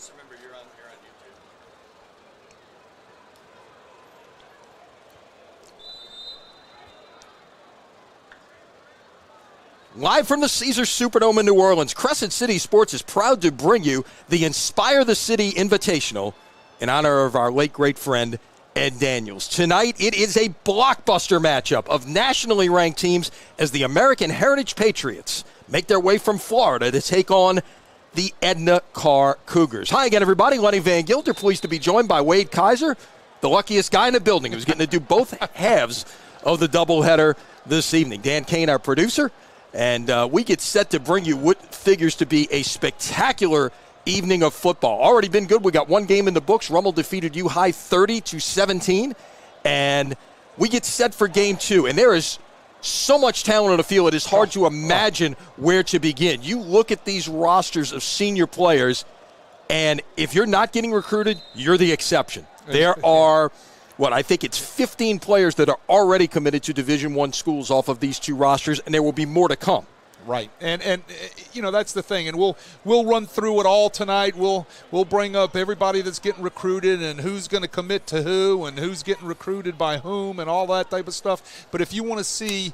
Just remember, you're on YouTube. Live from the Caesars Superdome in New Orleans, Crescent City Sports is proud to bring you the Inspire the City Invitational in honor of our late great friend Ed Daniels. Tonight, it is a blockbuster matchup of nationally ranked teams as the American Heritage Patriots make their way from Florida to take on the Edna Karr Cougars. Hi again, everybody. Lenny Van Gilder, pleased to be joined by Wade Kaiser, the luckiest guy in the building who's getting to do both halves of the doubleheader this evening. Dan Kane, our producer, and we get set to bring you what figures to be a spectacular evening of football. Already been good. We got one game in the books. Rummel defeated U-High 30-17, and we get set for game two. And there is so much talent on the field, it is hard to imagine where to begin. You look at these rosters of senior players, and if you're not getting recruited, you're the exception. There are, I think it's 15 players that are already committed to Division I schools off of these two rosters, and there will be more to come. Right, and you know, that's the thing, and we'll run through it all tonight. We'll bring up everybody that's getting recruited and who's going to commit to who and who's getting recruited by whom and all that type of stuff. But if you want to see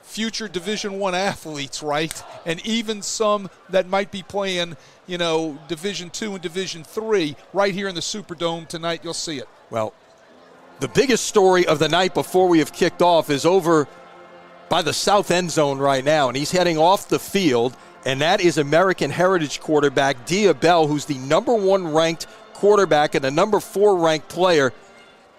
future Division I athletes, right, and even some that might be playing, you know, Division II and Division III, right here in the Superdome tonight, you'll see it. Well, the biggest story of the night before we have kicked off is over by the south end zone right now, and he's heading off the field, and that is American Heritage quarterback Dia Bell, who's the #1 ranked quarterback and the #4 ranked player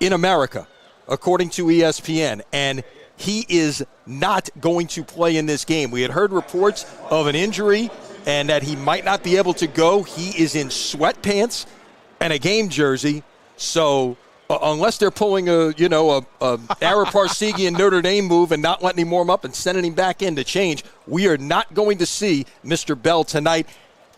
in America, according to ESPN, and he is not going to play in this game. We had heard reports of an injury and that he might not be able to go. He is in sweatpants and a game jersey, so unless they're pulling a Ara Parseghian Notre Dame move and not letting him warm up and sending him back in to change, we are not going to see Mr. Bell tonight.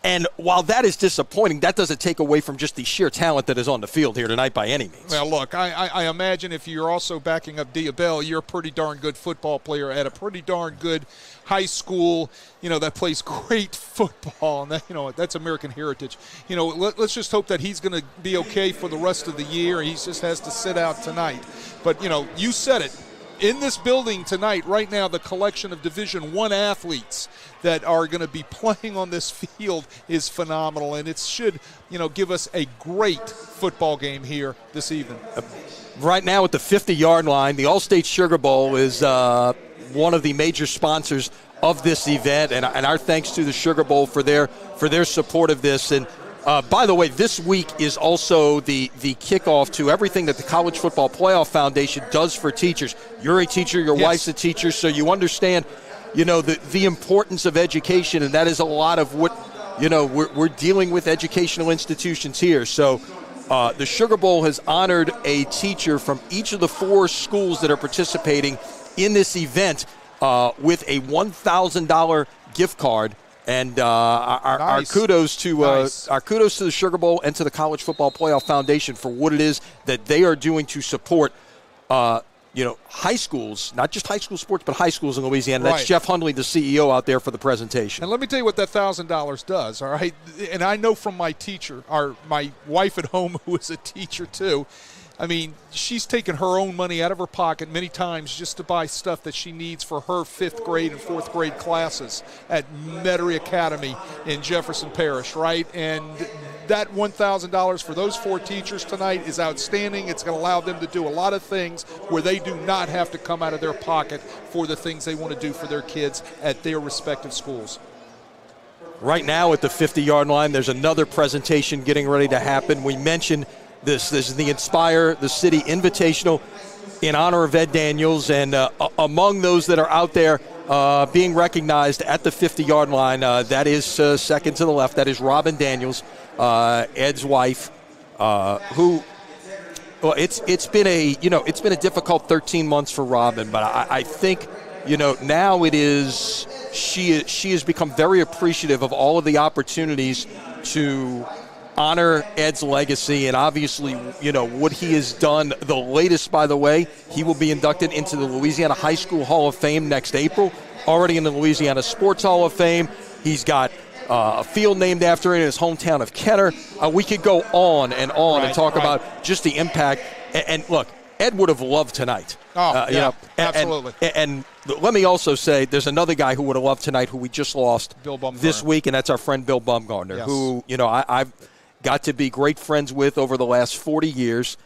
And while that is disappointing, that doesn't take away from just the sheer talent that is on the field here tonight by any means. Well, look, I imagine if you're also backing up Dia Bell, you're a pretty darn good football player at a pretty darn good high school, you know, that plays great football. And that, you know, that's American Heritage. You know, let's just hope that he's going to be okay for the rest of the year. He just has to sit out tonight. But, you know, you said it. In this building tonight, right now, the collection of Division I athletes that are going to be playing on this field is phenomenal, and it should, you know, give us a great football game here this evening. Right now at the 50-yard line, the All-State Sugar Bowl is one of the major sponsors of this event, and our thanks to the Sugar Bowl for their support of this. And by the way, this week is also the kickoff to everything that the College Football Playoff Foundation does for teachers. You're a teacher, your wife's a teacher, so you understand, you know, the importance of education, and that is a lot of what, you know, we're dealing with educational institutions here. So the Sugar Bowl has honored a teacher from each of the 4 schools that are participating in this event with a $1,000 gift card. And our kudos to the Sugar Bowl and to the College Football Playoff Foundation for what it is that they are doing to support, high schools, not just high school sports, but high schools in Louisiana. That's Jeff Hundley, the CEO, out there for the presentation. And let me tell you what that $1,000 does. All right, and I know from my teacher, my wife at home, who is a teacher too. I mean, she's taken her own money out of her pocket many times just to buy stuff that she needs for her 5th grade and 4th grade classes at Metairie Academy in Jefferson Parish, right? And that $1,000 for those 4 teachers tonight is outstanding. It's going to allow them to do a lot of things where they do not have to come out of their pocket for the things they want to do for their kids at their respective schools. Right now at the 50-yard line, there's another presentation getting ready to happen. We mentioned this is the Inspire the City Invitational in honor of Ed Daniels, and among those that are out there being recognized at the 50-yard line, that is second to the left. That is Robin Daniels, Ed's wife, who. Well, it's been a difficult 13 months for Robin, but I think, you know, now it is she has become very appreciative of all of the opportunities to honor Ed's legacy, and obviously, you know, what he has done. The latest, by the way, he will be inducted into the Louisiana High School Hall of Fame next April, already in the Louisiana Sports Hall of Fame. He's got a field named after him in his hometown of Kenner. We could go on and on and talk about just the impact. And look, Ed would have loved tonight. Absolutely. And let me also say, there's another guy who would have loved tonight who we just lost this week, and that's our friend Bill Bumgardner, who I've got to be great friends with over the last 40 years.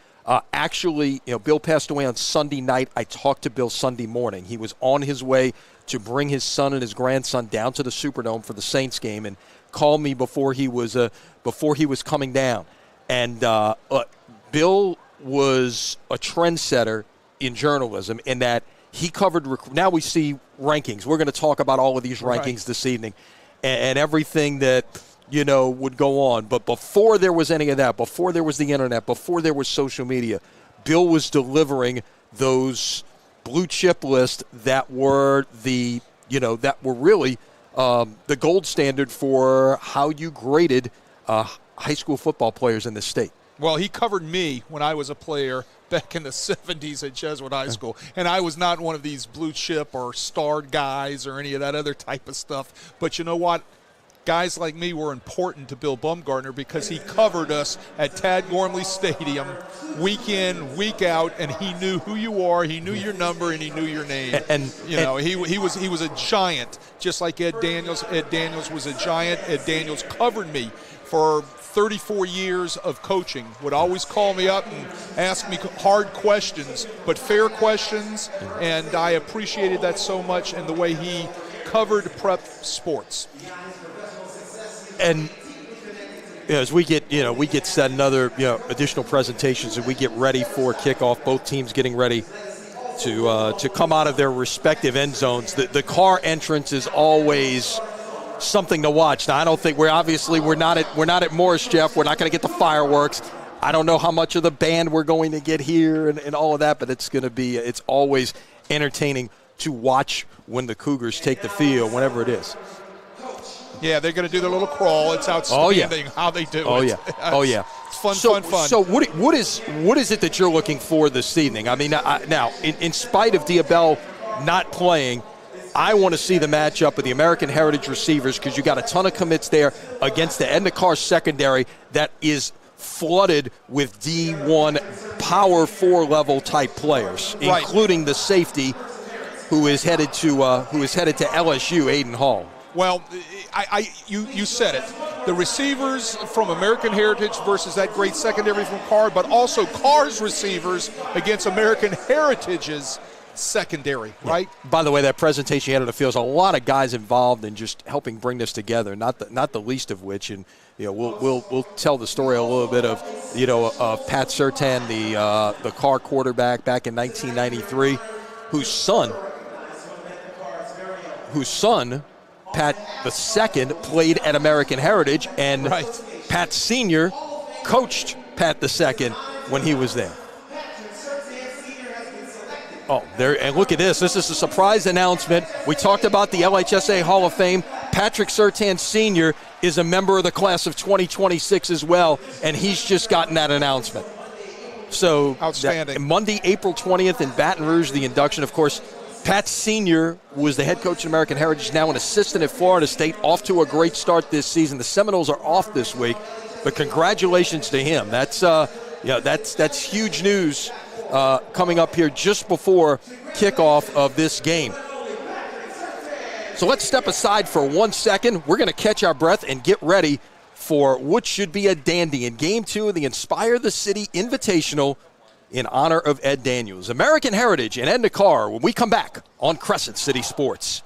Actually, Bill passed away on Sunday night. I talked to Bill Sunday morning. He was on his way to bring his son and his grandson down to the Superdome for the Saints game, and called me before he was coming down. And Bill was a trendsetter in journalism in that he covered. Now we see rankings. We're going to talk about all of these rankings this evening, and everything that would go on. But before there was any of that, before there was the internet, before there was social media, Bill was delivering those blue chip lists that were really the gold standard for how you graded high school football players in this state. Well, he covered me when I was a player back in the 70s at Jesuit High School, and I was not one of these blue chip or starred guys or any of that other type of stuff. But you know what? Guys like me were important to Bill Bumgardner because he covered us at Tad Gormley Stadium week in, week out, and he knew who you are, he knew your number, and he knew your name. He was a giant, just like Ed Daniels. Ed Daniels was a giant. Ed Daniels covered me for 34 years of coaching, would always call me up and ask me hard questions, but fair questions, and I appreciated that so much and the way he covered prep sports. And as we get set another additional presentations, and we get ready for kickoff, both teams getting ready to come out of their respective end zones. The Karr entrance is always something to watch. Now, I don't think we're not at Morris, Jeff. We're not going to get the fireworks. I don't know how much of the band we're going to get here and all of that, but it's always entertaining to watch when the Cougars take the field, whenever it is. Yeah, they're going to do their little crawl. It's outstanding how they do it. It's fun. So what is it that you're looking for this evening? I mean, now, in spite of Diabel not playing, I want to see the matchup of the American Heritage receivers because you got a ton of commits there against the Edna Karr secondary that is flooded with D1 Power 4 level type players, including the safety who is headed to LSU, Aiden Hall. Well, you said it. The receivers from American Heritage versus that great secondary from Karr, but also Karr's receivers against American Heritage's secondary, right? By the way, that presentation you had on the field, there's a lot of guys involved in just helping bring this together. Not the least of which, and we'll tell the story a little bit of Pat Surtain, the Karr quarterback back in 1993, whose son. Pat II played at American Heritage, and Pat Sr. coached Pat II when he was there. Oh, there, and look at this. This is a surprise announcement. We talked about the LHSA Hall of Fame. Patrick Surtain Sr. is a member of the class of 2026 as well, and he's just gotten that announcement. So outstanding. Monday, April 20th in Baton Rouge, the induction, of course. Pat Sr. was the head coach at American Heritage, now an assistant at Florida State, off to a great start this season. The Seminoles are off this week, but congratulations to him. That's huge news coming up here just before kickoff of this game. So let's step aside for 1 second. We're going to catch our breath and get ready for what should be a dandy in Game 2 of the Inspire the City Invitational in honor of Ed Daniels. American Heritage and Edna Karr when we come back on Crescent City Sports.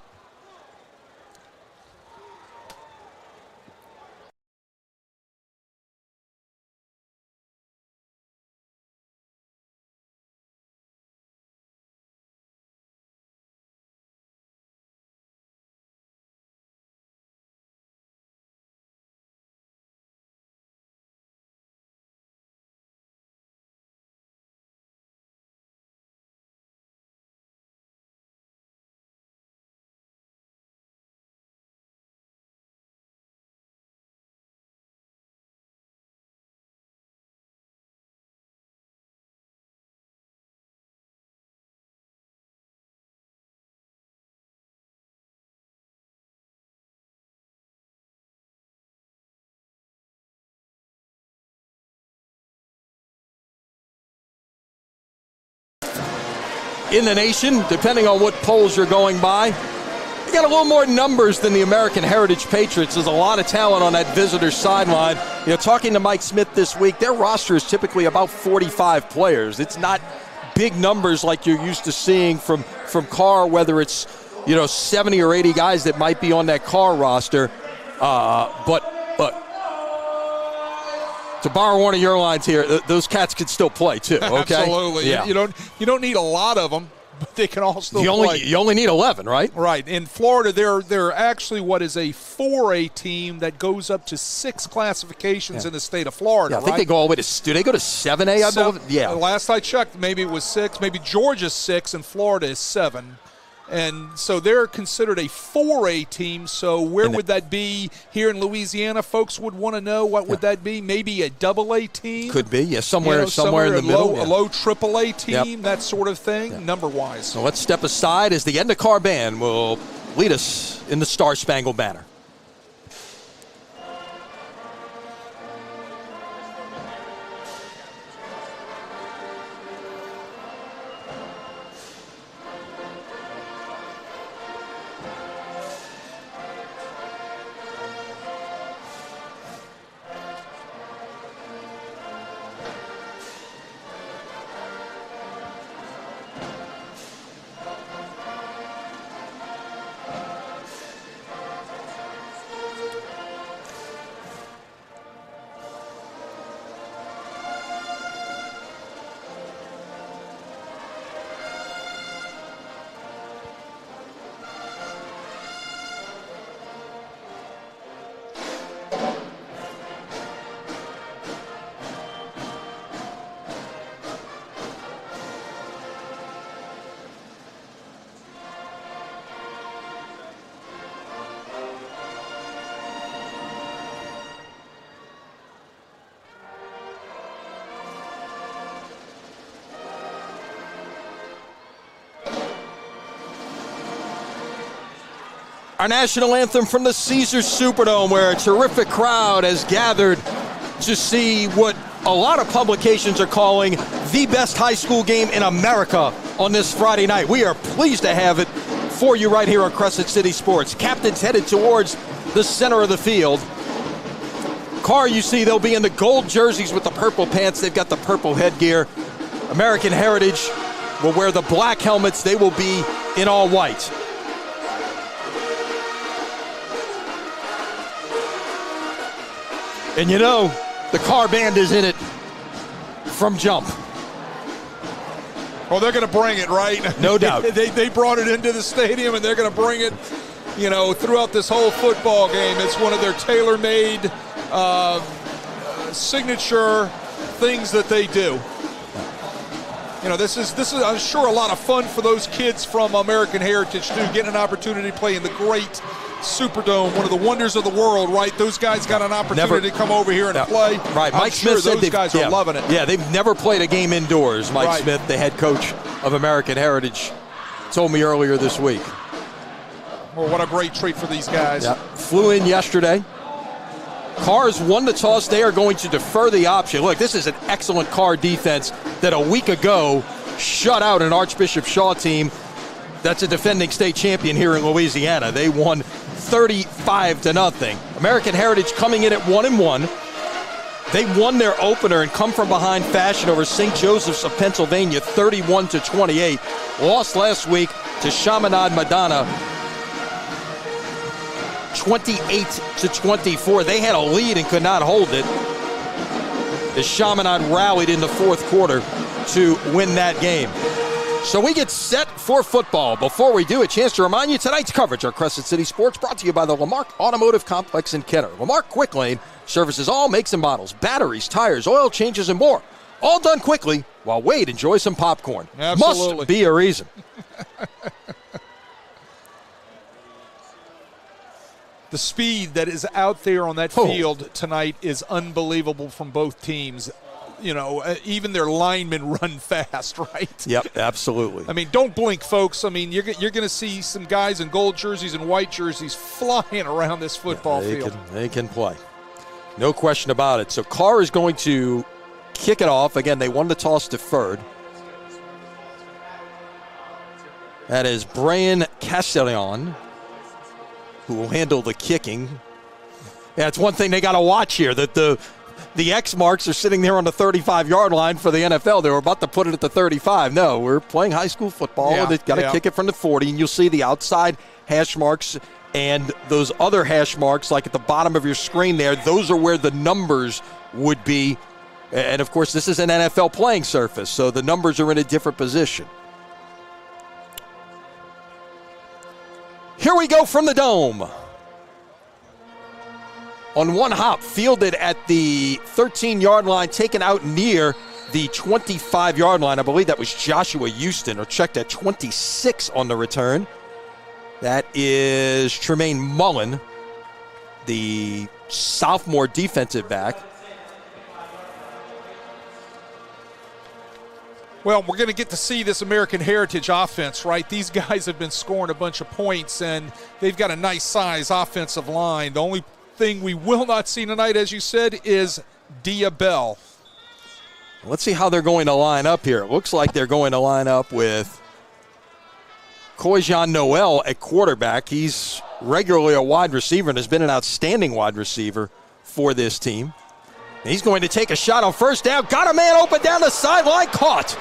in the nation, depending on what polls you're going by. They got a little more numbers than the American Heritage Patriots. There's a lot of talent on that visitor sideline. Talking to Mike Smith this week, their roster is typically about 45 players. It's not big numbers like you're used to seeing from Karr, whether it's 70 or 80 guys that might be on that Karr roster. But to borrow one of your lines here, those cats can still play too. Okay, absolutely. Yeah. You don't need a lot of them. But they can all still play. You only need 11, right? Right. In Florida, they're actually what is a 4A team that goes up to 6 classifications in the state of Florida. Yeah, I think they go all the way to. Do they go to 7A? I believe. Yeah. Last I checked, maybe it was 6. Maybe Georgia's 6 and Florida is 7. And so they're considered a 4A team. So where would that be here in Louisiana? Folks would want to know what would that be? Maybe a AA team? Could be, yeah, somewhere in the middle. A low AAA team, that sort of thing, number-wise. So let's step aside as the Edna Karr Band will lead us in the Star Spangled Banner. Our national anthem from the Caesars Superdome, where a terrific crowd has gathered to see what a lot of publications are calling the best high school game in America on this Friday night. We are pleased to have it for you right here on Crescent City Sports. Captains headed towards the center of the field. Karr, you see, they'll be in the gold jerseys with the purple pants. They've got the purple headgear. American Heritage will wear the black helmets. They will be in all white. And the Karr Band is in it from jump. Well, they're going to bring it, right? No doubt. They brought it into the stadium, and they're going to bring it, throughout this whole football game. It's one of their tailor-made signature things that they do. This is I'm sure a lot of fun for those kids from American Heritage too, getting an opportunity to play in the great Superdome, one of the wonders of the world, right? Those guys got an opportunity to come over here and play. Right, Mike Smith said those guys are loving it. Yeah, they've never played a game indoors. Mike Smith, the head coach of American Heritage, told me earlier this week. Well, what a great treat for these guys. Yeah. Flew in yesterday. Karr's won the toss. They are going to defer the option. Look, this is an excellent Karr defense that a week ago shut out an Archbishop Shaw team that's a defending state champion here in Louisiana. They won 35-0. American Heritage coming in at 1-1. They won their opener and come from behind fashion over St. Joseph's of Pennsylvania 31-28. Lost last week to Chaminade Madonna 28-24. They had a lead and could not hold it as Chaminade rallied in the fourth quarter to win that game. So we get set for football. Before we do, a chance to remind you tonight's coverage on Crescent City Sports brought to you by the Lamarck Automotive Complex in Kenner. Lamarck Quick Lane services all makes and models, batteries, tires, oil changes, and more. All done quickly while Wade enjoys some popcorn. Absolutely. Must be a reason. The speed that is out there on that field tonight is unbelievable from both teams. Even their linemen run fast, right? Yep, absolutely. I mean, don't blink, folks. I mean, you're going to see some guys in gold jerseys and white jerseys flying around this football field. They can play. No question about it. So Karr is going to kick it off. Again, they won the toss deferred. That is Brian Castellon, who will handle the kicking. Yeah, it's one thing they got to watch here, that the X marks are sitting there on the 35-yard line for the NFL. They were about to put it at the 35. No, we're playing high school football. Yeah, they've got to kick it from the 40, and you'll see the outside hash marks and those other hash marks like at the bottom of your screen there. Those are where the numbers would be. And, of course, this is an NFL playing surface, so the numbers are in a different position. Here we go from the dome. On one hop, fielded at the 13-yard line, taken out near the 25-yard line. I believe that was Joshua Houston, or checked at 26 on the return. That is Tremaine Mullen, the sophomore defensive back. Well, we're going to get to see this American Heritage offense, right? These guys have been scoring a bunch of points, and they've got a nice size offensive line. The only thing we will not see tonight, as you said, is Bell. Let's see how they're going to line up here. It looks like they're going to line up with Koijan Noel at quarterback. He's regularly a wide receiver and has been an outstanding wide receiver for this team. And he's going to take a shot on first down. Got a man open down the sideline. Caught.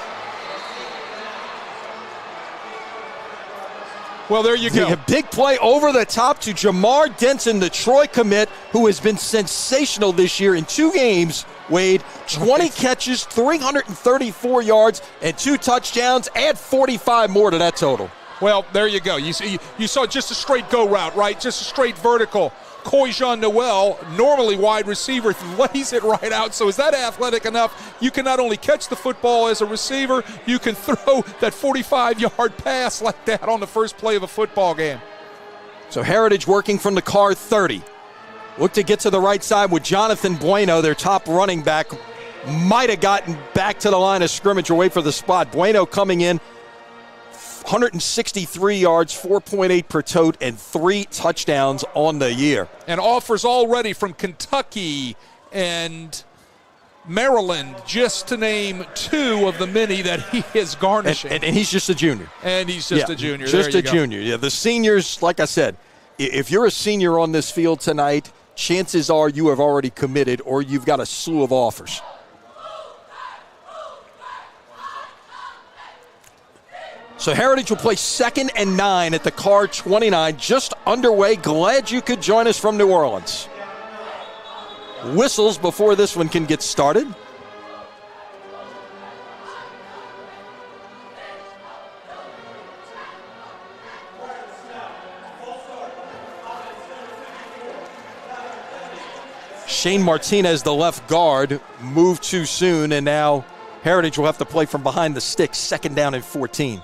Well, there you go. A big play over the top to Jamar Denson, the Troy commit, who has been sensational this year in 2 games. Wade, 20 catches, 334 yards, and 2 touchdowns. Add 45 more to that total. Well, there you go. You saw just a straight go route, right? Just a straight vertical. Koijan Noel, normally wide receiver, lays it right out. So is that athletic enough? You can not only catch the football as a receiver, you can throw that 45-yard pass like that on the first play of a football game. So Heritage working from the Karr 30. Look to get to the right side with Jonathan Bueno, their top running back. Might have gotten back to the line of scrimmage away for the spot. Bueno coming in, 163 yards, 4.8 per tote, and 3 touchdowns on the year. And offers already from Kentucky and Maryland, just to name 2 of the many that he is garnishing. And he's just a junior. And he's just a junior. Just a junior. Yeah, the seniors, like I said, if you're a senior on this field tonight, chances are you have already committed or you've got a slew of offers. So Heritage will play 2nd and 9 at the Karr 29, just underway. Glad you could join us from New Orleans. Whistles before this one can get started. Shane Martinez, the left guard, moved too soon, and now Heritage will have to play from behind the sticks, 2nd down and 14.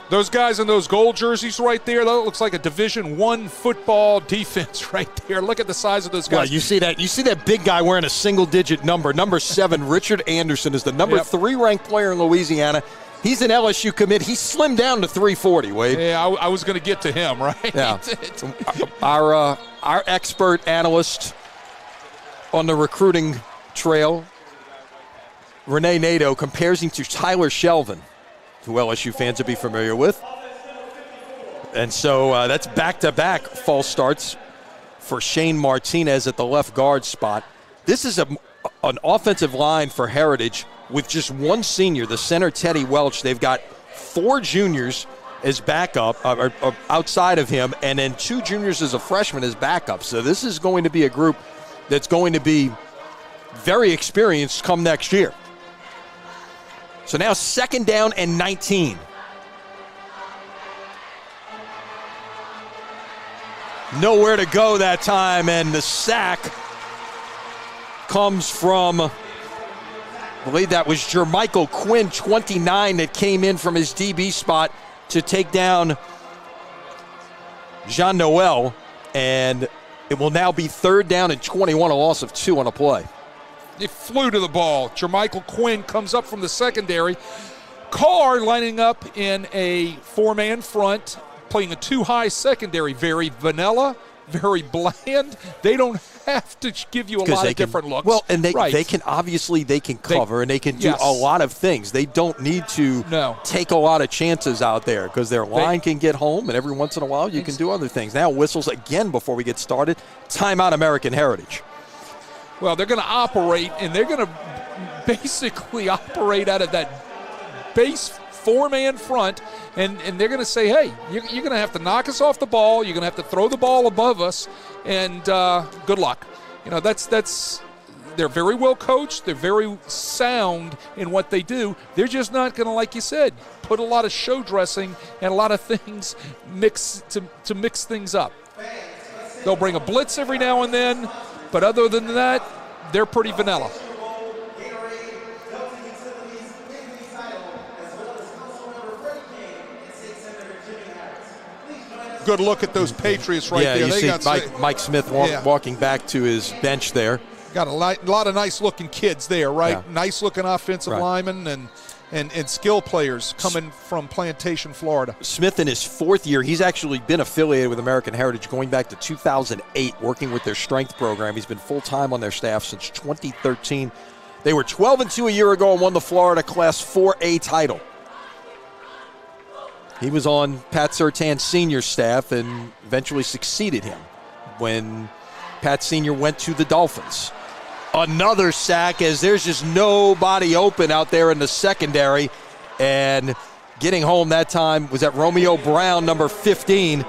Those guys in those gold jerseys right there, that looks like a Division I football defense right there. Look at the size of those guys. Well, you see that big guy wearing a single-digit number. Number 7, Richard Anderson, is the number 3 ranked player in Louisiana. He's an LSU commit. He slimmed down to 340, Wade. Yeah, I was going to get to him, right? Yeah. Our expert analyst on the recruiting trail, Renee Nadeau, compares him to Tyler Shelvin, who LSU fans would be familiar with. And so that's back-to-back false starts for Shane Martinez at the left guard spot. This is an offensive line for Heritage with just 1 senior, the center Teddy Welch. They've got 4 juniors as backup, or outside of him, and then 2 juniors as a freshman as backup. So this is going to be a group that's going to be very experienced come next year. So now 2nd down and 19. Nowhere to go that time, and the sack comes from, I believe that was Jermichael Quinn, 29, that came in from his DB spot to take down Jean Noel, and it will now be 3rd down and 21, a loss of 2 on a play. It flew to the ball. Jermichael Quinn comes up from the secondary. Karr lining up in a 4-man front, playing a 2-high secondary. Very vanilla, very bland. They don't have to give you a lot of different looks. Well, and they can obviously cover and they can do a lot of things. They don't need to take a lot of chances out there because their line can get home, and every once in a while you can do other things. Now whistles again before we get started. Timeout, American Heritage. Well, they're going to operate, and they're going to basically operate out of that base four-man front, and they're going to say, hey, you're going to have to knock us off the ball. You're going to have to throw the ball above us, and good luck. They're very well coached. They're very sound in what they do. They're just not going to, like you said, put a lot of show dressing and a lot of things to mix things up. They'll bring a blitz every now and then, but other than that, they're pretty vanilla. Good look at those Patriots right there. You see Mike Smith walking back to his bench there. Got a lot of nice-looking kids there, right? Yeah. Nice-looking offensive linemen and skill players coming from Plantation, Florida. Smith in his fourth year, he's actually been affiliated with American Heritage going back to 2008, working with their strength program. He's been full-time on their staff since 2013. They were 12-2 a year ago and won the Florida Class 4A title. He was on Pat Surtan's senior staff and eventually succeeded him when Pat Sr. went to the Dolphins. Another sack as there's just nobody open out there in the secondary. And getting home that time was at Romeo Brown, number 15.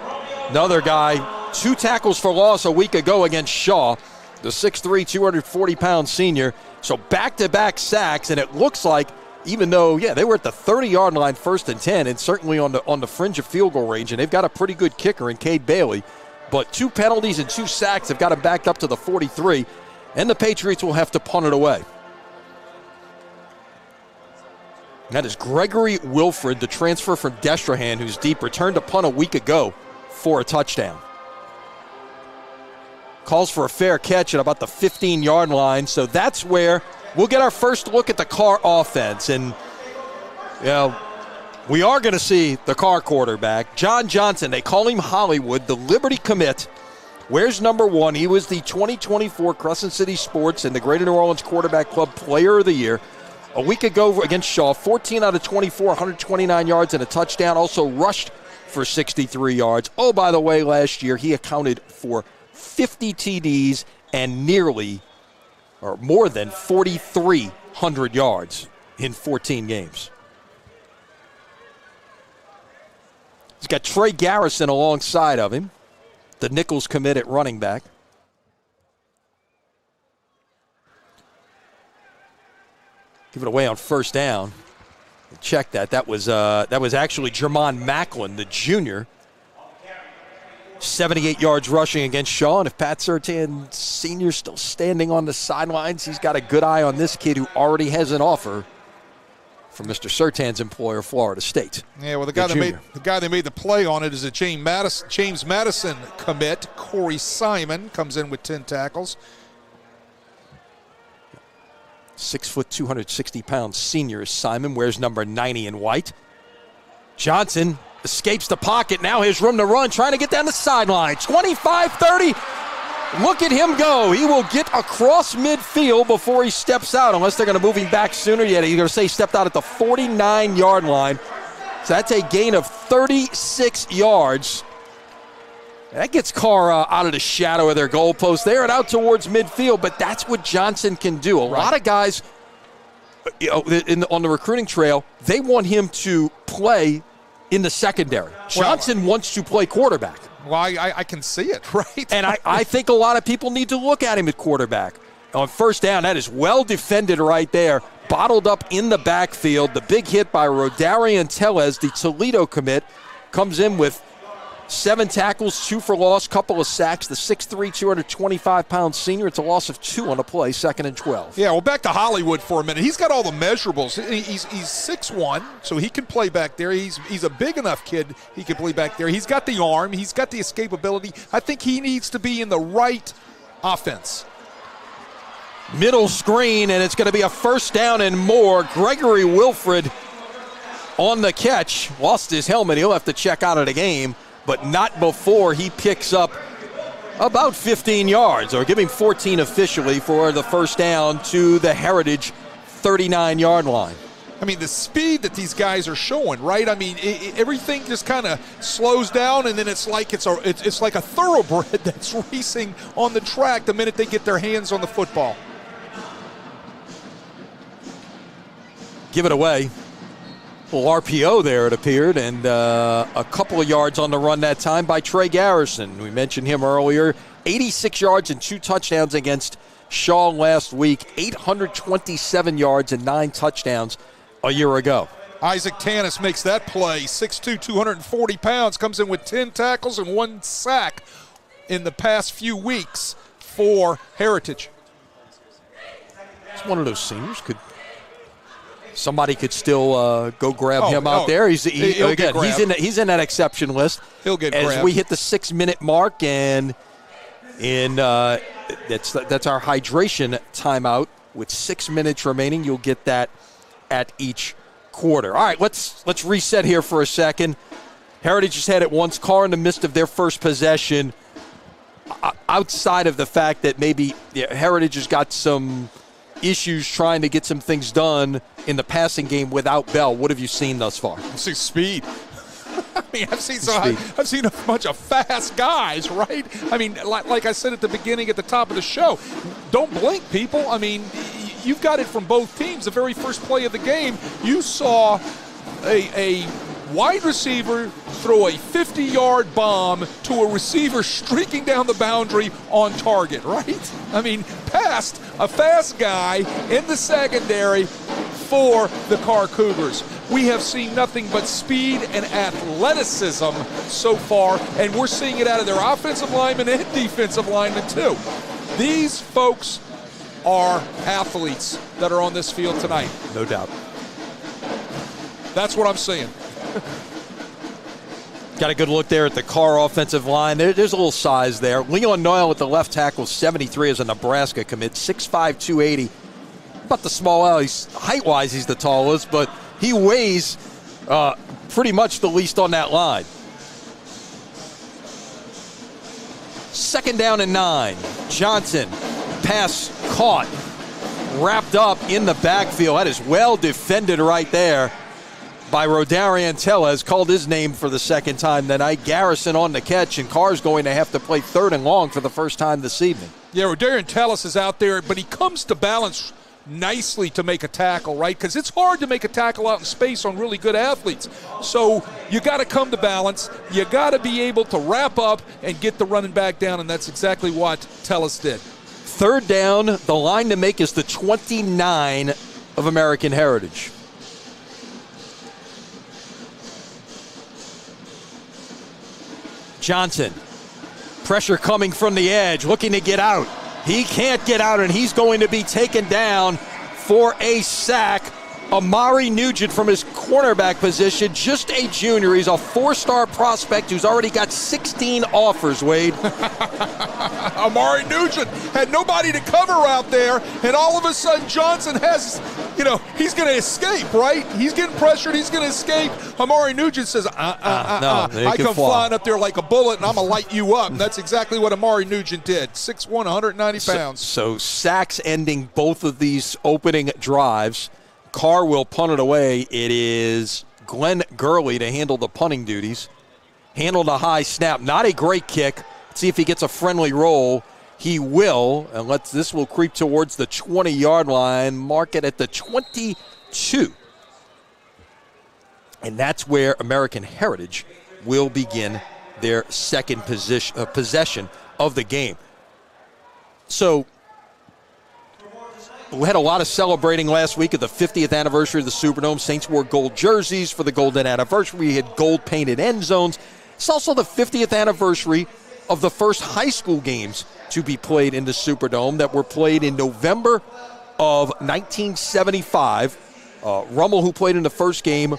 Another guy, 2 tackles for loss a week ago against Shaw, the 6'3", 240-pound senior. So back-to-back sacks, and it looks like even though, they were at the 30-yard line, 1st and 10, and certainly on the fringe of field goal range, and they've got a pretty good kicker in Cade Bailey. But 2 penalties and 2 sacks have got him backed up to the 43, and the Patriots will have to punt it away. That is Gregory Wilfred, the transfer from Destrehan, who's deep, returned to punt a week ago for a touchdown. Calls for a fair catch at about the 15-yard line, so that's where we'll get our first look at the Karr offense. And, we are going to see the Karr quarterback, John Johnson. They call him Hollywood, the Liberty commit. Wears number 1. He was the 2024 Crescent City Sports and the Greater New Orleans Quarterback Club Player of the Year. A week ago against Shaw, 14 out of 24, 129 yards and a touchdown. Also rushed for 63 yards. Oh, by the way, last year he accounted for 50 TDs and more than 4,300 yards in 14 games. He's got Trey Garrison alongside of him, the Nichols commit at running back. Give it away on first down. Check that. That was actually Jermon Macklin, the junior. 78 yards rushing against Shaw. And if Pat Surtan Sr. still standing on the sidelines, he's got a good eye on this kid who already has an offer from Mr. Surtan's employer, Florida State. Yeah, well, the guy that made the play on it is a James Madison commit. Corey Simon comes in with 10 tackles. 6', 260-pound senior Simon wears number 90 in white. Johnson escapes the pocket. Now has room to run, trying to get down the sideline. 25-30. Look at him go. He will get across midfield before he steps out, unless they're going to move him back sooner. Yet he's going to say he stepped out at the 49-yard line. So that's a gain of 36 yards. That gets Karr out of the shadow of their goalpost there and out towards midfield, but that's what Johnson can do. A lot of guys on the recruiting trail, they want him to play in the secondary. Johnson wants to play quarterback. Well, I can see it, right? And I think a lot of people need to look at him at quarterback. On first down, that is well defended right there. Bottled up in the backfield. The big hit by Rodarian Tellez, the Toledo commit, comes in with 7 tackles, 2 for loss, couple of sacks. The 6'3", 225-pound senior. It's a loss of 2 on the play, 2nd and 12. Yeah, well, back to Hollywood for a minute. He's got all the measurables. He's 6'1", so he can play back there. He's a big enough kid. He can play back there. He's got the arm. He's got the escapability. I think he needs to be in the right offense. Middle screen, and it's going to be a first down and more. Gregory Wilfred on the catch. Lost his helmet. He'll have to check out of the game, but not before he picks up about 15 yards, or giving 14 officially for the first down to the Heritage 39-yard line. I mean, the speed that these guys are showing, right? I mean, everything just kind of slows down, and then it's like it's like a thoroughbred that's racing on the track the minute they get their hands on the football. Give it away. A little RPO there, it appeared, and a couple of yards on the run that time by Trey Garrison. We mentioned him earlier. 86 yards and 2 touchdowns against Shaw last week. 827 yards and 9 touchdowns a year ago. Isaac Tanis makes that play. 6'2", 240 pounds, comes in with 10 tackles and 1 sack in the past few weeks for Heritage. It's one of those seniors. Somebody could still go grab him out there. He's in that exception list. He'll get as grabbed. We hit the 6-minute mark, and that's our hydration timeout. With 6 minutes remaining, you'll get that at each quarter. All right, let's reset here for a second. Heritage has had it once. Karr in the midst of their first possession. Outside of the fact that maybe Heritage has got some issues trying to get some things done in the passing game without Bell, what have you seen thus far? I see speed. I mean, I've seen a bunch of fast guys, right? I mean, like I said at the beginning, at the top of the show, don't blink, people. I mean, you've got it from both teams. The very first play of the game, you saw a wide receiver throw a 50-yard bomb to a receiver streaking down the boundary on target, right? I mean, past a fast guy in the secondary for the Karr Cougars. We have seen nothing but speed and athleticism so far, and we're seeing it out of their offensive linemen and defensive linemen too. These folks are athletes that are on this field tonight. No doubt. That's what I'm seeing. Got a good look there at the Karr offensive line. There's a little size there. Leon Noyle at the left tackle, 73 as a Nebraska commit, 6'5", 280. About the small L. Height-wise, he's the tallest, but he weighs pretty much the least on that line. 2nd down and 9. Johnson, pass caught, wrapped up in the backfield. That is well defended right there by Rodarian Tellez, called his name for the second time tonight. Garrison on the catch, and Karr's going to have to play 3rd and long for the first time this evening. Yeah, Rodarian Tellez is out there, but he comes to balance nicely to make a tackle, right? Because it's hard to make a tackle out in space on really good athletes. So you got to come to balance. You got to be able to wrap up and get the running back down, and that's exactly what Tellez did. 3rd down, the line to make is the 29 of American Heritage. Johnson, pressure coming from the edge, looking to get out. He can't get out, and he's going to be taken down for a sack. Amari Nugent from his cornerback position, just a junior. He's a 4-star prospect who's already got 16 offers, Wade. Amari Nugent had nobody to cover out there, and all of a sudden Johnson has, he's going to escape, right? He's getting pressured. He's going to escape. Amari Nugent says, no, I come flying up there like a bullet, and I'm going to light you up. And that's exactly what Amari Nugent did. 6'1", 190 pounds. So sacks ending both of these opening drives. Karr will punt it away. It is Glenn Gurley to handle the punting duties. Handled a high snap. Not a great kick. Let's see if he gets a friendly roll. He will. And this will creep towards the 20-yard line. Mark it at the 22. And that's where American Heritage will begin their second possession of the game. So we had a lot of celebrating last week of the 50th anniversary of the Superdome. Saints wore gold jerseys for the golden anniversary. We had gold-painted end zones. It's also the 50th anniversary of the first high school games to be played in the Superdome that were played in November of 1975. Rummel, who played in the first game,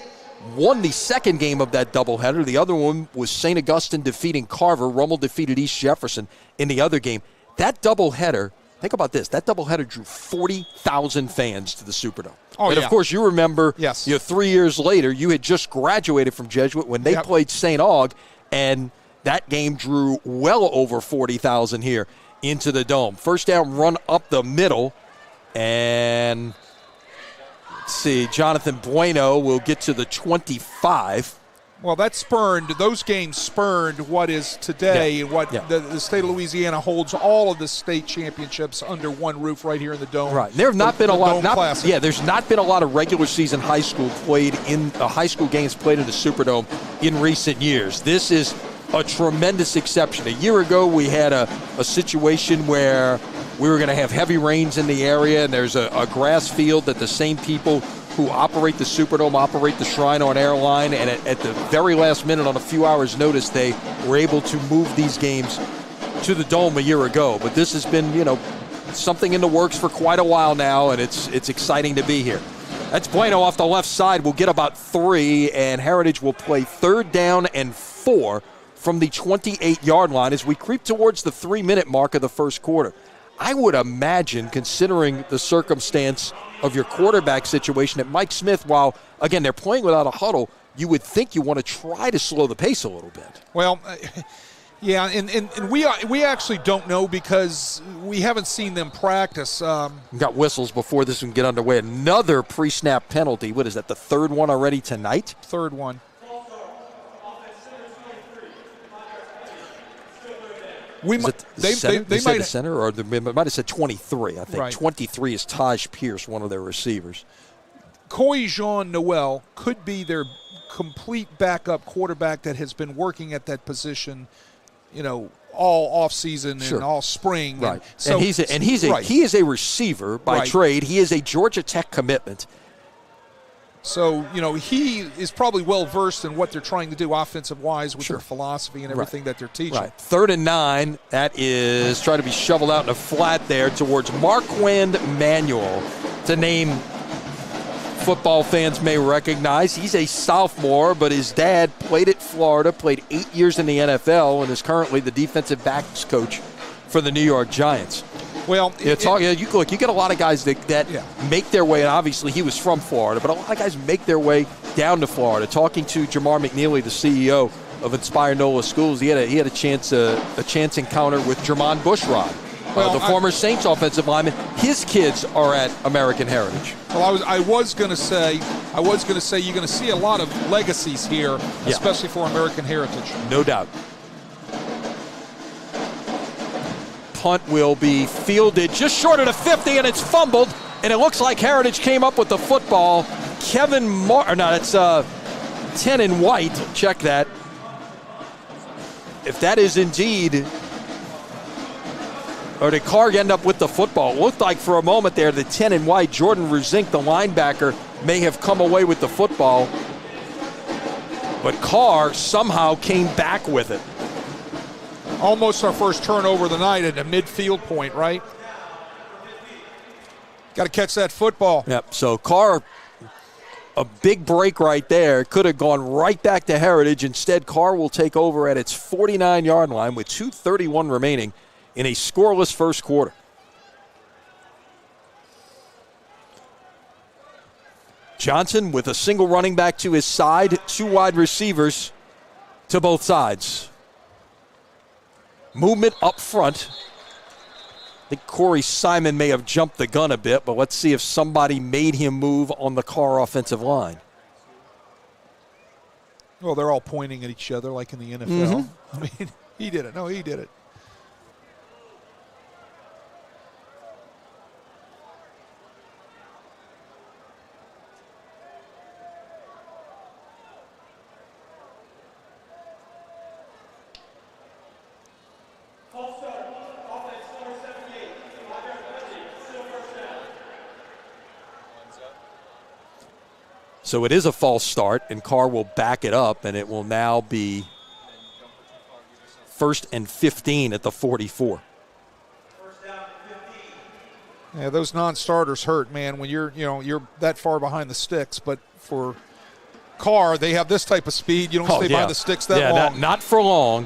won the second game of that doubleheader. The other one was St. Augustine defeating Carver. Rummel defeated East Jefferson in the other game. That doubleheader, think about this, that doubleheader drew 40,000 fans to the Superdome. Oh, and, of course, you remember, yes, 3 years later, you had just graduated from Jesuit when they played St. Aug, and That game drew well over 40,000 here into the Dome. First down run up the middle, and let's see, Jonathan Bueno will get to the 25. Well, those games spurned what is today, the state of Louisiana holds all of the state championships under one roof right here in the Dome. Right. There have not been a lot. There's not been a lot of regular season high school games played in the Superdome in recent years. This is a tremendous exception. A year ago, we had a situation where we were going to have heavy rains in the area, and there's a grass field that the same people who operate the Superdome operate the Shrine on Airline, and at the very last minute, on a few hours' notice, they were able to move these games to the Dome a year ago. But this has been, something in the works for quite a while now, and it's exciting to be here. That's Bueno off the left side. We'll get about 3, and Heritage will play 3rd down and 4 from the 28-yard line as we creep towards the 3-minute mark of the first quarter. I would imagine, considering the circumstance of your quarterback situation, that Mike Smith, while, again, they're playing without a huddle, you would think you want to try to slow the pace a little bit. Well, yeah, and we actually don't know because we haven't seen them practice. We got whistles before this can get underway. Another pre-snap penalty. What is that, the 3rd one already tonight? 3rd one. They might have center, or they might have said 23. I think right. 23 is Taj Pierce, one of their receivers. Coy Jean Noel could be their complete backup quarterback that has been working at that position, all offseason and all spring. Right. And so he is a receiver by trade. He is a Georgia Tech commitment. So, he is probably well-versed in what they're trying to do offensive-wise with their philosophy and everything that they're teaching. Right. 3rd and 9. That is trying to be shoveled out in a flat there towards Marquand Manuel. It's a name football fans may recognize. He's a sophomore, but his dad played at Florida, played 8 years in the NFL, and is currently the defensive backs coach for the New York Giants. Well, you get a lot of guys that make their way, and obviously he was from Florida, but a lot of guys make their way down to Florida. Talking to Jamar McNeely, the CEO of Inspire NOLA Schools, he had a chance encounter with Jermon Bushrod, the former Saints offensive lineman. His kids are at American Heritage. Well, I was going to say you're going to see a lot of legacies here, especially for American Heritage. No doubt. Punt will be fielded just short of the 50, and it's fumbled, and it looks like Heritage came up with the football. That's 10 and White. Check that. If that is indeed, or did Karr end up with the football? It looked like for a moment there that 10 and White, Jordan Ruzink, the linebacker, may have come away with the football, but Karr somehow came back with it. Almost our first turnover of the night at a midfield point, right? Got to catch that football. Yep, so Karr, a big break right there. Could have gone right back to Heritage. Instead, Karr will take over at its 49-yard line with 2:31 remaining in a scoreless first quarter. Johnson with a single running back to his side, 2 wide receivers to both sides. Movement up front. I think Corey Simon may have jumped the gun a bit, but let's see if somebody made him move on the Karr offensive line. Well, they're all pointing at each other like in the NFL. Mm-hmm. I mean, he did it. No, he did it. So it is a false start, and Karr will back it up, and it will now be 1st and 15 at the 44. Yeah, those non-starters hurt, man, when you're that far behind the sticks. But for Karr, they have this type of speed. You don't stay behind the sticks that long. Not for long.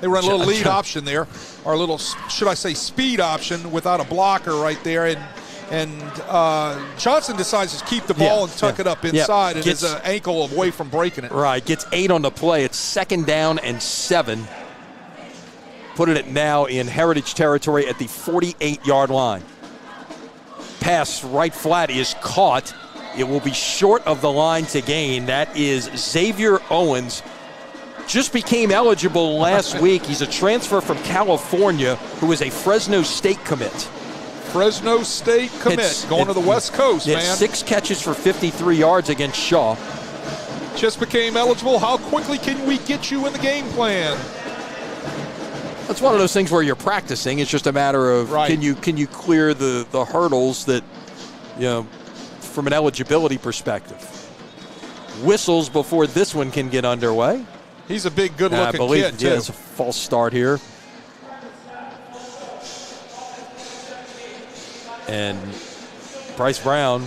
They run a little lead option there, or a little, should I say, speed option without a blocker right there. And And Johnson decides to keep the ball and tuck it up inside, and his ankle away from breaking it. Right, gets 8 on the play. It's 2nd down and 7. Putting it now in Heritage territory at the 48-yard line. Pass right flat is caught. It will be short of the line to gain. That is Xavier Owens. Just became eligible last week. He's a transfer from California who is a Fresno State commit. Fresno State commit, going to the West Coast, man. 6 catches for 53 yards against Shaw. Just became eligible. How quickly can we get you in the game plan? That's one of those things where you're practicing. It's just a matter of can you clear the hurdles that, from an eligibility perspective. Whistles before this one can get underway. He's a big, good-looking kid, too. Yeah, it's a false start here. And Bryce Brown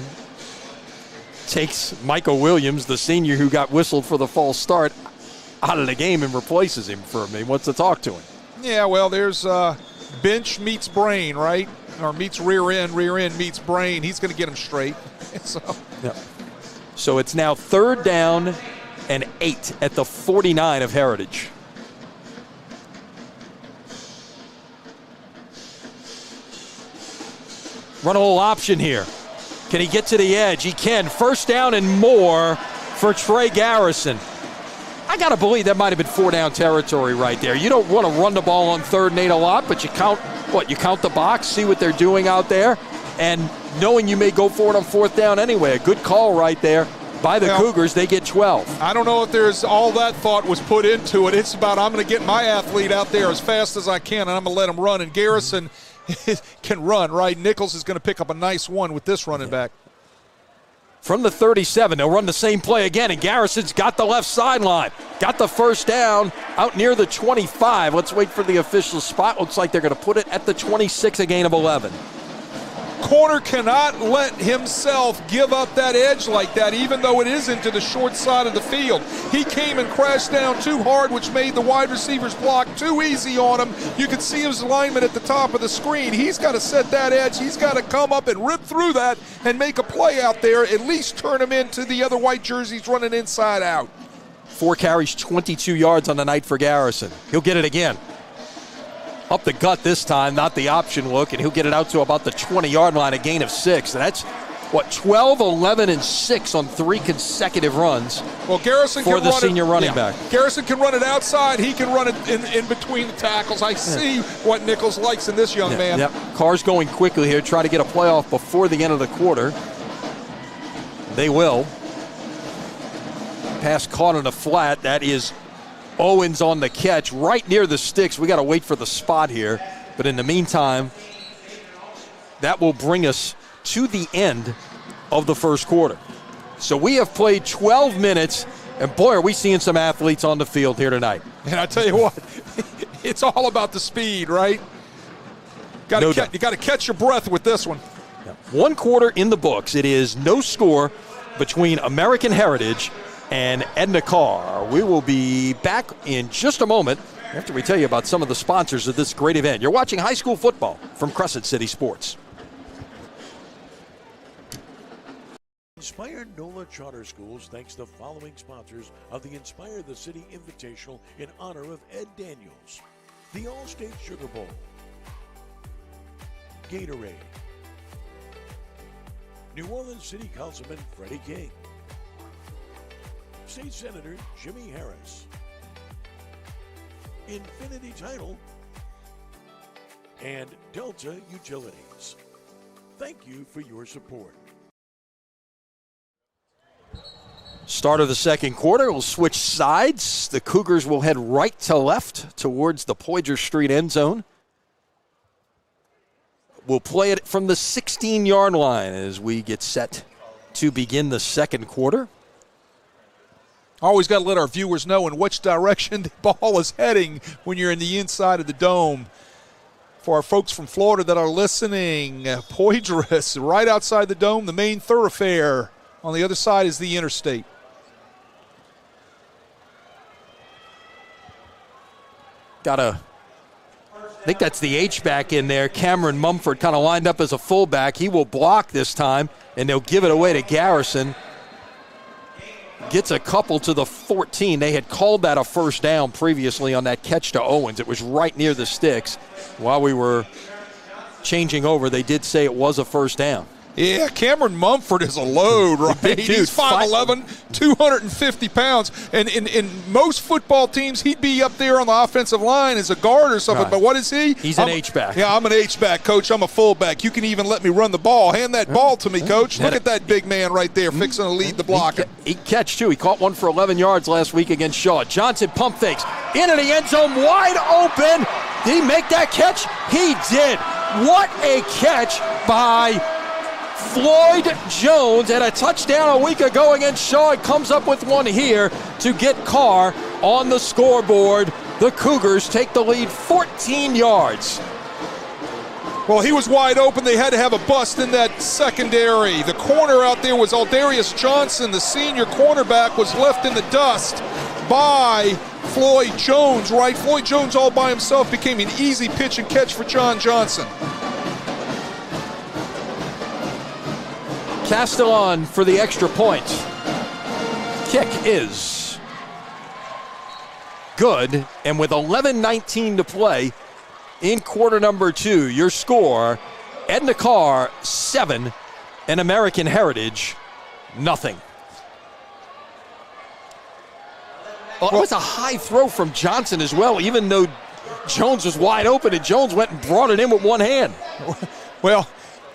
takes Michael Williams, the senior who got whistled for the false start, out of the game and replaces him for me. Wants to talk to him. Yeah, well, there's bench meets brain, right? Or meets rear end meets brain. He's going to get him straight. So it's now 3rd down and 8 at the 49 of Heritage. Run a little option here. Can he get to the edge? He can. 1st down and more for Trey Garrison. I got to believe that might have been 4-down territory right there. You don't want to run the ball on 3rd and 8 a lot, but you count the box, see what they're doing out there, and knowing you may go for it on 4th down anyway. A good call right there by the Cougars. They get 12. I don't know if there's all that thought was put into it. It's about I'm going to get my athlete out there as fast as I can, and I'm going to let him run. And Garrison can run, right? Nichols is going to pick up a nice one with this running back. From the 37, they'll run the same play again, and Garrison's got the left sideline. Got the 1st down out near the 25. Let's wait for the official spot. Looks like they're going to put it at the 26, a gain of 11. Corner cannot let himself give up that edge like that, even though it is into the short side of the field. He came and crashed down too hard, which made the wide receivers block too easy on him. You can see his alignment at the top of the screen. He's got to set that edge. He's got to come up and rip through that and make a play out there, at least turn him into the other white jerseys running inside out. 4 carries, 22 yards on the night for Garrison. He'll get it again. Up the gut this time, not the option look, and he'll get it out to about the 20-yard line, a gain of 6. And that's, 12, 11, and 6 on 3 consecutive runs. Well, Garrison for can the run senior running back. Garrison can run it outside. He can run it in between the tackles. I see what Nichols likes in this young man. Yep. Carr's going quickly here, try to get a playoff before the end of the quarter. They will. Pass caught on the flat. That is Owens on the catch right near the sticks. We got to wait for the spot here. But in the meantime, that will bring us to the end of the first quarter. So we have played 12 minutes, and boy, are we seeing some athletes on the field here tonight. And I tell you what, it's all about the speed, right? You got to catch your breath with this one. Yeah. 1 quarter in the books. It is no score between American Heritage and Edna Karr. We will be back in just a moment after we tell you about some of the sponsors of this great event. You're watching high school football from Crescent City Sports. Inspire NOLA Charter Schools thanks the following sponsors of the Inspire the City Invitational in honor of Ed Daniels. The All-State Sugar Bowl, Gatorade, New Orleans City Councilman Freddie King, State Senator Jimmy Harris, Infinity Title, and Delta Utilities. Thank you for your support. Start of the second quarter. We'll switch sides. The Cougars will head right to left towards the Poydras Street end zone. We'll play it from the 16-yard line as we get set to begin the second quarter. Always got to let our viewers know in which direction the ball is heading when you're in the inside of the dome. For our folks from Florida that are listening, Poydras, right outside the dome, the main thoroughfare. On the other side is the interstate. Got a I think that's the H-back in there. Cameron Mumford kind of lined up as a fullback. He will block this time, and they'll give it away to Garrison. Gets a couple to the 14. They had called that a first down previously on that catch to Owens. It was right near the sticks. While we were changing over, they did say it was a first down. Yeah, Cameron Mumford is a load, right? Big dude, He's 5'11", 250 pounds. And in most football teams, he'd be up there on the offensive line as a guard or something. Right. But what is he? He's an H-back. Yeah, I'm an H-back, Coach. I'm a fullback. You can even let me run the ball. Hand that ball to me, Coach. Look at that big man right there fixing to lead the blocking. He catch, too. He caught one for 11 yards last week against Shaw. Johnson pump fakes into the end zone, wide open. Did he make that catch? He did. What a catch by Floyd Jones, and a touchdown a week ago against Shaw. It comes up with one here to get Karr on the scoreboard. The Cougars take the lead 14 yards. Well, he was wide open. They had to have a bust in that secondary. The corner out there was Aldarius Johnson. The senior cornerback was left in the dust by Floyd Jones, right? Floyd Jones all by himself became an easy pitch and catch for John Johnson. Castellon for the extra point. Kick is good, and with 11:19 to play in quarter number 2, your score, Edna Karr 7 and American Heritage nothing. Well, it was a high throw from Johnson as well, even though Jones was wide open, and Jones went and brought it in with one hand. Well,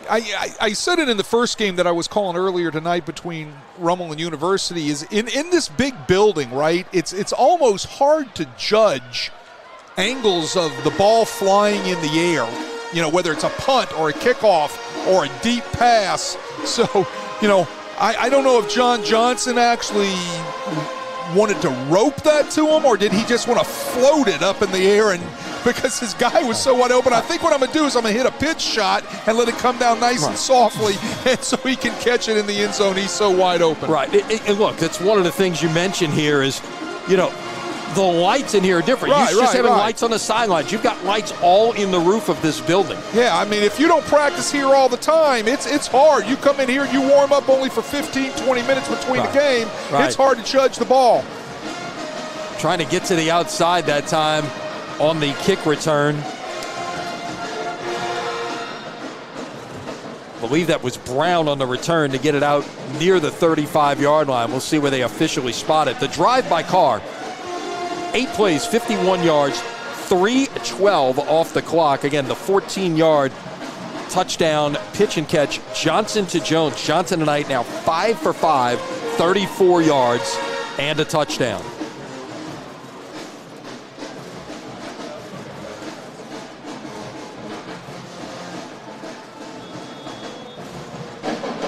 I said it in the first game that I was calling earlier tonight between Rummel and University, is in this big building, right? It's almost hard to judge angles of the ball flying in the air, whether it's a punt or a kickoff or a deep pass. So, I don't know if John Johnson actually wanted to rope that to him, or did he just want to float it up in the air, and because his guy was so wide open. I think what I'm going to do is I'm going to hit a pitch shot and let it come down nice and softly, and so he can catch it in the end zone. He's so wide open. Right. And look, that's one of the things you mentioned here is, the lights in here are different. You just having lights on the sidelines. You've got lights all in the roof of this building. Yeah, I mean, if you don't practice here all the time, it's hard. You come in here, you warm up only for 15, 20 minutes between the game. It's hard to judge the ball. Trying to get to the outside that time on the kick return. I believe that was Brown on the return to get it out near the 35-yard line. We'll see where they officially spot it. The drive by Karr, 8 plays, 51 yards, 3:12 off the clock. Again, the 14-yard touchdown pitch and catch. Johnson to Jones. Johnson tonight now 5 for 5, 34 yards, and a touchdown.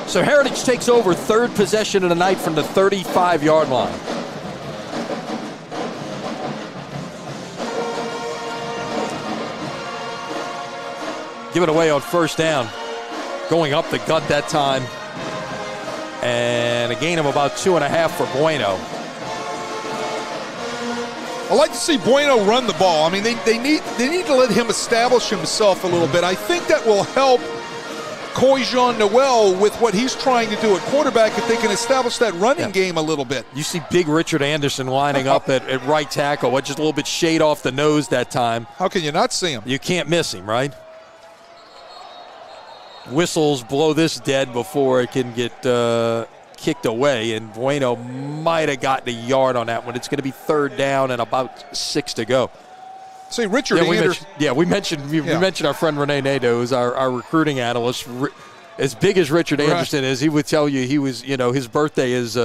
So Heritage takes over third possession of the night from the 35-yard line. Give it away on first down. Going up the gut that time. And a gain of about 2.5 for Bueno. I like to see Bueno run the ball. I mean, they need to let him establish himself a little bit. I think that will help Coy-Jean Noel with what he's trying to do at quarterback if they can establish that running game a little bit. You see big Richard Anderson lining up at right tackle, with just a little bit shade off the nose that time. How can you not see him? You can't miss him, right? Whistles blow this dead before it can get kicked away, and Bueno might have gotten a yard on that one. It's going to be third down and about 6 to go. See, Richard Anderson. We mentioned our friend Renee Nadeau, who's our recruiting analyst. As big as Richard Anderson is, he would tell you he was, his birthday is,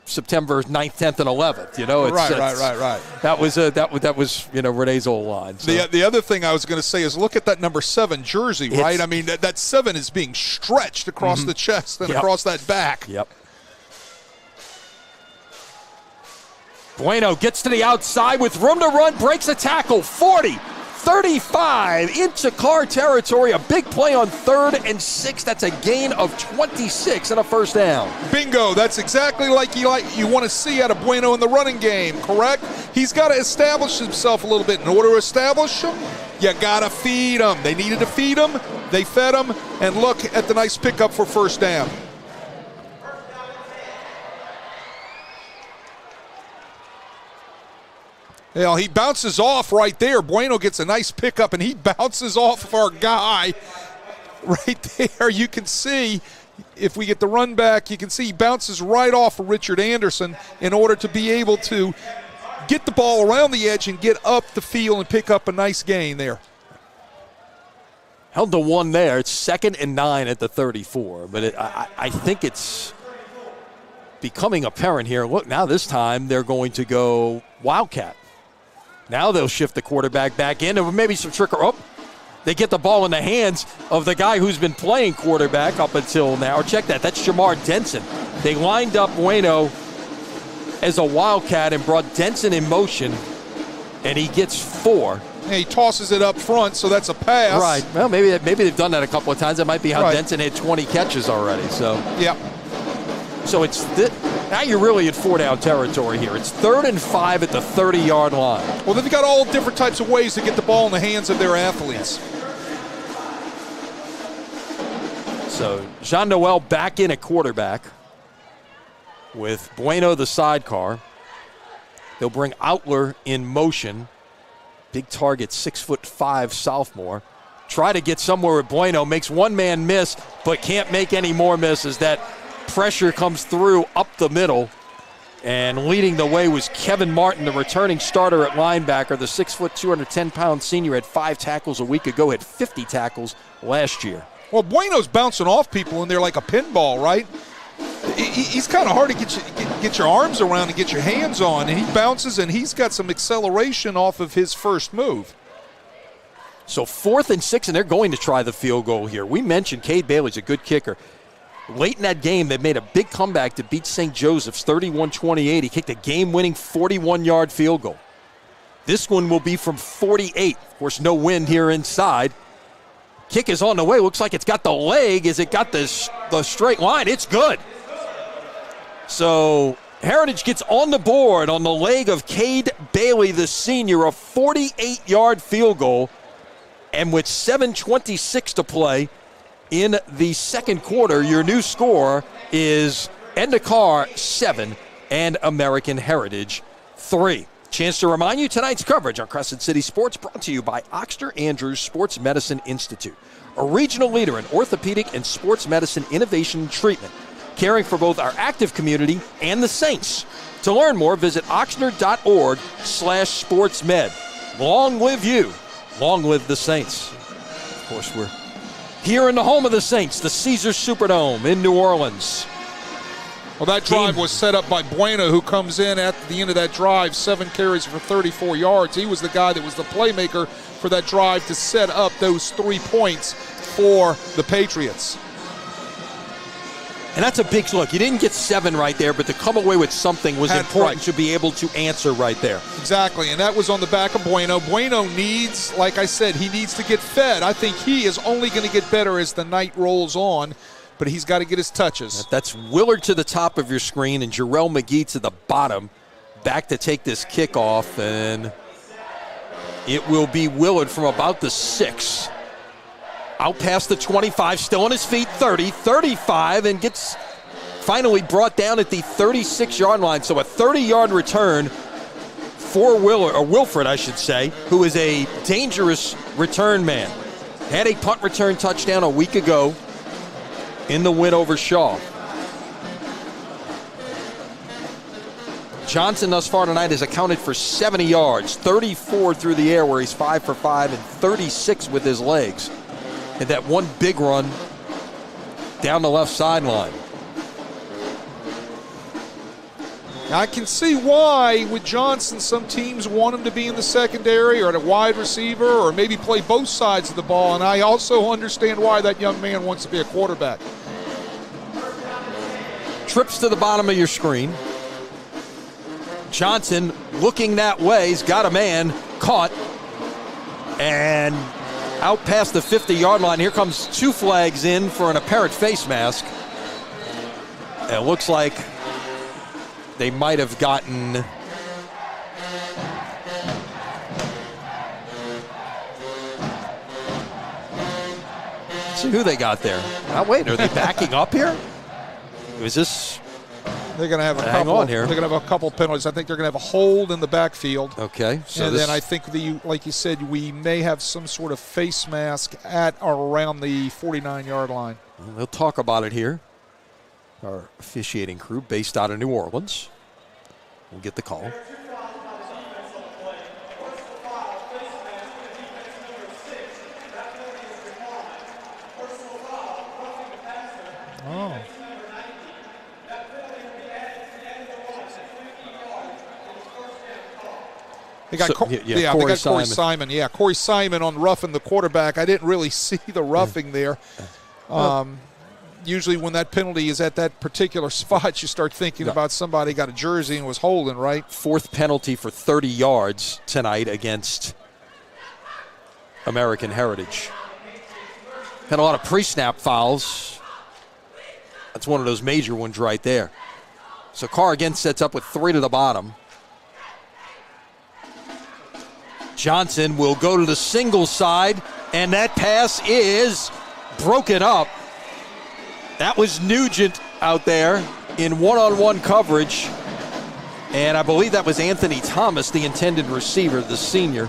September 9th, 10th, and 11th. Right. That was Renee's old line. So. The other thing I was going to say is look at that number 7 jersey, right? I mean, that 7 is being stretched across the chest and across that back. Yep. Bueno gets to the outside with room to run, breaks a tackle, 40, 35 into Karr territory. A big play on 3rd and 6. That's a gain of 26 and a first down. Bingo. That's exactly like you want to see out of Bueno in the running game, correct? He's got to establish himself a little bit. In order to establish him, you got to feed him. They needed to feed him. They fed him. And look at the nice pickup for first down. You know, he bounces off right there. Bueno gets a nice pickup, and he bounces off of our guy right there. You can see, if we get the run back, you can see he bounces right off of Richard Anderson in order to be able to get the ball around the edge and get up the field and pick up a nice gain there. Held to 1 there. It's 2nd and 9 at the 34. But I think it's becoming apparent here. Look, now this time they're going to go Wildcat. Now they'll shift the quarterback back in, and maybe some trickery. Oh, they get the ball in the hands of the guy who's been playing quarterback up until now. Check that. That's Jamar Denson. They lined up Bueno as a Wildcat and brought Denson in motion, and he gets 4. And he tosses it up front, so that's a pass. Right. Well, maybe they've done that a couple of times. That might be how right. Denson had 20 catches already. So yeah. So it's now you're really at 4-down territory here. It's 3rd and 5 at the 30-yard line. Well, they've got all different types of ways to get the ball in the hands of their athletes. So Jean Noel back in at quarterback with Bueno the sidecar. They'll bring Outler in motion. Big target, 6'5" sophomore. Try to get somewhere with Bueno. Makes one man miss, but can't make any more misses. That pressure comes through up the middle, and leading the way was Kevin Martin, the returning starter at linebacker. The 6', 210-pound senior had 5 tackles a week ago, had 50 tackles last year. Well, Bueno's bouncing off people in there like a pinball, right? He's kind of hard to get your arms around and get your hands on, and he bounces, and he's got some acceleration off of his first move. So 4th and 6, and they're going to try the field goal here. We mentioned Cade Bailey's a good kicker. Late in that game, they made a big comeback to beat St. Joseph's 31-28. He kicked a game-winning 41-yard field goal. This one will be from 48. Of course, no wind here inside. Kick is on the way. Looks like it's got the leg. Is it got the straight line? It's good. So Heritage gets on the board on the leg of Cade Bailey, the senior, a 48-yard field goal. And with 7:26 to play in the second quarter, your new score is Edna Karr 7 and American Heritage 3. Chance to remind you, tonight's coverage on Crescent City Sports brought to you by Oxter Andrews Sports Medicine Institute, a regional leader in orthopedic and sports medicine innovation and treatment, caring for both our active community and the Saints. To learn more, visit oxnard.org/sportsmed. Long live you. Long live the Saints. Of course, we're here in the home of the Saints, the Caesars Superdome in New Orleans. Well, that drive was set up by Bueno, who comes in at the end of that drive, 7 carries for 34 yards. He was the guy that was the playmaker for that drive to set up those 3 points for the Patriots. And that's a big look. You didn't get 7 right there, but to come away with something was important to be able to answer right there. Exactly, and that was on the back of Bueno. Bueno needs, like I said, he needs to get fed. I think he is only going to get better as the night rolls on, but he's got to get his touches. That's Willard to the top of your screen and Jarrell McGee to the bottom. Back to take this kickoff, and it will be Willard from about the 6. Out past the 25, still on his feet, 30, 35, and gets finally brought down at the 36-yard line. So a 30-yard return for Willard, or Wilfred, I should say, who is a dangerous return man. Had a punt return touchdown a week ago in the win over Shaw. Johnson thus far tonight has accounted for 70 yards, 34 through the air where he's 5 for 5 and 36 with his legs. And that one big run down the left sideline. I can see why with Johnson some teams want him to be in the secondary or at a wide receiver or maybe play both sides of the ball, and I also understand why that young man wants to be a quarterback. Trips to the bottom of your screen. Johnson looking that way. He's got a man caught. And out past the 50-yard line, here comes 2 flags in for an apparent face mask. And it looks like they might have gotten... See who they got there. Oh, wait, are they backing up here? Is this... They're going to have a hang couple. on here. They're going to have a couple penalties. I think they're going to have a hold in the backfield. Okay. So and then I think, like you said, we may have some sort of face mask at or around the 49-yard line. Well, they'll talk about it here. Our officiating crew based out of New Orleans will get the call. Oh. They got Corey Simon. Yeah, Corey Simon on roughing the quarterback. I didn't really see the roughing there. Usually when that penalty is at that particular spot, you start thinking about somebody got a jersey and was holding, right? 4th penalty for 30 yards tonight against American Heritage. Had a lot of pre-snap fouls. That's one of those major ones right there. So Karr again sets up with 3 to the bottom. Johnson will go to the single side, and that pass is broken up. That was Nugent out there in one-on-one coverage. And I believe that was Anthony Thomas, the intended receiver, the senior.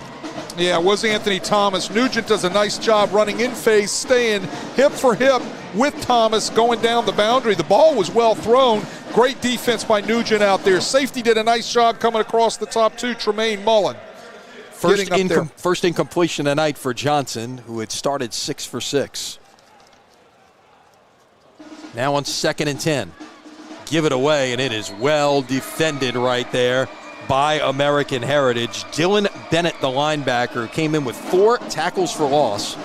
Yeah, it was Anthony Thomas. Nugent does a nice job running in phase, staying hip for hip with Thomas going down the boundary. The ball was well thrown. Great defense by Nugent out there. Safety did a nice job coming across the top 2, Tremaine Mullen. First incompletion tonight for Johnson, who had started 6 for 6. Now on 2nd and 10. Give it away, and it is well defended right there by American Heritage. Dylan Bennett, the linebacker, came in with 4 tackles for loss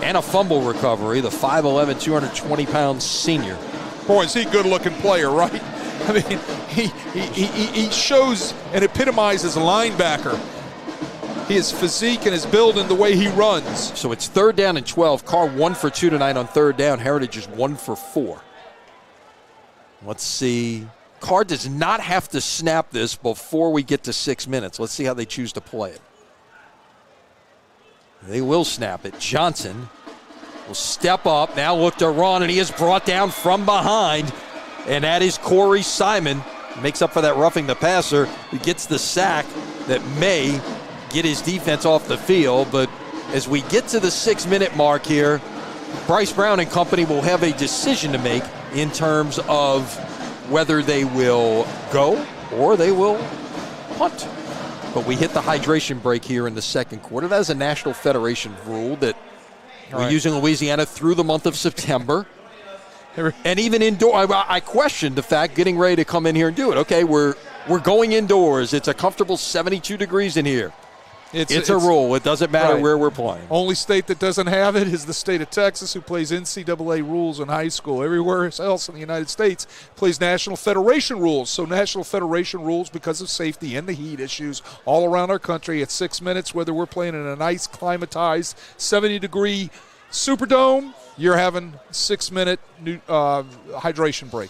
and a fumble recovery, the 5'11", 220-pound senior. Boy, is he a good-looking player, right? I mean, he shows and epitomizes a linebacker. His physique and his build and the way he runs. So it's 3rd down and 12. Karr 1 for 2 tonight on 3rd down. Heritage is 1 for 4. Let's see. Karr does not have to snap this before we get to 6 minutes. Let's see how they choose to play it. They will snap it. Johnson will step up, now look to run, and he is brought down from behind. And that is Corey Simon. Makes up for that roughing the passer. He gets the sack that may get his defense off the field. But as we get to the 6-minute mark here, Bryce Brown and company will have a decision to make in terms of whether they will go or they will punt. But we hit the hydration break here in the 2nd quarter. That is a National Federation rule that we're using in Louisiana through the month of September. And even indoor, I questioned the fact getting ready to come in here and do it. Okay, we're going indoors. It's a comfortable 72 degrees in here. It's a rule. It doesn't matter where we're playing. Only state that doesn't have it is the state of Texas, who plays NCAA rules in high school. Everywhere else in the United States plays National Federation rules. So National Federation rules, because of safety and the heat issues all around our country, at 6 minutes, whether we're playing in a nice climatized 70-degree Superdome, you're having 6-minute hydration break.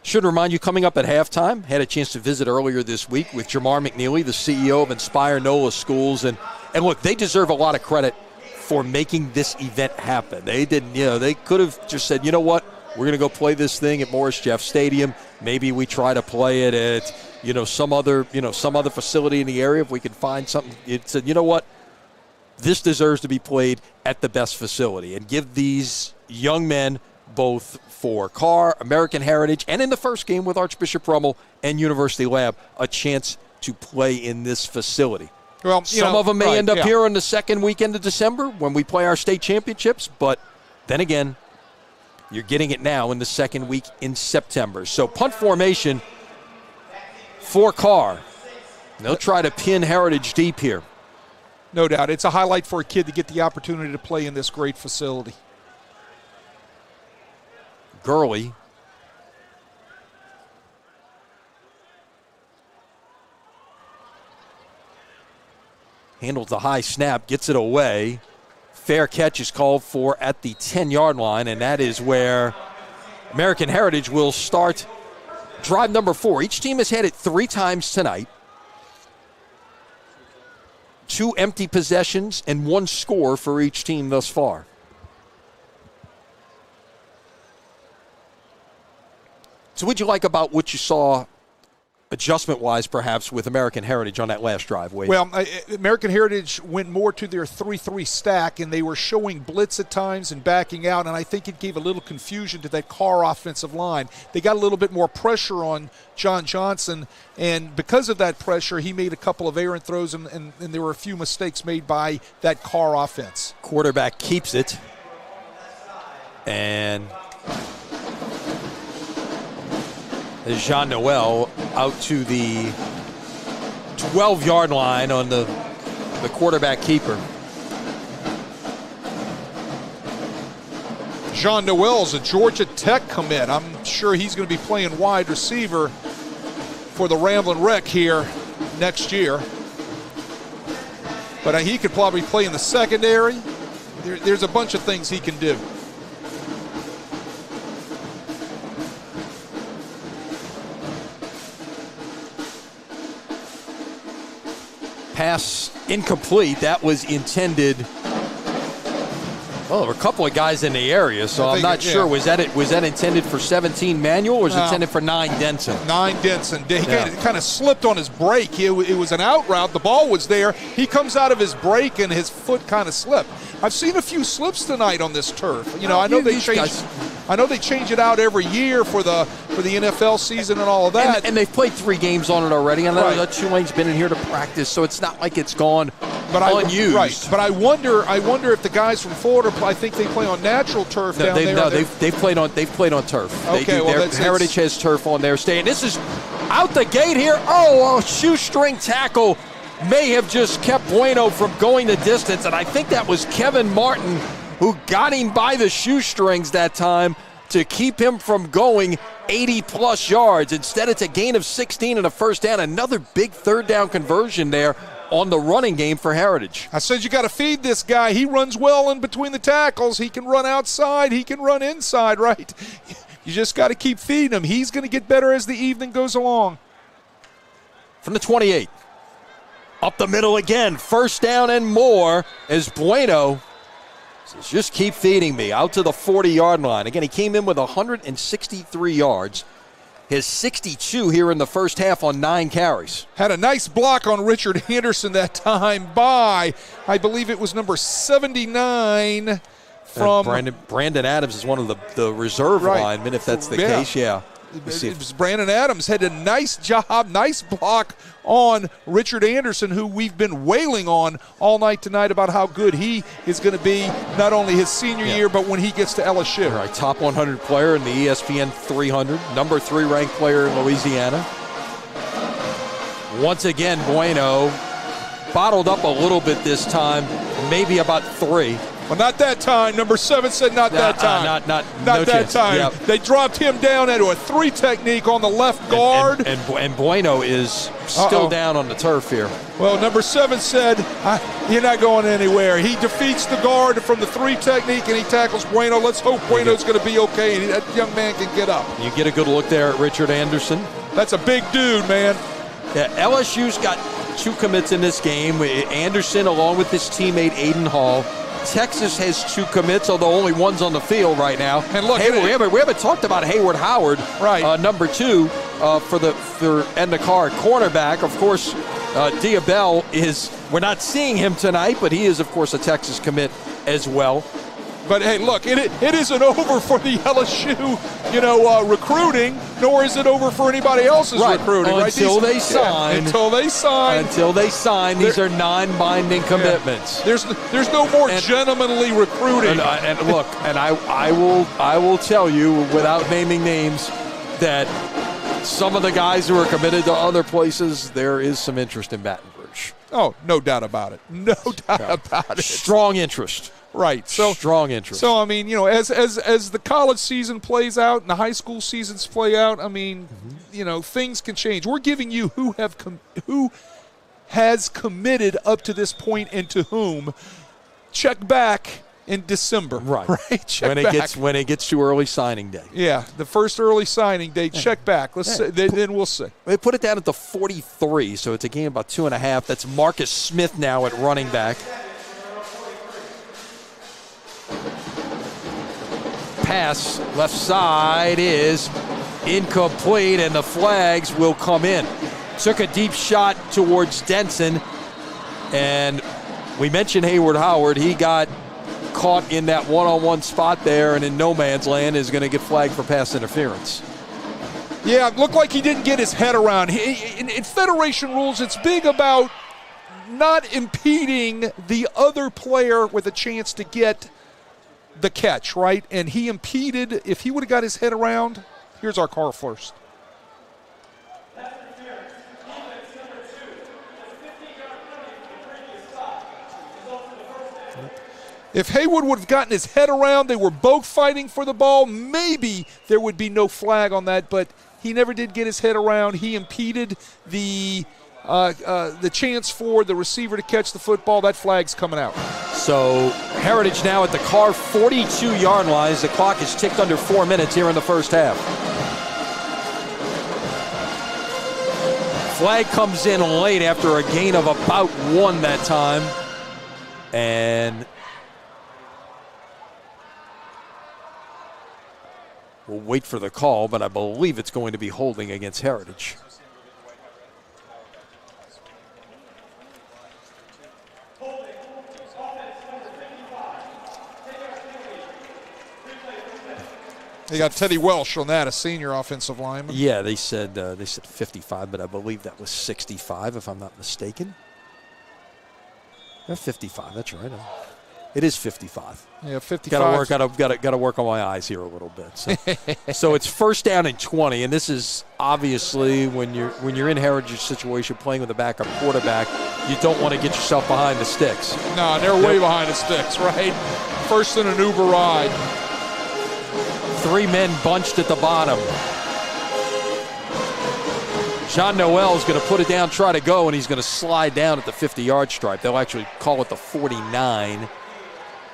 Should remind you, coming up at halftime, had a chance to visit earlier this week with Jamar McNeely, the CEO of Inspire NOLA Schools. And look, they deserve a lot of credit for making this event happen. They didn't, they could have just said, you know what, we're going to go play this thing at Morris Jeff Stadium. Maybe we try to play it at, some other facility in the area if we can find something. It said, you know what, this deserves to be played at the best facility and give these young men, both for Karr, American Heritage, and in the first game with Archbishop Rummel and University Lab, a chance to play in this facility. Well, some of them may end up here on the 2nd weekend of December when we play our state championships, but then again, you're getting it now in the 2nd week in September. So punt formation for Karr. They'll try to pin Heritage deep here. No doubt. It's a highlight for a kid to get the opportunity to play in this great facility. Gurley handles the high snap, gets it away. Fair catch is called for at the 10-yard line, and that is where American Heritage will start drive number 4. Each team has had it 3 times tonight. 2 empty possessions and 1 score for each team thus far. So what'd you like about what you saw adjustment-wise, perhaps, with American Heritage on that last drive, Wade? Well, American Heritage went more to their 3-3 stack, and they were showing blitz at times and backing out, and I think it gave a little confusion to that Karr offensive line. They got a little bit more pressure on John Johnson, and because of that pressure, he made a couple of errant throws, and there were a few mistakes made by that Karr offense. Quarterback keeps it, and Jean-Noel out to the 12-yard line on the quarterback keeper. Jean-Noel's a Georgia Tech commit. I'm sure he's going to be playing wide receiver for the Ramblin' Wreck here next year. But he could probably play in the secondary. There's a bunch of things he can do. Pass incomplete. That was intended. Well, there were a couple of guys in the area, so I'm not sure. Was that intended for 17 Manuel, or was it intended for 9 Denson? 9 Denson. He kind of slipped on his break. It was an out route. The ball was there. He comes out of his break, and his foot kind of slipped. I've seen a few slips tonight on this turf. You know, I know they change it out every year for the NFL season and all of that. And they've played 3 games on it already. I know that Tulane's been in here to practice, so it's not like it's gone unused. Right. But I wonder if the guys from Florida, I think they play on natural turf down there. No, they've played on turf. Okay, Heritage has turf on their stadium. This is out the gate here. Oh, a shoestring tackle may have just kept Bueno from going the distance, and I think that was Kevin Martin who got him by the shoestrings that time to keep him from going 80-plus yards. Instead, it's a gain of 16 and a first down. Another big third down conversion there on the running game for Heritage. I said you got to feed this guy. He runs well in between the tackles. He can run outside. He can run inside, right? You just got to keep feeding him. He's going to get better as the evening goes along. From the 28. Up the middle again. First down and more as Bueno says, just keep feeding me. Out to the 40-yard line. Again, he came in with 163 yards. His 62 here in the first half on 9 carries. Had a nice block on Richard Anderson that time by, I believe it was number 79 from Brandon Adams is one of the reserve linemen, if that's the case. Yeah. It was Brandon Adams had a nice job, nice block on Richard Anderson, who we've been wailing on all night tonight about how good he is going to be, not only his senior year, but when he gets to LSU. Right, top 100 player in the ESPN 300, number 3 ranked player in Louisiana. Once again, Bueno bottled up a little bit this time, maybe about 3. Well, not that time. Number 7 said not that time. Not that chance. time. Yep. They dropped him down into a 3 technique on the left guard. And Bueno is still down on the turf here. Well, number 7 said, you're not going anywhere. He defeats the guard from the 3 technique, and he tackles Bueno. Let's hope Bueno's going to be okay, and that young man can get up. You get a good look there at Richard Anderson. That's a big dude, man. Yeah, LSU's got 2 commits in this game. Anderson along with his teammate Aiden Hall. Texas has 2 commits, although only one's on the field right now. And look, we haven't talked about Hayward Howard, right? Number 2 for Edna Karr, cornerback. Of course, Diabell is. We're not seeing him tonight, but he is, of course, a Texas commit as well. But hey, look, it isn't over for the LSU, recruiting, nor is it over for anybody else's recruiting. Until they sign. Until they sign. These are non-binding commitments. There's no more gentlemanly recruiting. And look, and I will tell you without naming names that some of the guys who are committed to other places, there is some interest in Baton Rouge. Oh, no doubt about it. No doubt about it. Strong interest. Right. So strong interest. So I mean, as the college season plays out and the high school seasons play out, I mean, things can change. We're giving you who has committed up to this point and to whom. Check back in December. Right. Check when back. when it gets to early signing day. Yeah, the first early signing day. Check back. Let's see, then we'll see. They put it down at the 43, so it's a game about 2.5. That's Marcus Smith now at running back. Pass left side is incomplete, and the flags will come in. Took a deep shot towards Denson, and we mentioned Hayward Howard. He got caught in that one-on-one spot there, and in no man's land is going to get flagged for pass interference. Yeah, it looked like he didn't get his head around. In Federation rules, it's big about not impeding the other player with a chance to get the catch, right? And he impeded. If he would have got his head around, here's our Karr first. If Haywood would have gotten his head around, they were both fighting for the ball, maybe there would be no flag on that, but he never did get his head around. He impeded the chance for the receiver to catch the football. That flag's coming out. So Heritage now at the Karr 42-yard line. The clock is ticked under 4 minutes here in the first half. Flag comes in late after a gain of about 1 that time. And we'll wait for the call, but I believe it's going to be holding against Heritage. They got Teddy Welsh on that, a senior offensive lineman. Yeah, they said 55, but I believe that was 65, if I'm not mistaken. 55, that's right. It is 55. Yeah, 55. Got to work on my eyes here a little bit. So, so it's first down and 20, and this is obviously when you're in Heritage situation playing with a backup quarterback, you don't want to get yourself behind the sticks. No, they're way behind the sticks, right? First in an Uber ride. 3 men bunched at the bottom. Jean Noel is going to put it down, try to go, and he's going to slide down at the 50-yard stripe. They'll actually call it the 49.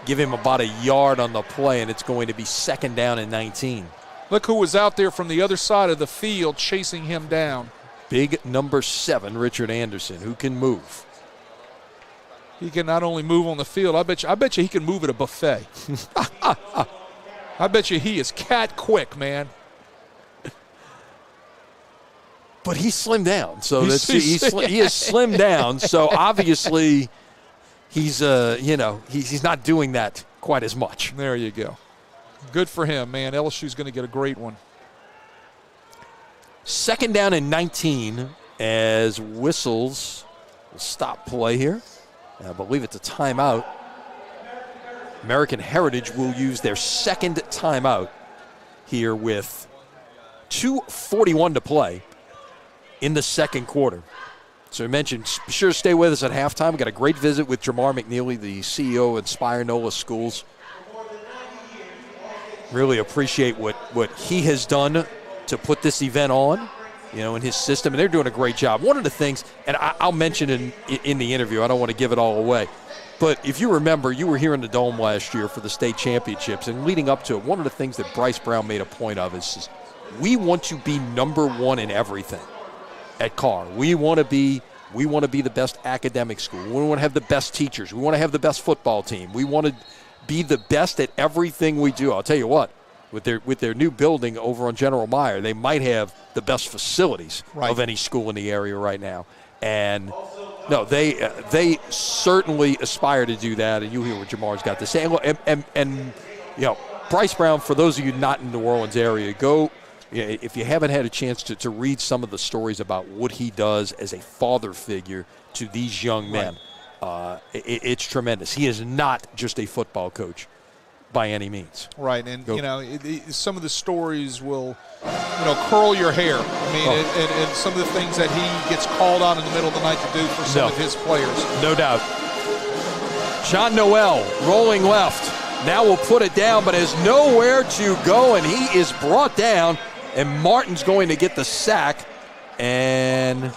Give him about a yard on the play, and it's going to be second down and 19. Look who was out there from the other side of the field chasing him down. Big number 7, Richard Anderson, who can move. He can not only move on the field, I bet you he can move at a buffet. I bet you he is cat quick, man. But he's slimmed down, so he is slimmed down. So obviously, he's not doing that quite as much. There you go. Good for him, man. LSU's going to get a great one. Second down and 19 as whistles will stop play here. I believe it's a timeout. American Heritage will use their second timeout here with 2:41 to play in the second quarter. So I mentioned, be sure to stay with us at halftime. We've got a great visit with Jamar McNeely, the CEO of Inspire NOLA Schools. Really appreciate what he has done to put this event on, in his system, and they're doing a great job. One of the things, and I'll mention in the interview, I don't want to give it all away, but if you remember, you were here in the Dome last year for the state championships, and leading up to it, one of the things that Bryce Brown made a point of is we want to be number one in everything at Karr. We want to be the best academic school. We want to have the best teachers. We want to have the best football team. We want to be the best at everything we do. I'll tell you what, with their new building over on General Meyer, they might have the best facilities of any school in the area right now. And no, they certainly aspire to do that, and you hear what Jamar's got to say. And Bryce Brown, for those of you not in the New Orleans area, go, if you haven't had a chance to read some of the stories about what he does as a father figure to these young men. It's tremendous. He is not just a football coach by any means. Right, and some of the stories will, curl your hair. I mean, and some of the things that he gets called on in the middle of the night to do for some of his players. No doubt. Jean Noel rolling left. Now will put it down, but has nowhere to go, and he is brought down, and Martin's going to get the sack, and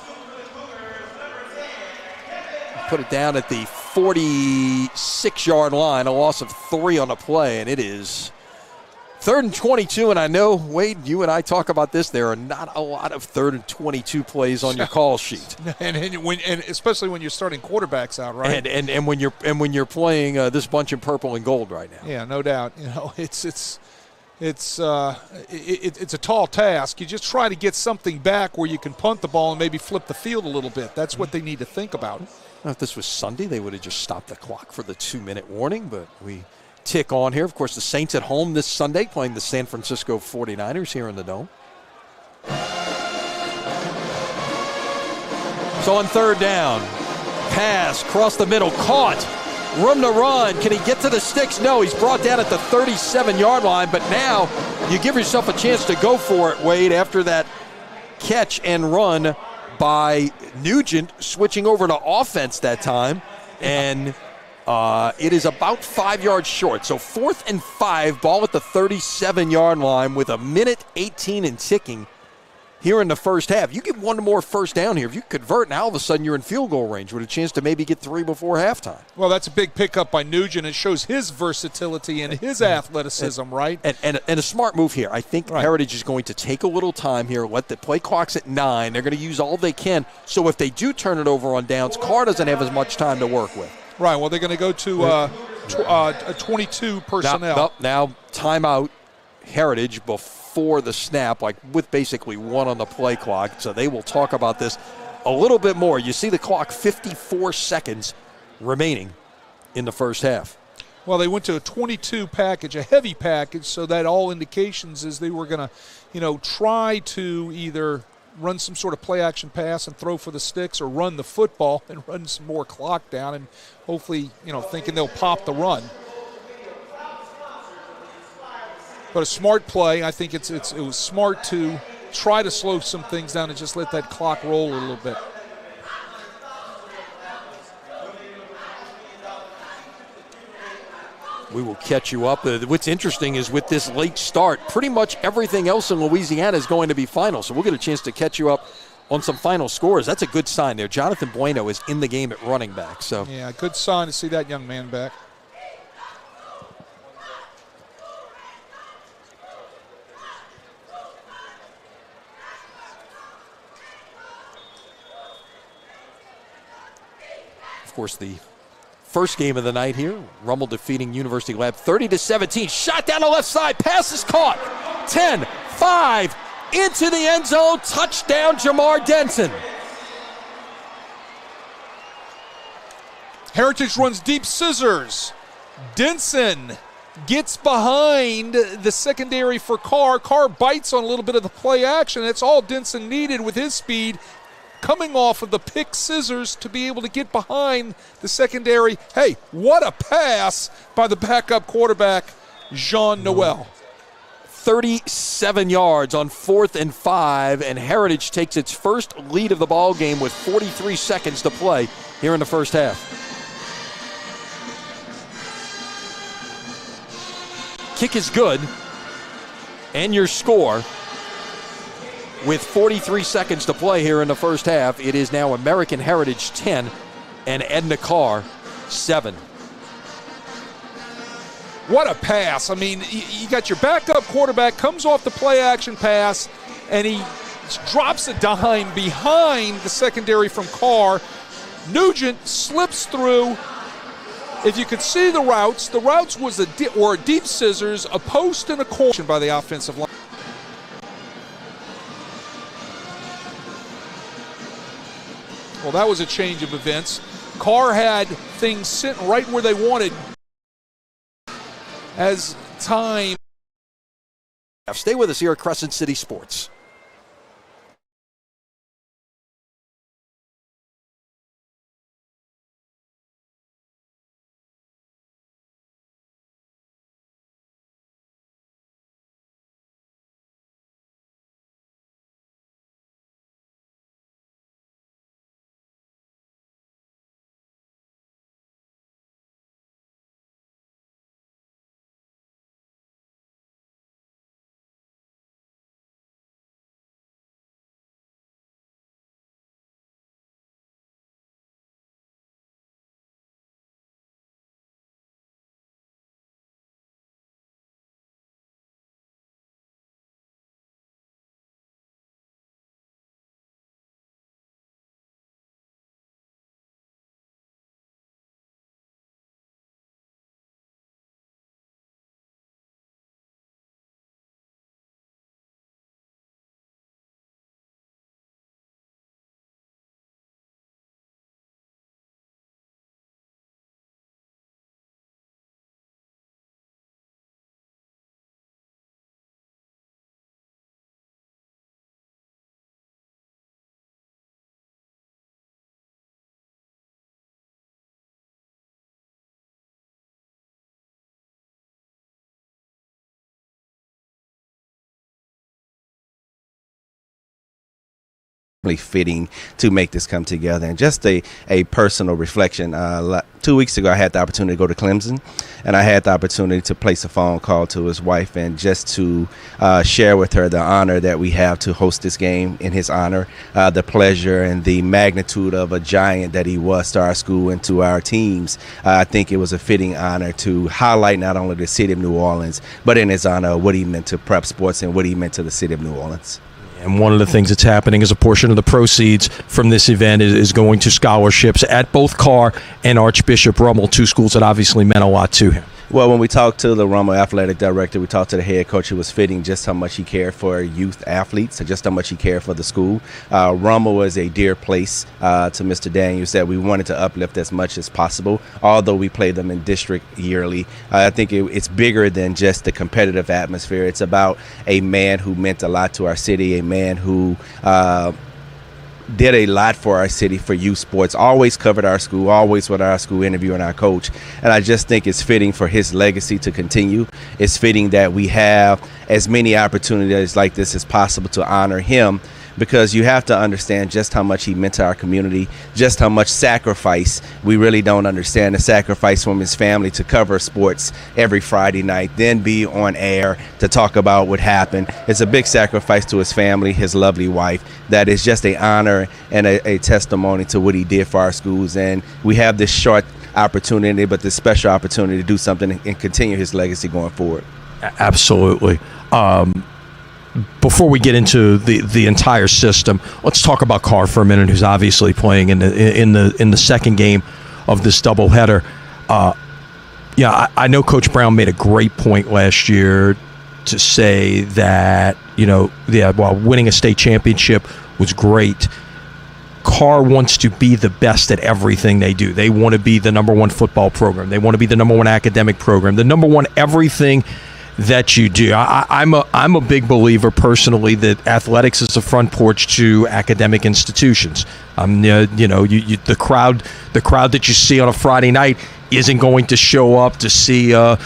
put it down at the 46-yard line, a loss of 3 on the play, and it is 3rd and 22. And I know, Wade, you and I talk about this. There are not a lot of 3rd and 22 plays on your call sheet, and especially when you're starting quarterbacks out, right? And when you're playing this bunch in purple and gold right now. Yeah, no doubt. It's a tall task. You just try to get something back where you can punt the ball and maybe flip the field a little bit. That's what they need to think about. Now, if this was Sunday, they would have just stopped the clock for the 2-minute warning, but we tick on here. Of course, the Saints at home this Sunday playing the San Francisco 49ers here in the Dome. So on 3rd down, pass across the middle, caught. Room to run. Can he get to the sticks? No, he's brought down at the 37-yard line, but now you give yourself a chance to go for it, Wade, after that catch and run by Nugent, switching over to offense that time, and it is about 5 yards short. So 4th and 5, ball at the 37-yard line with 1:18 and ticking here in the first half. You get one more first down here. If you convert, now all of a sudden you're in field goal range with a chance to maybe get 3 before halftime. Well, that's a big pickup by Nugent. It shows his versatility and his athleticism, right? And a smart move here. I think Heritage is going to take a little time here, let the play clock's at 9. They're going to use all they can. So if they do turn it over on downs, Karr doesn't have as much time to work with. Right. Well, they're going to go to 22 personnel. Now timeout Heritage before the snap, like with basically 1 on the play clock. So they will talk about this a little bit more. You see the clock, 54 seconds remaining in the first half. Well, they went to a 22 package, a heavy package, so that all indications is they were going to, try to either run some sort of play-action pass and throw for the sticks, or run the football and run some more clock down, and hopefully, thinking they'll pop the run. But a smart play. I think it was smart to try to slow some things down and just let that clock roll a little bit. We will catch you up. What's interesting is with this late start, pretty much everything else in Louisiana is going to be final. So we'll get a chance to catch you up on some final scores. That's a good sign there. Jonathan Bueno is in the game at running back. So yeah, good sign to see that young man back. Of course, the first game of the night here, Rummel defeating University Lab 30-17. Shot down the left side. Pass is caught. 10-5 into the end zone. Touchdown, Jamar Denson. Heritage runs deep scissors. Denson gets behind the secondary for Karr. Karr bites on a little bit of the play action. That's all Denson needed with his speed, coming off of the pick scissors, to be able to get behind the secondary. Hey, what a pass by the backup quarterback, Jean Noel. 37 yards on 4th and 5, and Heritage takes its first lead of the ball game with 43 seconds to play here in the first half. Kick is good, and your score, with 43 seconds to play here in the first half, it is now American Heritage 10 and Edna Karr 7. What a pass. I mean, you got your backup quarterback, comes off the play-action pass, and he drops a dime behind the secondary from Karr. Nugent slips through. If you could see the routes was a deep scissors, a post, and a corner by the offensive line. Well, that was a change of events. Karr had things sitting right where they wanted as time. Stay with us here at Crescent City Sports. fitting to make this come together. And just a personal reflection, 2 weeks ago I had the opportunity to go to Clemson, and I had the opportunity to place a phone call to his wife and just to share with her the honor that we have to host this game in his honor, the pleasure and the magnitude of a giant that he was to our school and to our teams. I think it was a fitting honor to highlight not only the city of New Orleans, but in his honor what he meant to prep sports and what he meant to the city of New Orleans. And one of the things that's happening is a portion of the proceeds from this event is going to scholarships at both Karr and Archbishop Rummel, two schools that obviously meant a lot to him. Well, when we talked to the Rummel athletic director, we talked to the head coach, it was fitting just how much he cared for youth athletes and just how much he cared for the school. Rummel was a dear place to Mr. Daniels that we wanted to uplift as much as possible, although we play them in district yearly. I think it's bigger than just the competitive atmosphere. It's about a man who meant a lot to our city, a man who did a lot for our city for youth sports, always covered our school, always with our school interviewing our coach. And I just think it's fitting for his legacy to continue. It's fitting that we have as many opportunities like this as possible to honor him, because you have to understand just how much he meant to our community, just how much sacrifice. We really don't understand the sacrifice from his family to cover sports every Friday night, then be on air to talk about what happened. It's a big sacrifice to his family, his lovely wife. That is just an honor and a testimony to what he did for our schools. And we have this short opportunity, but this special opportunity to do something and continue his legacy going forward. Absolutely. Before we get into the entire system, let's talk about Karr for a minute, who's obviously playing in the second game of this doubleheader. I know Coach Brown made a great point last year to say that while winning a state championship was great, Karr wants to be the best at everything they do. They want to be the number one football program. They want to be the number one academic program, the number one everything that you do. I'm a big believer personally that athletics is the front porch to academic institutions. The crowd that you see on a Friday night isn't going to show up to see a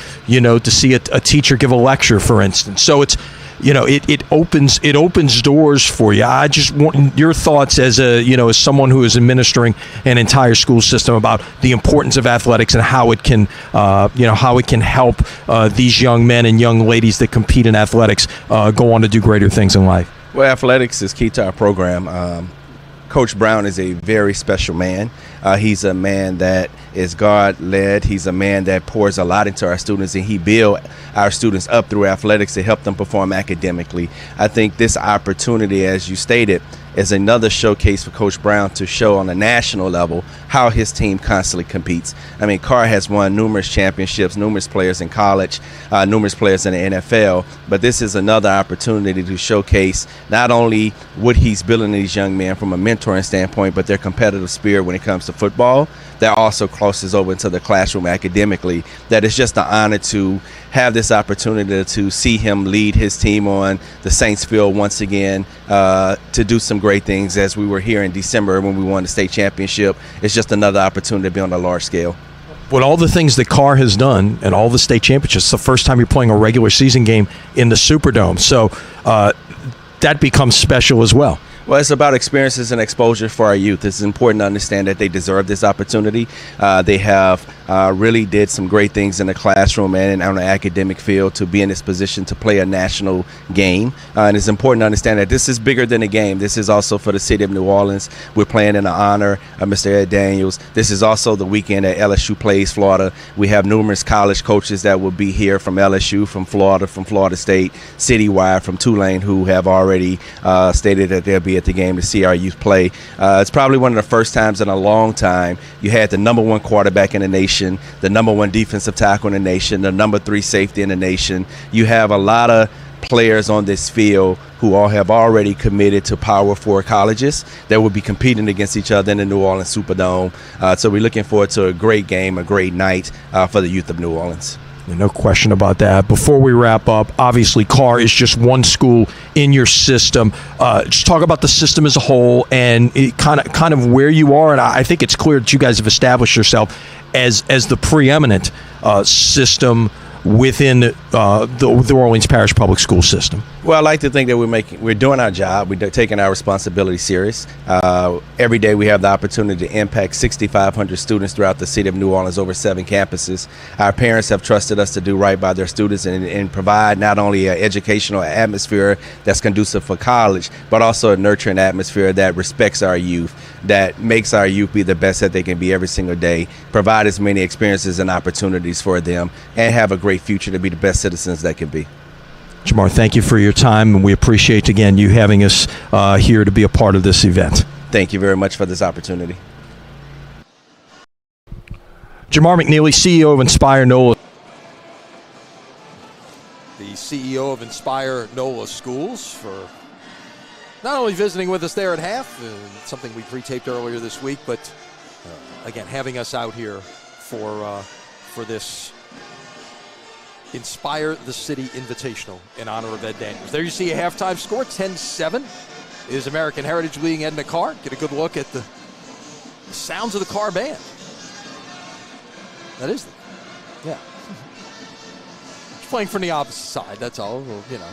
teacher give a lecture, for instance. So it's it opens doors for you. I just want your thoughts as as someone who is administering an entire school system about the importance of athletics and how it can help these young men and young ladies that compete in athletics go on to do greater things in life. Well, athletics is key to our program. Coach Brown is a very special man. He's a man that is God-led. He's a man that pours a lot into our students, and he builds our students up through athletics to help them perform academically. I think this opportunity, as you stated, is another showcase for Coach Brown to show on a national level how his team constantly competes. I mean, Karr has won numerous championships, numerous players in college, numerous players in the NFL, but this is another opportunity to showcase not only what he's building these young men from a mentoring standpoint, but their competitive spirit when it comes to football. That also crosses over into the classroom academically. That is just an honor to have this opportunity to see him lead his team on the Saints field once again, to do some great things as we were here in December when we won the state championship. It's just another opportunity to be on a large scale. With all the things that Karr has done and all the state championships, it's the first time you're playing a regular season game in the Superdome. So that becomes special as well. Well, it's about experiences and exposure for our youth. It's important to understand that they deserve this opportunity. They have really did some great things in the classroom and on the academic field to be in this position to play a national game. And it's important to understand that this is bigger than a game. This is also for the city of New Orleans. We're playing in the honor of Mr. Ed Daniels. This is also the weekend that LSU plays Florida. We have numerous college coaches that will be here from LSU, from Florida State, citywide, from Tulane, who have already stated that they'll be at the game to see our youth play. It's probably one of the first times in a long time you had the number one quarterback in the nation, the number one defensive tackle in the nation, the number 3 safety in the nation. You have a lot of players on this field who all have already committed to Power 4 colleges that will be competing against each other in the New Orleans Superdome. So we're looking forward to a great game, a great night for the youth of New Orleans. No question about that. Before we wrap up, obviously Karr is just one school in your system. Just talk about the system as a whole and it kind of where you are. And I think it's clear that you guys have established yourself as the preeminent system within the Orleans Parish Public School system. Well, I like to think that we're doing our job. We're taking our responsibility serious. Every day we have the opportunity to impact 6,500 students throughout the city of New Orleans, over 7 campuses. Our parents have trusted us to do right by their students and provide not only an educational atmosphere that's conducive for college, but also a nurturing atmosphere that respects our youth, that makes our youth be the best that they can be every single day, provide as many experiences and opportunities for them, and have a great future to be the best citizens that can be. Jamar, thank you for your time, and we appreciate, again, you having us here to be a part of this event. Thank you very much for this opportunity. Jamar McNeely, CEO of Inspire NOLA. The CEO of Inspire NOLA Schools, for not only visiting with us there at half, something we pre-taped earlier this week, but again, having us out here for this Inspire the City Invitational in honor of Ed Daniels. There you see a halftime score, 10-7 is American Heritage leading Edna Karr. Get a good look at the sounds of the Karr band. That is, yeah. It's playing from the opposite side, that's all, you know.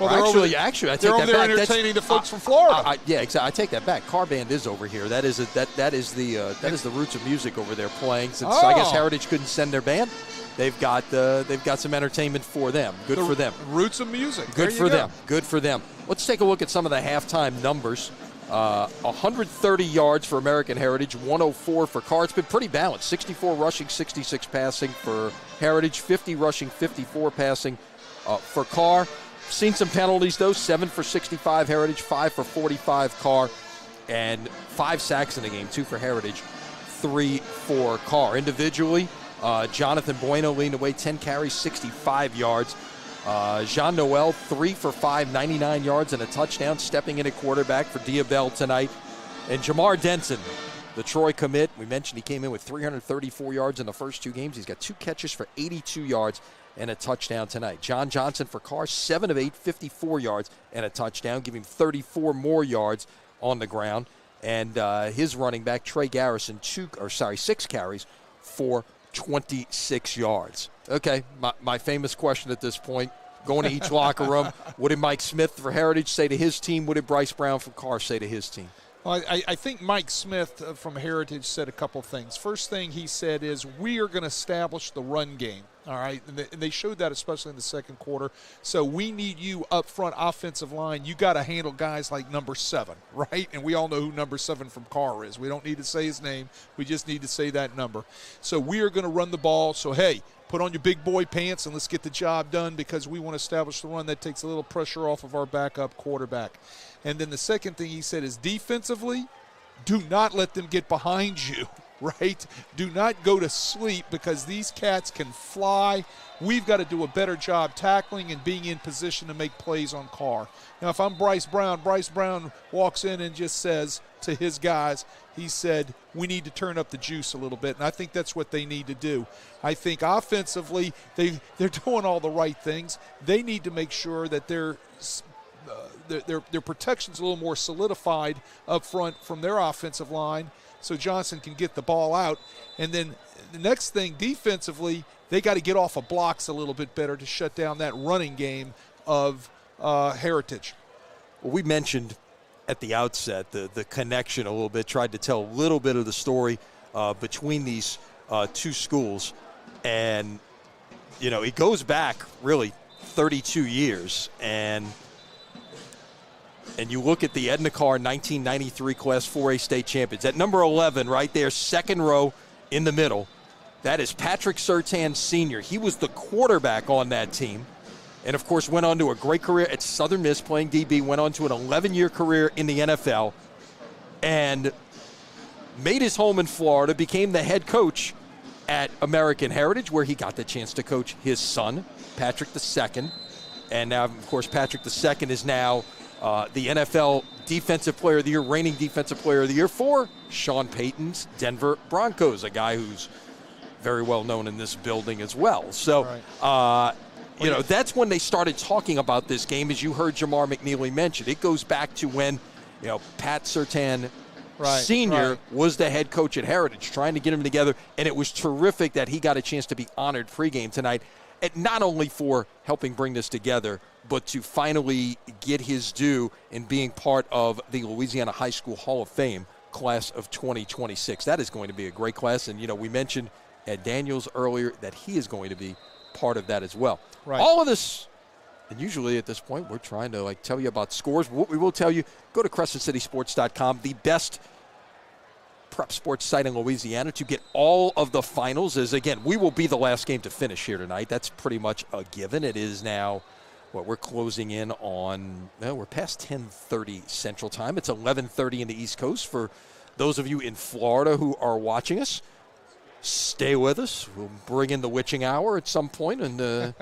Well, actually, I take that back. They're entertaining the folks from Florida. Yeah, exactly. I take that back. Karr band is over here. That is the roots of music over there playing. Since I guess Heritage couldn't send their band, they've got some entertainment for them. Good for them. Roots of music. Good for them. Good for them. Let's take a look at some of the halftime numbers. 130 yards for American Heritage, 104 for Karr. It's been pretty balanced. 64 rushing, 66 passing for Heritage, 50 rushing, 54 passing for Karr. Seen some penalties, though. 7 for 65 Heritage, 5 for 45 Karr, and 5 sacks in the game, 2 for Heritage, 3 for Karr. Individually, Jonathan Bueno leading away, 10 carries, 65 yards. Jean-Noel, 3 for 5, 99 yards and a touchdown, stepping in at quarterback for Diabel tonight. And Jamar Denson, the Troy commit, we mentioned he came in with 334 yards in the first 2 games. He's got 2 catches for 82 yards and a touchdown tonight. John Johnson for Karr, 7 of 8, 54 yards and a touchdown, giving 34 more yards on the ground. And his running back, Trey Garrison, 6 carries for 26 yards. Okay, my famous question at this point, going to each locker room, what did Mike Smith for Heritage say to his team? What did Bryce Brown from Karr say to his team? Well, I think Mike Smith from Heritage said a couple things. First thing he said is, we are going to establish the run game, all right? And they showed that especially in the second quarter. So we need you up front, offensive line. You got to handle guys like number 7, right? And we all know who number 7 from Karr is. We don't need to say his name. We just need to say that number. So we are going to run the ball. So, hey, put on your big boy pants and let's get the job done, because we want to establish the run. That takes a little pressure off of our backup quarterback. And then the second thing he said is, defensively, do not let them get behind you, right? Do not go to sleep, because these cats can fly. We've got to do a better job tackling and being in position to make plays on Karr. Now, if I'm Bryce Brown walks in and just says to his guys, he said, we need to turn up the juice a little bit, and I think that's what they need to do. I think offensively, they're doing all the right things. They need to make sure that their protection's a little more solidified up front from their offensive line, so Johnson can get the ball out. And then the next thing, defensively, they got to get off of blocks a little bit better to shut down that running game of Heritage. Well, we mentioned at the outset the connection a little bit, tried to tell a little bit of the story between these 2 schools. And, you know, it goes back really 32 years. And you look at the Edna Karr 1993 Class 4A state champions. At number 11 right there, second row in the middle, that is Patrick Surtan Sr. He was the quarterback on that team. And, of course, went on to a great career at Southern Miss playing DB, went on to an 11-year career in the NFL, and made his home in Florida, became the head coach at American Heritage, where he got the chance to coach his son, Patrick II. And now, of course, Patrick II is now the NFL Defensive Player of the Year, reigning Defensive Player of the Year for Sean Payton's Denver Broncos, a guy who's very well known in this building as well. So, you know, that's when they started talking about this game, as you heard Jamar McNeely mention. It goes back to when, you know, Pat Surtan Sr. was the head coach at Heritage, trying to get him together, and it was terrific that he got a chance to be honored pregame tonight, and not only for helping bring this together, but to finally get his due in being part of the Louisiana High School Hall of Fame class of 2026. That is going to be a great class. And, we mentioned Ed Daniels earlier that he is going to be part of that as well. Right. All of this, and usually at this point we're trying to tell you about scores. What we will tell you, go to CrescentCitySports.com, the best prep sports site in Louisiana, to get all of the finals. As again, we will be the last game to finish here tonight. That's pretty much a given. It is now, we're closing in on, we're past 10:30 Central Time. It's 11:30 in the East Coast. For those of you in Florida who are watching us, stay with us. We'll bring in the witching hour at some point, and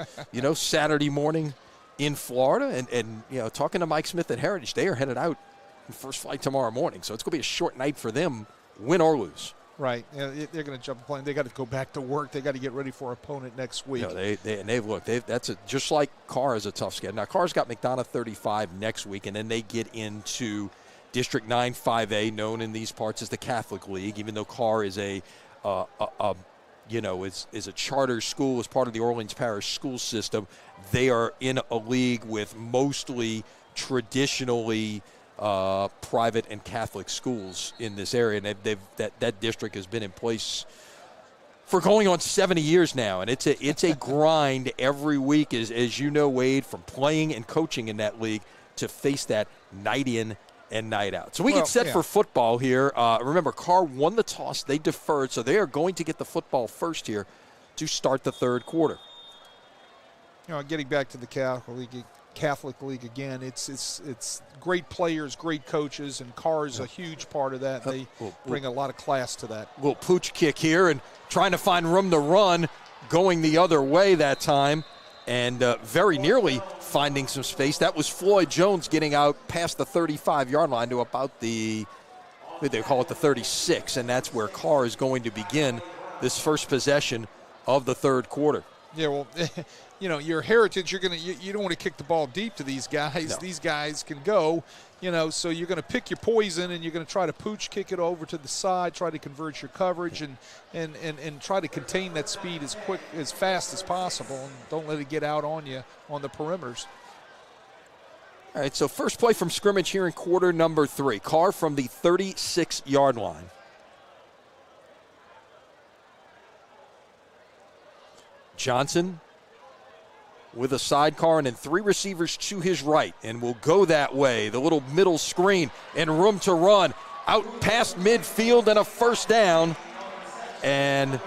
Saturday morning in Florida, and talking to Mike Smith at Heritage, they are headed out in first flight tomorrow morning, so it's going to be a short night for them, win or lose. Right. They're going to jump a plane. They got to go back to work. They got to get ready for our opponent next week. Just like Karr is a tough schedule. Now, Karr's got McDonough 35 next week, and then they get into District 9 5A, known in these parts as the Catholic League, even though Karr is is a charter school as part of the Orleans Parish school system. They are in a league with mostly traditionally private and Catholic schools in this area, and that district has been in place for going on 70 years now, and it's a grind every week, as you know, Wade, from playing and coaching in that league to face that night in and night out. So we get set for football here. Remember, Karr won the toss. They deferred, so they are going to get the football first here to start the third quarter. Getting back to the Catholic League again, it's great players, great coaches, and Karr's a huge part of that. They bring a lot of class to that. Little pooch kick here, and trying to find room to run, going the other way that time, and very nearly finding some space. That was Floyd Jones getting out past the 35-yard line to about they call it the 36, and that's where Karr is going to begin this first possession of the third quarter. Yeah, well, your Heritage, you don't want to kick the ball deep to these guys. No. These guys can go, so you're going to pick your poison, and you're going to try to pooch kick it over to the side, try to convert your coverage, and try to contain that speed as fast as possible, and don't let it get out on you on the perimeters. All right, so first play from scrimmage here in quarter number 3. Karr from the 36-yard line. Johnson with a sidecar and then 3 receivers to his right, and will go that way. The little middle screen and room to run out past midfield and a first down. And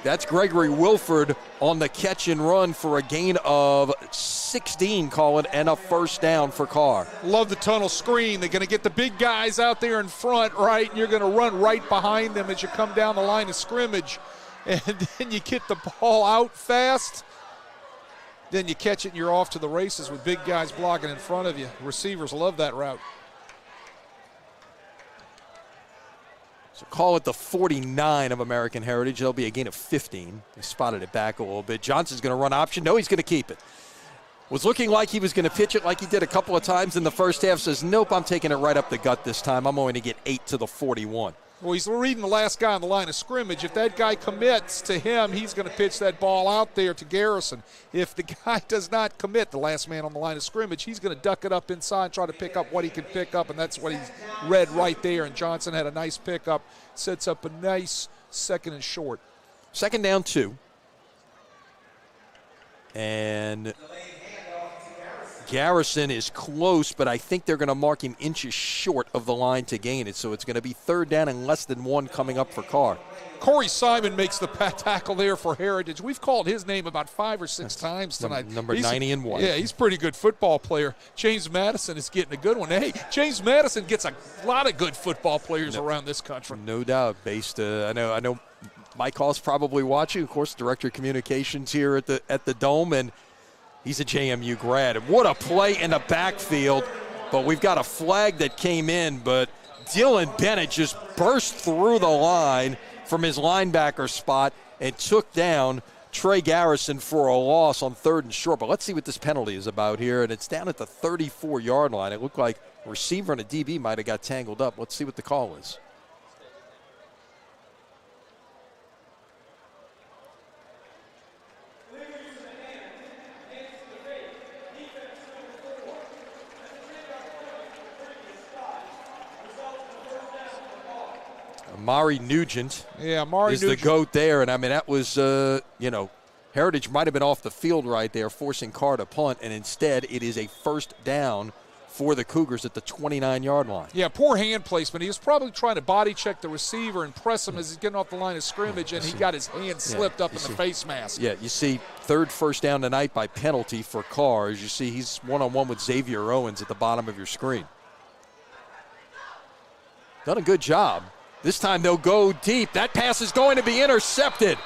that's Gregory Wilford on the catch and run for a gain of 16, call it, and a first down for Karr. Love the tunnel screen. They're going to get the big guys out there in front, right? And you're going to run right behind them as you come down the line of scrimmage. And then you get the ball out fast. Then you catch it and you're off to the races with big guys blocking in front of you. Receivers love that route. So call it the 49 of American Heritage. There'll be a gain of 15. They spotted it back a little bit. Johnson's going to run option. No, he's going to keep it. Was looking like he was going to pitch it like he did a couple of times in the first half. Says, nope, I'm taking it right up the gut this time. I'm going to get 8 to the 41. Well, he's reading the last guy on the line of scrimmage. If that guy commits to him, he's going to pitch that ball out there to Garrison. If the guy does not commit, the last man on the line of scrimmage, he's going to duck it up inside, try to pick up what he can pick up, and that's what he's read right there. And Johnson had a nice pickup, sets up a nice second and short. Second down 2. And Garrison is close, but I think they're going to mark him inches short of the line to gain it. So it's going to be third down and less than 1 coming up for Karr. Corey Simon makes the tackle there for Heritage. We've called his name about 5 or 6 times tonight. Number 90 and 1. Yeah, he's a pretty good football player. James Madison is getting a good one. Hey, James Madison gets a lot of good football players around this country. No doubt. I know Mike Hall's probably watching. Of course, Director of Communications here at the Dome, and he's a JMU grad. And what a play in the backfield. But we've got a flag that came in, but Dylan Bennett just burst through the line from his linebacker spot and took down Trey Garrison for a loss on 3rd and short. But let's see what this penalty is about here. And it's down at the 34-yard line. It looked like a receiver and a DB might have got tangled up. Let's see what the call is. Mari Nugent Nugent is the GOAT there. And, I mean, that was, Heritage might have been off the field right there, forcing Karr to punt, and instead it is a first down for the Cougars at the 29-yard line. Yeah, poor hand placement. He was probably trying to body check the receiver and press him as he's getting off the line of scrimmage, and he got his hand slipped up in the face mask. Yeah, you see third first down tonight by penalty for Karr. As you see, he's one-on-one with Xavier Owens at the bottom of your screen. Done a good job. This time they'll go deep. That pass is going to be intercepted.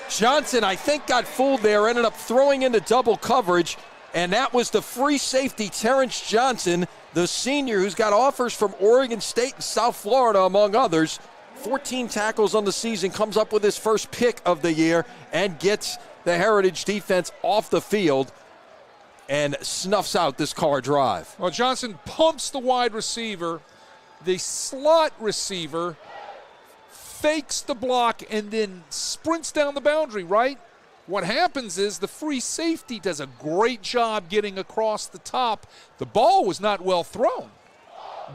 Johnson, I think, got fooled there, ended up throwing into double coverage, and that was the free safety, Terrence Johnson, the senior who's got offers from Oregon State and South Florida, among others. 14 tackles on the season, comes up with his first pick of the year, and gets the Heritage defense off the field and snuffs out this Karr drive. Well, Johnson pumps the wide receiver. The slot receiver fakes the block and then sprints down the boundary, right? What happens is the free safety does a great job getting across the top. The ball was not well thrown.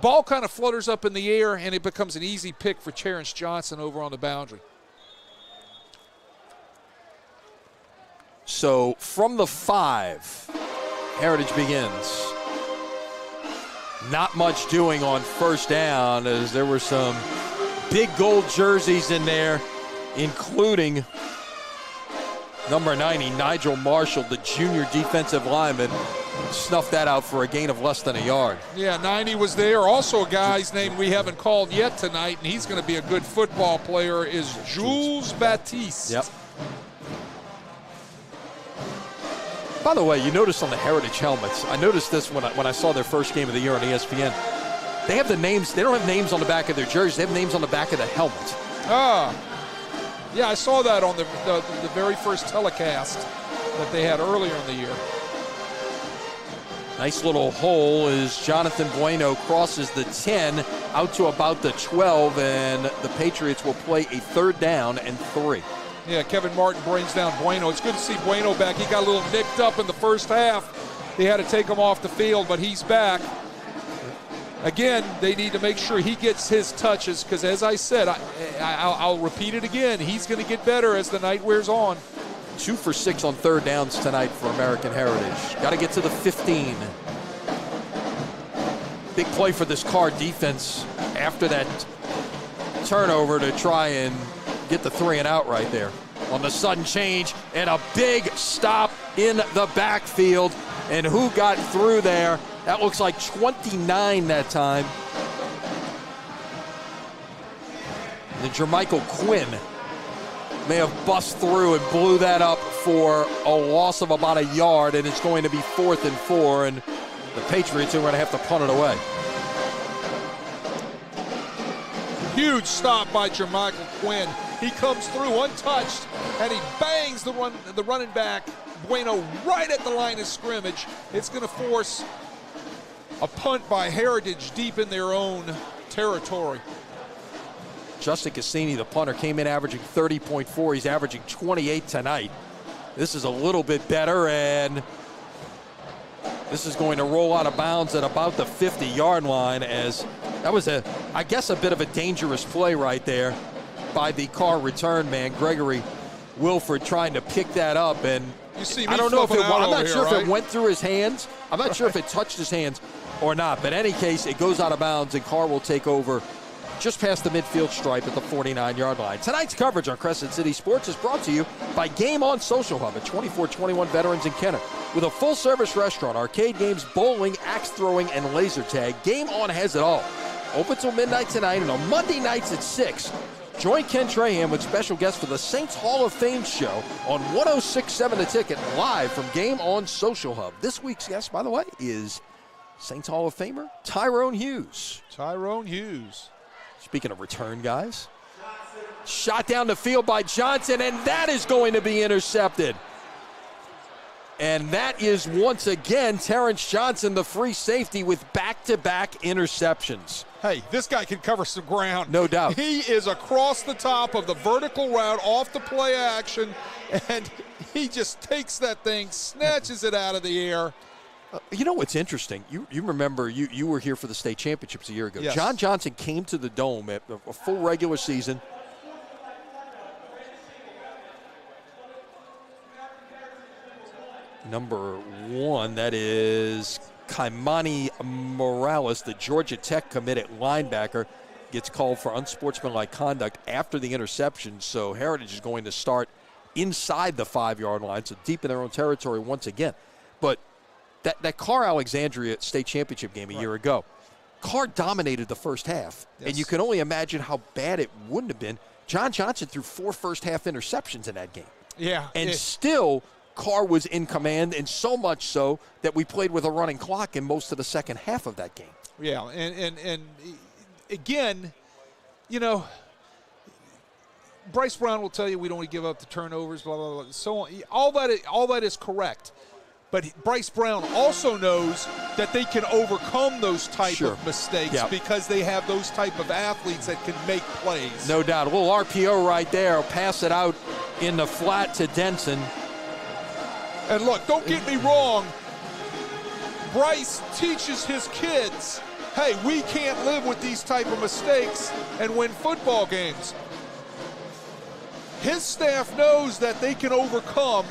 Ball kind of flutters up in the air, and it becomes an easy pick for Terrence Johnson over on the boundary. So from the 5, Heritage begins. Not much doing on first down, as there were some big gold jerseys in there, including number 90, Nigel Marshall, the junior defensive lineman. Snuffed that out for a gain of less than a yard. Yeah, 90 was there. Also a guy's name we haven't called yet tonight, and he's going to be a good football player, is Jules Baptiste. Yep. By the way, you notice on the Heritage helmets, I noticed this when I saw their first game of the year on ESPN. They have the names, they don't have names on the back of their jerseys, they have names on the back of the helmet. Yeah, I saw that on the very first telecast that they had earlier in the year. Nice little hole as Jonathan Bueno crosses the 10 out to about the 12, and the Patriots will play a 3rd down and 3. Yeah, Kevin Martin brings down Bueno. It's good to see Bueno back. He got a little nicked up in the first half. They had to take him off the field, but he's back. Again, they need to make sure he gets his touches because, as I said, I'll repeat it again, he's going to get better as the night wears on. 2 for 6 on 3rd downs tonight for American Heritage. Got to get to the 15. Big play for this Karr defense after that turnover to try and get the 3 and out right there. On the sudden change and a big stop in the backfield. And who got through there? That looks like 29 that time. And Jermichael Quinn may have bust through and blew that up for a loss of about a yard, and it's going to be 4th and 4, and the Patriots are going to have to punt it away. Huge stop by Jermichael Quinn. He comes through untouched, and he bangs the running back, Bueno, right at the line of scrimmage. It's going to force a punt by Heritage deep in their own territory. Justin Cassini, the punter, came in averaging 30.4. He's averaging 28 tonight. This is a little bit better, and this is going to roll out of bounds at about the 50-yard line, as that was, I guess, a bit of a dangerous play right there by the Karr return man, Gregory Wilford, trying to pick that up. And you see me I don't know if I'm not sure if it went through his hands. I'm not sure if it touched his hands or not. But in any case, it goes out of bounds, and Karr will take over just past the midfield stripe at the 49-yard line. Tonight's coverage on Crescent City Sports is brought to you by Game On Social Hub at 2421 Veterans in Kenner. With a full-service restaurant, arcade games, bowling, axe throwing, and laser tag, Game On has it all. Open till midnight tonight and on Monday nights at 6. Join Ken Trahan with special guests for the Saints Hall of Fame show on 106.7 The Ticket, live from Game On Social Hub. This week's guest, by the way, is Saints Hall of Famer Tyrone Hughes. Tyrone Hughes. Speaking of return guys, shot down the field by Johnson, and that is going to be intercepted. And that is once again Terrence Johnson, the free safety, with back-to-back interceptions. Hey, this guy can cover some ground. No doubt. He is across the top of the vertical route, off the play action, and he just takes that thing, snatches it out of the air, You know what's interesting? You remember you were here for the state championships a year ago. Yes. John Johnson came to the Dome at a full regular season. Number 1, that is Kaimani Morales, the Georgia Tech committed linebacker, gets called for unsportsmanlike conduct after the interception. So Heritage is going to start inside the 5-yard line, so deep in their own territory once again. But that Karr Alexandria state championship game a year ago, Karr dominated the first half. Yes. And you can only imagine how bad it wouldn't have been. John Johnson threw 4 first-half interceptions in that game. Yeah. And still, Karr was in command, and so much so that we played with a running clock in most of the second half of that game. Yeah, and again, you know, Bryce Brown will tell you we don't want to give up the turnovers, blah, blah, blah, so on. All that is correct. But Bryce Brown also knows that they can overcome those type of mistakes because they have those type of athletes that can make plays. No doubt. A little RPO right there. Pass it out in the flat to Denson. And look, don't get me wrong. Bryce teaches his kids, hey, we can't live with these type of mistakes and win football games. His staff knows that they can overcome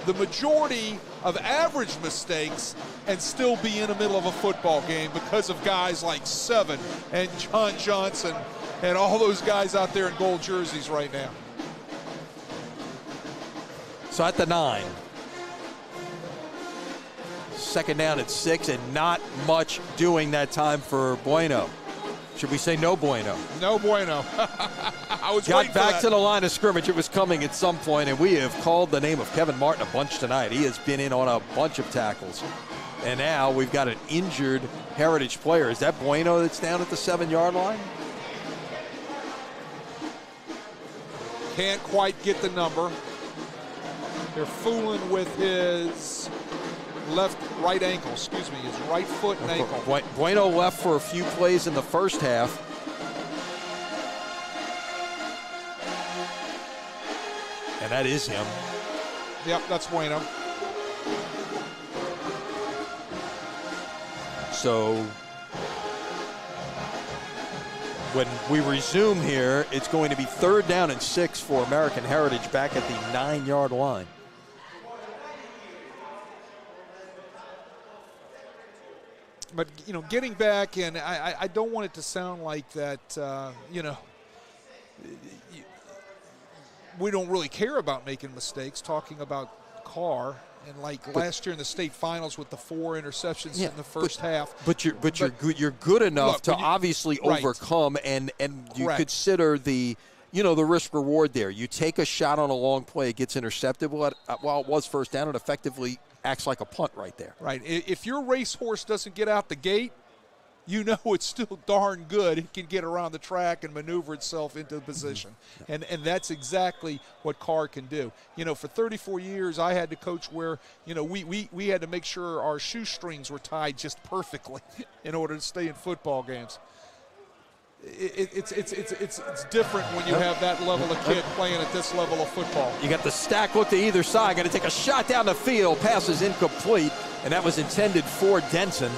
the majority of average mistakes and still be in the middle of a football game because of guys like Seven and John Johnson and all those guys out there in gold jerseys right now. So at the 9. Second down at 6, and not much doing that time for Bueno. Should we say no bueno? No bueno. I was Got waiting for back that. to the line of scrimmage. It was coming at some point, and we have called the name of Kevin Martin a bunch tonight. He has been in on a bunch of tackles. And now we've got an injured Heritage player. Is that Bueno that's down at the 7-yard line? Can't quite get the number. They're fooling with his right ankle, his right foot and ankle. Bueno left for a few plays in the first half. And that is him. Yep, that's Bueno. So when we resume here, it's going to be 3rd down and 6 for American Heritage back at the 9-yard line. But, you know, getting back, and I don't want it to sound like that, you know, we don't really care about making mistakes, talking about Karr. And like last year in the state finals with the 4 interceptions in the first half. But you're good enough to obviously right. overcome and you Correct. consider the risk reward there. You take a shot on a long play, it gets intercepted. While it was first down, it effectively acts like a punt right there. Right. If your racehorse doesn't get out the gate, you know it's still darn good. It can get around the track and maneuver itself into the position. And that's exactly what Karr can do. You know, for 34 years, I had to coach where, you know, we had to make sure our shoestrings were tied just perfectly in order to stay in football games. It's different when you have that level of kid playing at this level of football. You got the stack look to either side. Going to take a shot down the field. Pass is incomplete, and that was intended for Denson.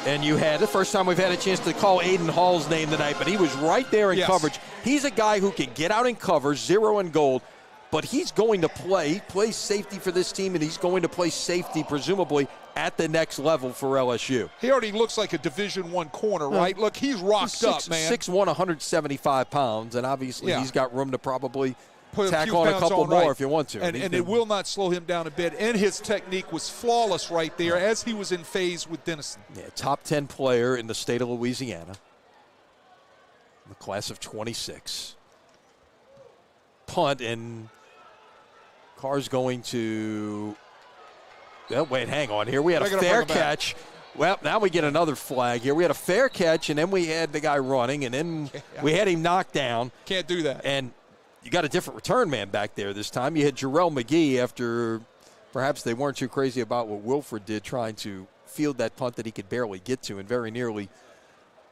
And you had the first time we've had a chance to call Aiden Hall's name tonight, but he was right there in coverage. He's a guy who can get out and cover, 0 and gold, but he's going to play. He plays safety for this team, and he's going to play safety, presumably, at the next level for LSU. He already looks like a Division I corner, right? Look, he's rocked up, man. 6'1", 175 pounds, and obviously he's got room to probably tack on a couple more if you want to. And it will not slow him down a bit. And his technique was flawless right there as he was in phase with Dennison. Yeah, top 10 player in the state of Louisiana. The class of 26. Punt, and Karr's going to wait, hang on here. We had a fair catch. Well, now we get another flag here. We had a fair catch, and then we had the guy running, and then we had him knocked down. Can't do that. And you got a different return man back there this time. You had Jarrell McGee after perhaps they weren't too crazy about what Wilfred did trying to field that punt that he could barely get to and very nearly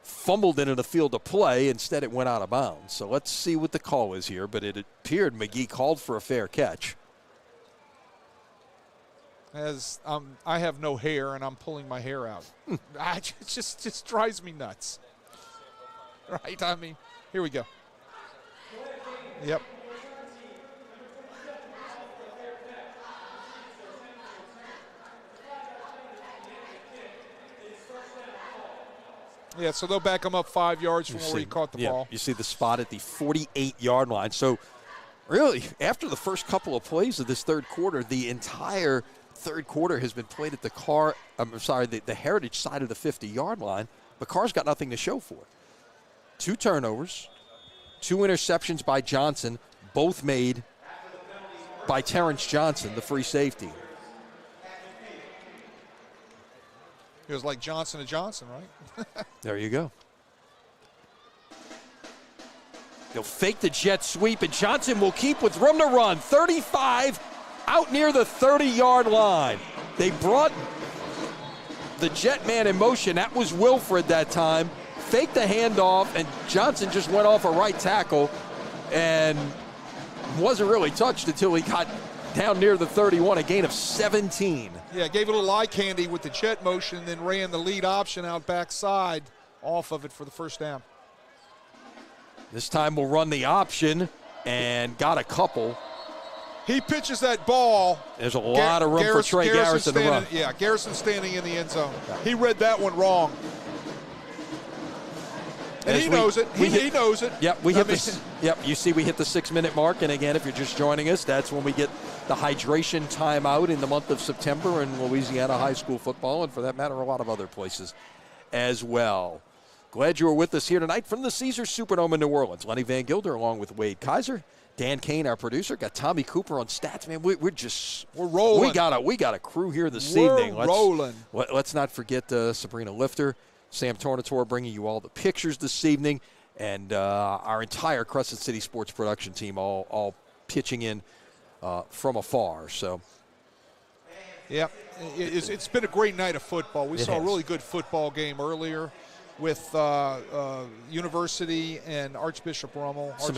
fumbled into the field of play. Instead, it went out of bounds. So let's see what the call is here. But it appeared McGee called for a fair catch. As I have no hair and I'm pulling my hair out. It just drives me nuts. Right? I mean, here we go. Yep. Yeah, so they'll back him up 5 yards from where he caught the ball. You see the spot at the 48-yard line. So, really, after the first couple of plays of this third quarter, the entire third quarter has been played at the Heritage side of the 50-yard line, but Karr's got nothing to show for it. 2 turnovers, 2 interceptions by Johnson, both made by Terrence Johnson, the free safety. It was like Johnson & Johnson, right? There you go. They'll fake the jet sweep, and Johnson will keep with room to run. 35 out near the 30-yard line. They brought the jet man in motion. That was Wilfred that time. Faked the handoff, and Johnson just went off a right tackle and wasn't really touched until he got down near the 31, a gain of 17. Yeah, gave it a little eye candy with the jet motion, then ran the lead option out backside off of it for the first down. This time we'll run the option and got a couple. He pitches that ball. There's a lot of room for Trey Garrison to run. Yeah, Garrison standing in the end zone. He read that one wrong. And he knows it. He knows it. Yep, you see we hit the 6-minute mark. And again, if you're just joining us, that's when we get the hydration timeout in the month of September in Louisiana high school football, and for that matter, a lot of other places as well. Glad you were with us here tonight from the Caesars Superdome in New Orleans. Lenny Van Gilder along with Wade Kaiser. Dan Kane, our producer, got Tommy Cooper on stats. Man, we're rolling. We got a crew here this evening. Let's not forget Sabrina Lifter, Sam Tornatore bringing you all the pictures this evening, and our entire Crescent City Sports production team all pitching in from afar. So, yeah, it's been a great night of football. We saw a really good football game earlier with University and Archbishop Rummel. Some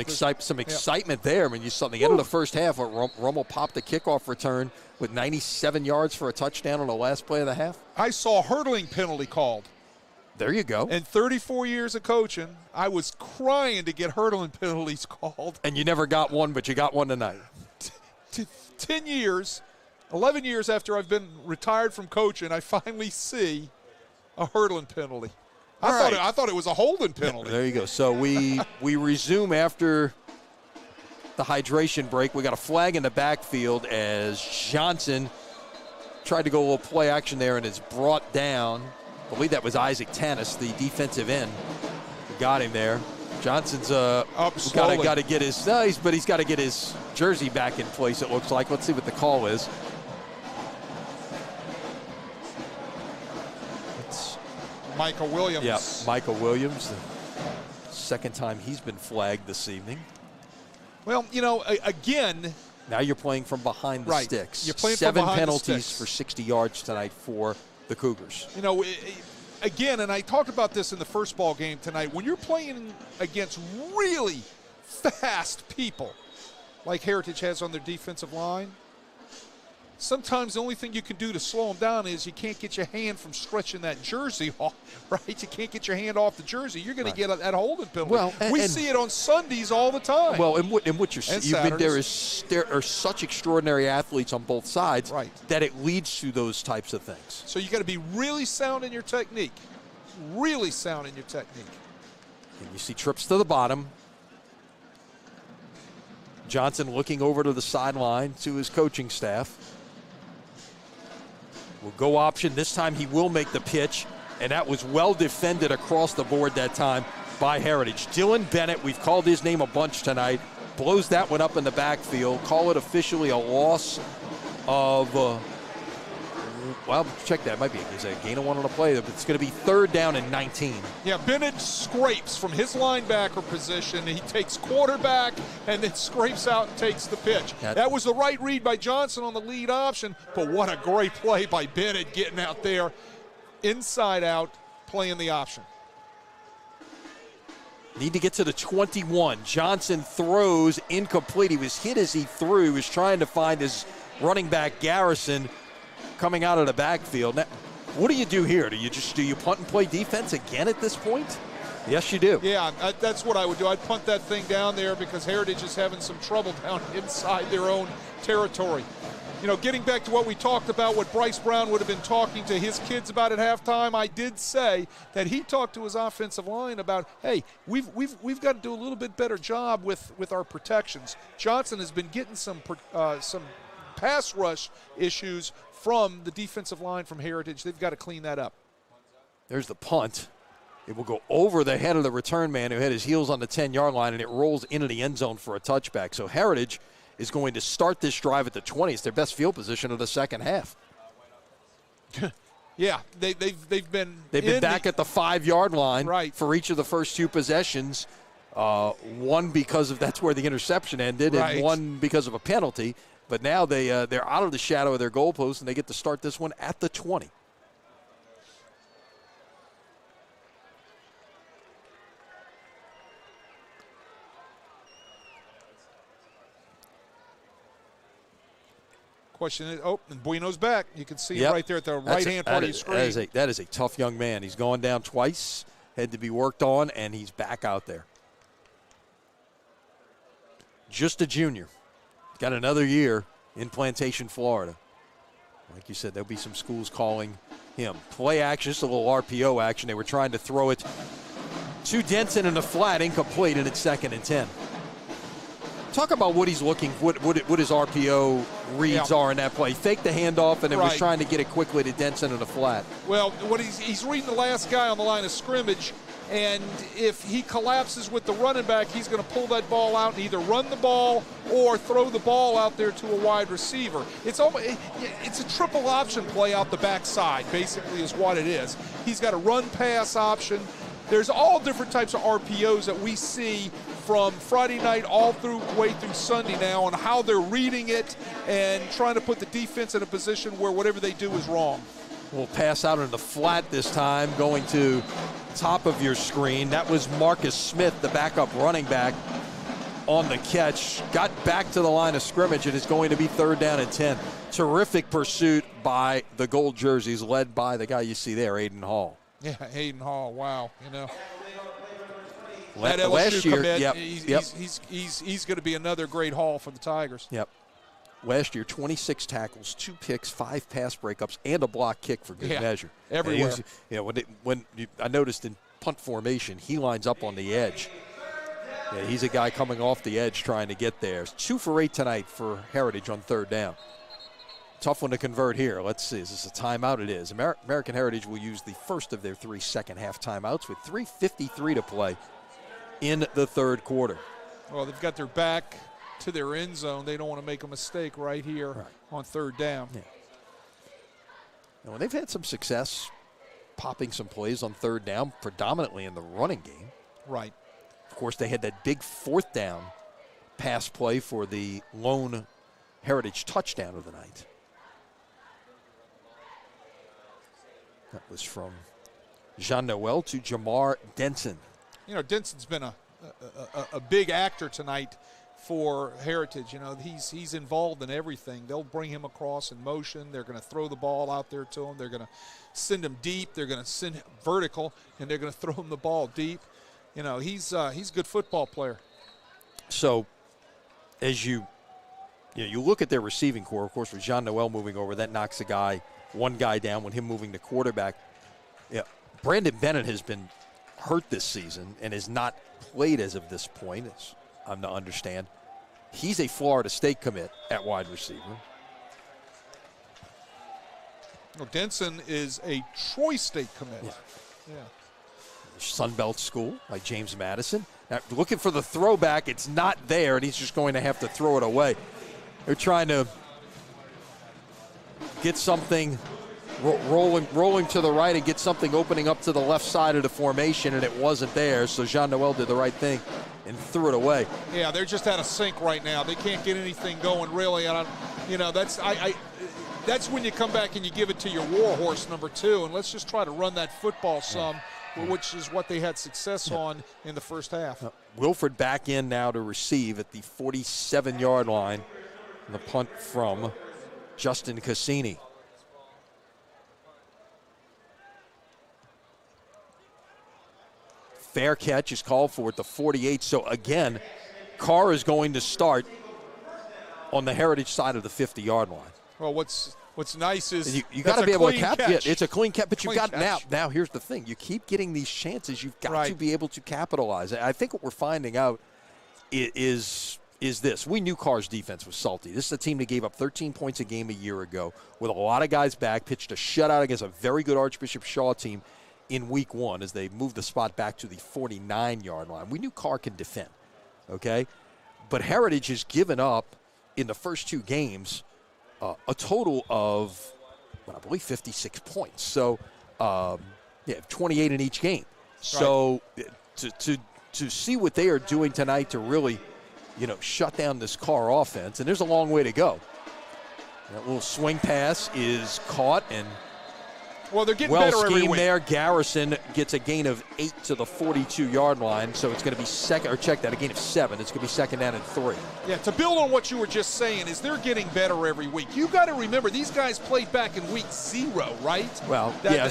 excitement there. I mean, you saw the end of the first half, Rummel popped the kickoff return with 97 yards for a touchdown on the last play of the half. I saw a hurdling penalty called. There you go. In 34 years of coaching, I was crying to get hurdling penalties called. And you never got one, but you got one tonight. 10 years, 11 years after I've been retired from coaching, I finally see a hurdling penalty. I thought it was a holding penalty. There you go. So we resume after the hydration break. We got a flag in the backfield as Johnson tried to go a little play action there and is brought down. I believe that was Isaac Tanis, the defensive end. Got him there. Johnson's got to get his but he's got to get his jersey back in place, it looks like. Let's see what the call is. It's Michael Williams. Yeah, Michael Williams. The second time he's been flagged this evening. Well, again. Now you're playing from behind the sticks. You're playing 7 from behind penalties the sticks. for 60 yards tonight for the Cougars. Again, and I talked about this in the first ball game tonight, when you're playing against really fast people like Heritage has on their defensive line, sometimes the only thing you can do to slow them down is you can't get your hand from stretching that jersey off, right? You can't get your hand off the jersey. You're going to get that holding penalty. Well, we see it on Sundays all the time. Well, and what you're seeing, there are such extraordinary athletes on both sides that it leads to those types of things. So you got to be really sound in your technique. Really sound in your technique. And you see trips to the bottom. Johnson looking over to the sideline to his coaching staff. Will go option. This time he will make the pitch, and that was well defended across the board that time by Heritage. Dylan Bennett, we've called his name a bunch tonight, blows that one up in the backfield. Call it officially a loss of, check that. It might be a gain of 1 on the play. It's going to be 3rd down and 19. Yeah, Bennett scrapes from his linebacker position. He takes quarterback and then scrapes out and takes the pitch. That was the right read by Johnson on the lead option, but what a great play by Bennett getting out there, inside out, playing the option. Need to get to the 21. Johnson throws incomplete. He was hit as he threw. He was trying to find his running back, Garrison. coming out of the backfield. Now, what do you do here? Do you punt and play defense again at this point? Yes, you do. Yeah, that's what I would do. I'd punt that thing down there because Heritage is having some trouble down inside their own territory. You know, getting back to what we talked about, what Bryce Brown would have been talking to his kids about at halftime, I did say that he talked to his offensive line about, hey, we've got to do a little bit better job with our protections. Johnson has been getting some pass rush issues from the defensive line from Heritage. They've got to clean that up. There's the punt. It will go over the head of the return man who had his heels on the 10-yard line, and it rolls into the end zone for a touchback. So Heritage is going to start this drive at the 20. It's their best field position of the second half. Yeah, they've been back at the 5-yard line right. for each of the first two possessions. One because of that's where the interception ended, right. and one because of a penalty. But now they're out of the shadow of their goalpost, and they get to start this one at the 20. Question is, and Bueno's back. You can see him right there at the right-hand part of your screen. That is a tough young man. He's gone down twice, had to be worked on, and he's back out there. Just a junior. Got another year in Plantation, Florida. Like you said, there'll be some schools calling him. Play action, just a little RPO action. They were trying to throw it to Denson in the flat, incomplete, and it's 2nd and 10. Talk about what he's looking, what his RPO reads are in that play. Fake the handoff, and then was trying to get it quickly to Denson in the flat. Well, what he's reading the last guy on the line of scrimmage, and if he collapses with the running back, he's going to pull that ball out and either run the ball or throw the ball out there to a wide receiver. It's a triple option play out the backside, basically, is what it is. He's got a run-pass option. There's all different types of RPOs that we see from Friday night all through way through Sunday now on how they're reading it and trying to put the defense in a position where whatever they do is wrong. We'll pass out in the flat this time, going to top of your screen. That was Marcus Smith, the backup running back, on the catch. Got back to the line of scrimmage, and it's going to be 3rd down and 10. Terrific pursuit by the gold jerseys, led by the guy you see there, Aiden Hall. Yeah, Aiden Hall, wow, you know. That last year, commit, he's going to be another great haul for the Tigers. Yep. Last year, 26 tackles, 2 picks, 5 pass breakups, and a block kick for good measure. Everywhere. I noticed in punt formation, he lines up on the edge. Yeah, he's a guy coming off the edge trying to get there. 2 for 8 tonight for Heritage on 3rd down. Tough one to convert here. Let's see. Is this a timeout? It is. American Heritage will use the first of their 3 second-half timeouts with 3:53 to play in the 3rd quarter. Well, they've got their back to their end zone. They don't want to make a mistake right here on 3rd down. Yeah. Now, they've had some success popping some plays on 3rd down, predominantly in the running game. Right. Of course, they had that big 4th down pass play for the lone Heritage touchdown of the night. That was from Jean Noel to Jamar Denson. You know, Denson's been a big actor tonight for Heritage. You know, he's involved in everything. They'll bring him across in motion. They're going to throw the ball out there to him. They're going to send him deep. They're going to send him vertical, and they're going to throw him the ball deep. You know, he's a good football player. So, as you look at their receiving core, of course, with Jean Noel moving over, that knocks one guy down with him moving to quarterback. Yeah, Brandon Bennett has been hurt this season and has not played as of this point, as I'm to understand. He's a Florida State commit at wide receiver. Well, Denson is a Troy State commit. Yeah. Sunbelt school, like James Madison. Now, looking for the throwback, it's not there, and he's just going to have to throw it away. They're trying to get something rolling to the right and get something opening up to the left side of the formation, and it wasn't there, so Jean Noel did the right thing and threw it away. Yeah, they're just out of sync right now. They can't get anything going, really. And that's when you come back and you give it to your war horse, number 2, and let's just try to run that football some, which is what they had success on in the first half. Wilford back in now to receive at the 47-yard line. The punt from Justin Cassini. Fair catch is called for at the 48. So, again, Karr is going to start on the Heritage side of the 50-yard line. Well, what's nice is you got to be able to catch it. It's a clean catch, but clean you've got catch. now. Here's the thing: you keep getting these chances. You've got Right. to be able to capitalize. I think what we're finding out is this: we knew Carr's defense was salty. This is a team that gave up 13 points a game a year ago, with a lot of guys back. Pitched a shutout against a very good Archbishop Shaw team in Week 1 as they moved the spot back to the 49-yard line. We knew Karr can defend, okay, but Heritage has given up in the first 2 games a total of, I believe, 56 points. So, 28 in each game. So, to see what they are doing tonight to really, shut down this Karr offense, and there's a long way to go. That little swing pass is caught, and well, they're getting better every scheme week. there. Garrison gets a gain of 8 to the 42-yard line, so it's going to be a gain of 7. It's going to be 2nd down and 3. Yeah, to build on what you were just saying, is they're getting better every week. You got to remember, these guys played back in week 0, right? Well, yeah.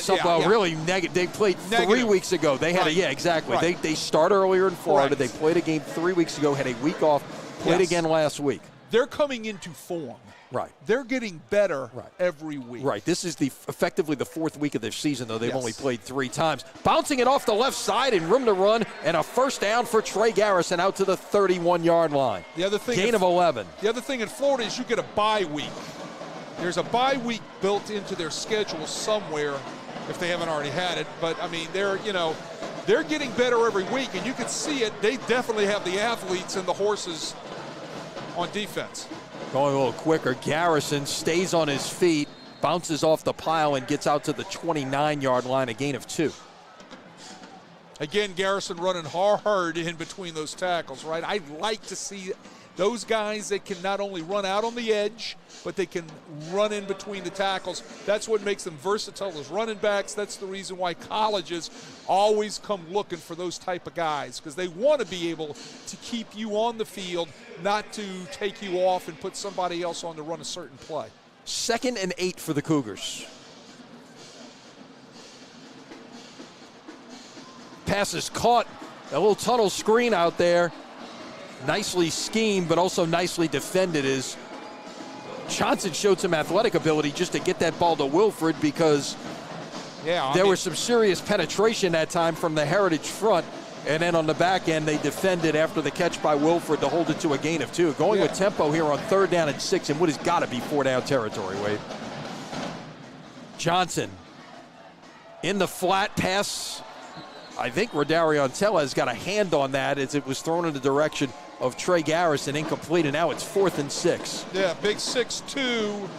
really negative. They played 3 Negative. weeks ago. They had Right. exactly. Right. They start earlier in Florida. Right. They played a game 3 weeks ago, had a week off, played Yes. again last week. They're coming into form. Right. They're getting better Right. every week. Right. This is effectively the 4th week of their season, though they've Yes. only played 3 times. Bouncing it off the left side and room to run, and a first down for Trey Garrison out to the 31-yard line. The other thing, Gain of 11. The other thing in Florida is you get a bye week. There's a bye week built into their schedule somewhere, if they haven't already had it. But I mean, they're getting better every week, and you can see it. They definitely have the athletes and the horses on defense. Going a little quicker. Garrison stays on his feet, bounces off the pile, and gets out to the 29-yard line, a gain of 2. Again, Garrison running hard in between those tackles, right? I'd like to see those guys that can not only run out on the edge, but they can run in between the tackles. That's what makes them versatile as running backs. That's the reason why colleges always come looking for those type of guys, because they want to be able to keep you on the field, not to take you off and put somebody else on to run a certain play. 2nd and 8 for the Cougars. Pass is caught. A little tunnel screen out there. Nicely schemed, but also nicely defended as Johnson showed some athletic ability just to get that ball to Wilfred, because there was some serious penetration that time from the Heritage front. And then on the back end, they defended after the catch by Wilfred to hold it to a gain of 2. Going with tempo here on 3rd down and 6 in what has got to be 4-down territory, Wade. Johnson in the flat pass. I think Rodarion Tellez got a hand on that as it was thrown in the direction of Trey Garrison, incomplete, and now it's 4th and 6. Yeah, big 6'2",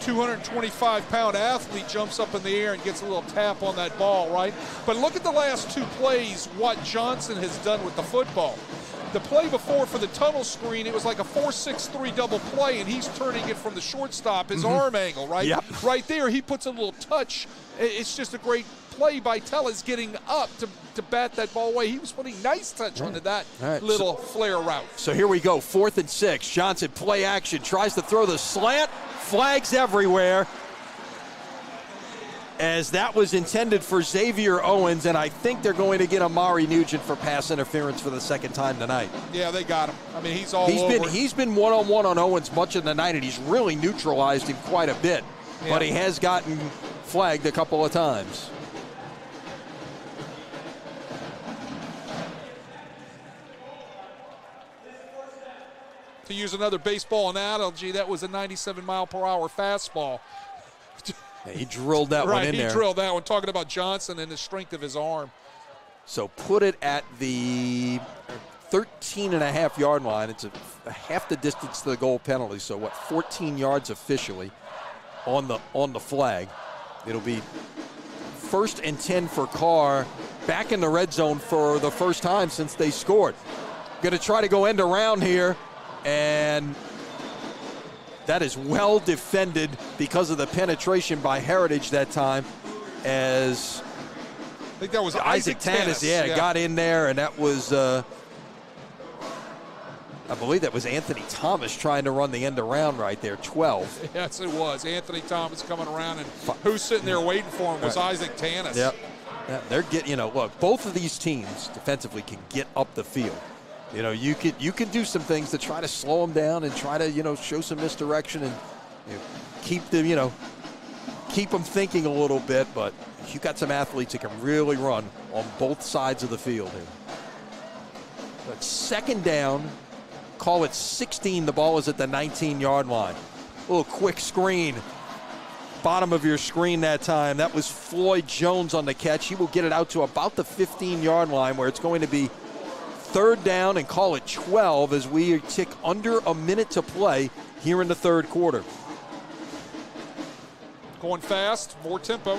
225-pound athlete jumps up in the air and gets a little tap on that ball, right? But look at the last 2 plays, what Johnson has done with the football. The play before for the tunnel screen, it was like a 4-6-3 double play, and he's turning it from the shortstop, his arm angle, right? Yep. Right there, he puts a little touch. It's just a great play by Tellez getting up to bat that ball away. He was putting nice touch onto that little flare route. So here we go, 4th and 6. Johnson, play action, tries to throw the slant, flags everywhere, as that was intended for Xavier Owens, and I think they're going to get Amari Nugent for pass interference for the 2nd time tonight. Yeah, they got him. I mean, he's over. He's been one-on-one on Owens much of the night, and he's really neutralized him quite a bit, but he has gotten flagged a couple of times. To use another baseball analogy, that was a 97-mile-per-hour fastball. Yeah, he drilled that one in there. He drilled that one, talking about Johnson and the strength of his arm. So put it at the 13.5-yard line. It's a half the distance to the goal penalty, so 14 yards officially on the flag. It'll be 1st and 10 for Karr, back in the red zone for the first time since they scored. Going to try to go end around here, and that is well defended because of the penetration by Heritage that time, as I think that was Isaac Tannis. Got in there, and that was I believe that was Anthony Thomas trying to run the end around right there, 12. Yes, it was. Anthony Thomas coming around, and who's sitting there waiting for him was Isaac Tannis. Yep. Yeah, they're getting, look, both of these teams defensively can get up the field. You can do some things to try to slow them down and try to, show some misdirection and keep them, keep them thinking a little bit. But you got some athletes that can really run on both sides of the field here. But second down, call it 16. The ball is at the 19-yard line. A little quick screen. Bottom of your screen that time. That was Floyd Jones on the catch. He will get it out to about the 15-yard line where it's going to be third down and call it 12 as we tick under a minute to play here in the third quarter. Going fast, more tempo.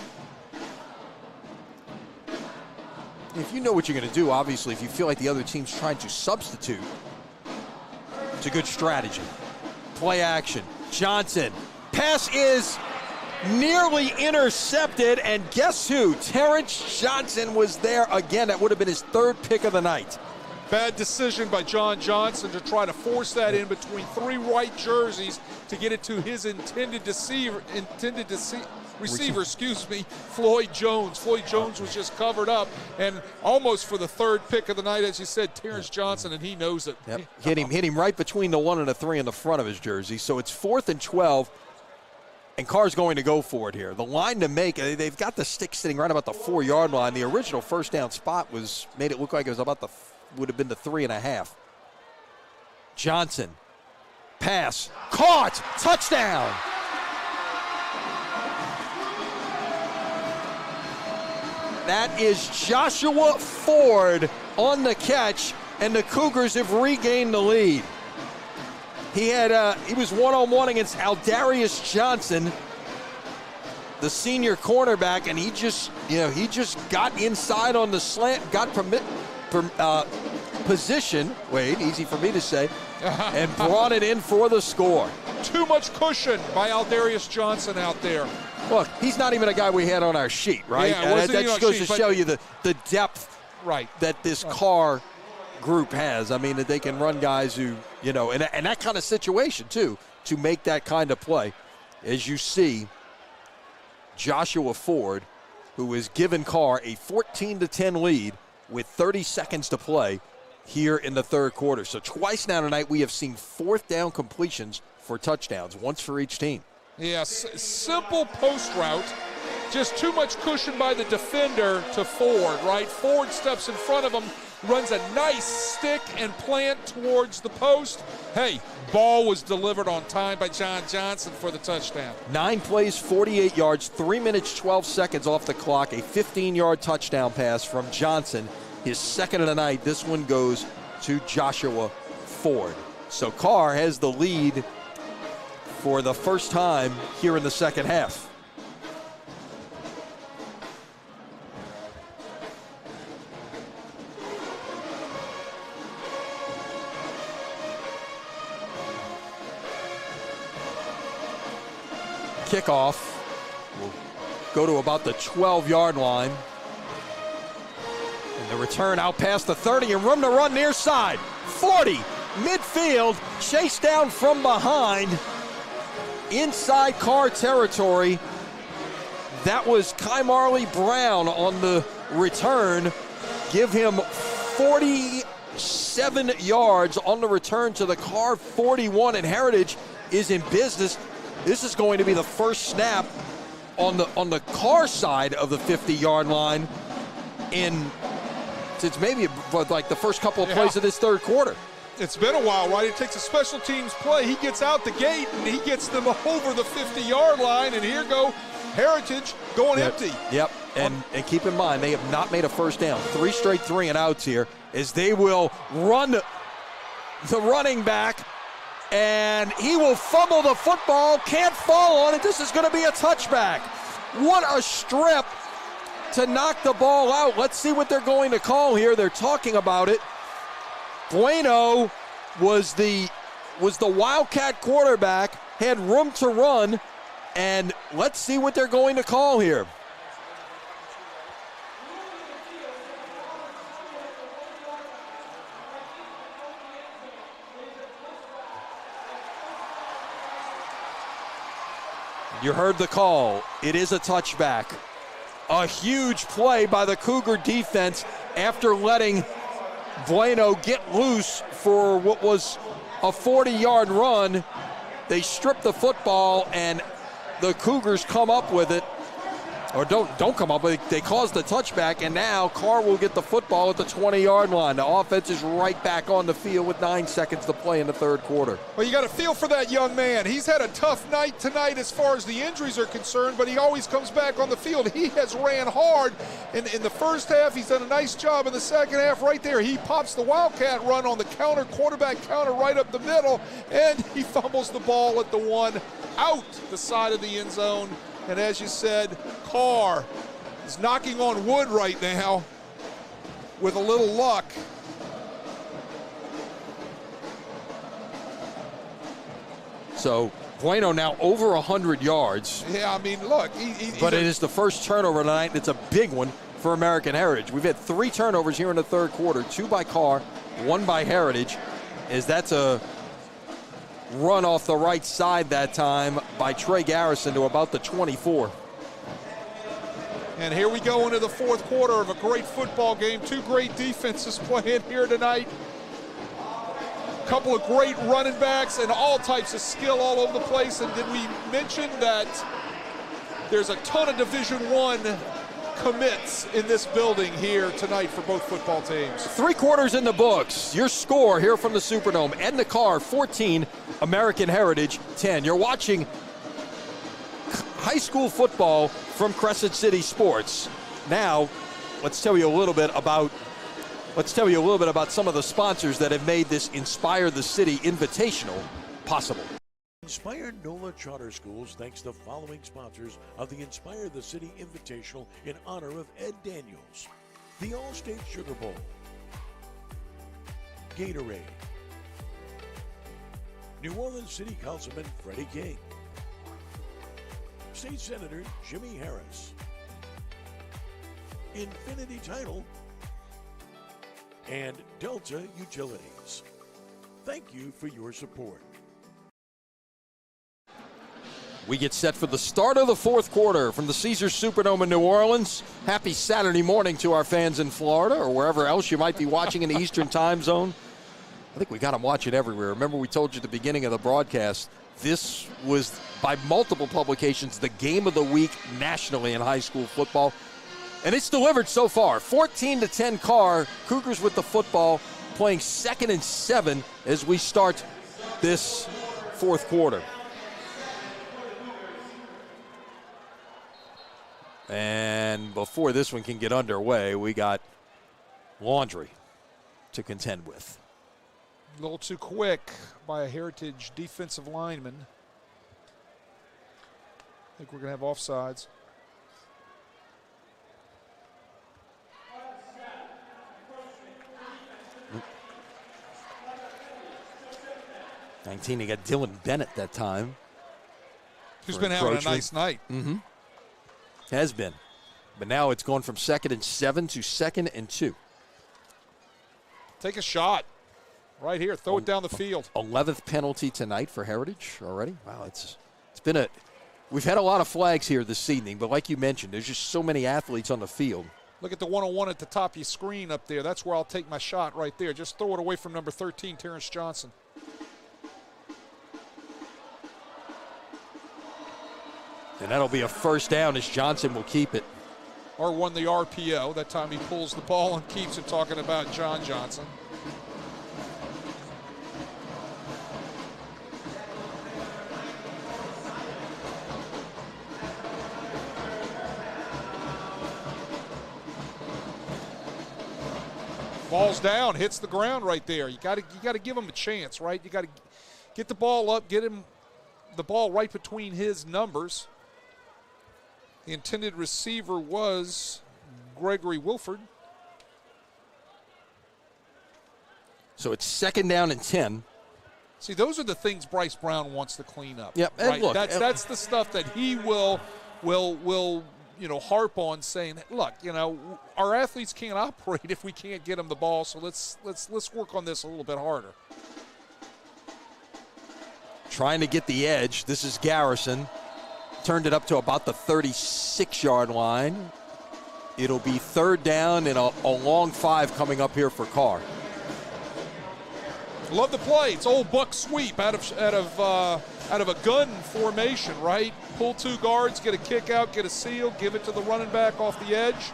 If you know what you're going to do, obviously, if you feel like the other team's trying to substitute, it's a good strategy. Play action. Johnson. Pass is nearly intercepted, and guess who? Terrence Johnson was there again. That would have been his third pick of the night. Bad decision by John Johnson to try to force that in between three white jerseys to get it to his intended receiver, Floyd Jones. Floyd Jones was just covered up, and almost for the third pick of the night, as you said, Terrence Johnson, and he knows it. Yep. Hit him right between the 1 and the 3 in the front of his jersey. So it's 4th and 12, and Karr's going to go for it here. The line to make, they've got the stick sitting right about the 4-yard line. The original first down spot made it look like it was about would have been the 3.5. Johnson, pass, caught, touchdown. That is Joshua Ford on the catch, and the Cougars have regained the lead. He was one-on-one against Aldarius Johnson, the senior cornerback, and he just got inside on the slant, got position, easy for me to say, and brought it in for the score. Too much cushion by Aldarius Johnson out there. Look, he's not even a guy we had on our sheet, right? Yeah, that just goes to show you the depth that this Karr group has. I mean, that they can run guys who, and that kind of situation, too, to make that kind of play. As you see, Joshua Ford, who has given Karr a 14-10 lead with 30 seconds to play here in the third quarter. So twice now tonight we have seen 4th down completions for touchdowns, once for each team. Yes, simple post route. Just too much cushion by the defender to Ford, right? Ford steps in front of him, runs a nice stick and plant towards the post. Hey, ball was delivered on time by John Johnson for the touchdown. 9 plays, 48 yards, 3 minutes, 12 seconds off the clock. A 15-yard touchdown pass from Johnson. His second of the night. This one goes to Joshua Ford. So Karr has the lead for the first time here in the second half. Kickoff will go to about the 12-yard line. And the return out past the 30 and room to run near side. 40, midfield, chased down from behind. Inside Karr territory. That was Kai Marley Brown on the return. Give him 47 yards on the return to the Karr 41, and Heritage is in business. This is going to be the first snap on the Karr side of the 50-yard line since maybe like the first couple of plays of this third quarter. It's been a while, right? It takes a special teams play. He gets out the gate, and he gets them over the 50-yard line, and here go Heritage going empty. Yep, and keep in mind, they have not made a first down. 3 straight 3-and-outs here as they will run the running back, and he will fumble the football, can't fall on it. This is going to be a touchback. What a strip to knock the ball out. Let's see what they're going to call here. They're talking about it. Bueno was the Wildcat quarterback, had room to run, and let's see what they're going to call here. You heard the call. It is a touchback. A huge play by the Cougar defense after letting Bueno get loose for what was a 40-yard run. They stripped the football, and the Cougars come up with it. Or don't come up with it. They caused the touchback, and now Karr will get the football at the 20-yard line. The offense is right back on the field with 9 seconds to play in the third quarter. Well, you got to feel for that young man. He's had a tough night tonight as far as the injuries are concerned, but he always comes back on the field. He has ran hard in the first half. He's done a nice job in the second half right there. He pops the Wildcat run on the counter, quarterback counter right up the middle, and he fumbles the ball at the 1 out the side of the end zone. And as you said, Karr is knocking on wood right now with a little luck. So Bueno now over 100 yards. Yeah, I mean, look. But it is the first turnover tonight, and it's a big one for American Heritage. We've had 3 turnovers here in the third quarter, 2 by Karr, 1 by Heritage, as that's a run off the right side that time by Trey Garrison to about the 24. And here we go into the fourth quarter of a great football game. 2 great defenses playing here tonight. A couple of great running backs and all types of skill all over the place. And did we mention that there's a ton of Division I commits in this building here tonight for both football teams. 3 quarters in the books. Your score here from the Superdome. Edna Karr 14, American Heritage 10. You're watching high school football from Crescent City Sports. Now, let's tell you a little bit about some of the sponsors that have made this Inspire the City Invitational possible. Inspire NOLA Charter Schools thanks the following sponsors of the Inspire the City Invitational in honor of Ed Daniels: the Allstate Sugar Bowl, Gatorade, New Orleans City Councilman Freddie King, State Senator Jimmy Harris, Infinity Title, and Delta Utilities. Thank you for your support. We get set for the start of the fourth quarter from the Caesars Superdome in New Orleans. Happy Saturday morning to our fans in Florida or wherever else you might be watching in the Eastern time zone. I think we got them watching everywhere. Remember, we told you at the beginning of the broadcast, this was, by multiple publications, the game of the week nationally in high school football. And it's delivered so far. 14-10 Karr. Cougars with the football, playing 2nd and 7 as we start this fourth quarter. And before this one can get underway, we got laundry to contend with. A little too quick by a Heritage defensive lineman. I think we're going to have offsides. They got Dylan Bennett that time. Who's been having a nice night. Mm-hmm. Has been. But now it's gone from 2nd and 7 to 2nd and 2. Take a shot right here. Throw it down the field. 11th penalty tonight for Heritage already. Wow, it's been we've had a lot of flags here this evening, but like you mentioned, there's just so many athletes on the field. Look at the 101 at the top of your screen up there. That's where I'll take my shot right there. Just throw it away from number 13, Terrence Johnson. And that'll be a first down as Johnson will keep it. Or won the RPO. That time he pulls the ball and keeps it, talking about John Johnson. Ball's down, hits the ground right there. You got to give him a chance, right? You got to get the ball up, get him the ball right between his numbers. The intended receiver was Gregory Wilford. So it's 2nd down and 10. See, those are the things Bryce Brown wants to clean up. Yep. Right? And look, that's the stuff that he will harp on, saying, look, our athletes can't operate if we can't get them the ball. So let's work on this a little bit harder. Trying to get the edge. This is Garrison. Turned it up to about the 36-yard line. It'll be third down and a long 5 coming up here for Karr. Love the play. It's old buck sweep out of a gun formation, right? Pull 2 guards, get a kick out, get a seal, give it to the running back off the edge.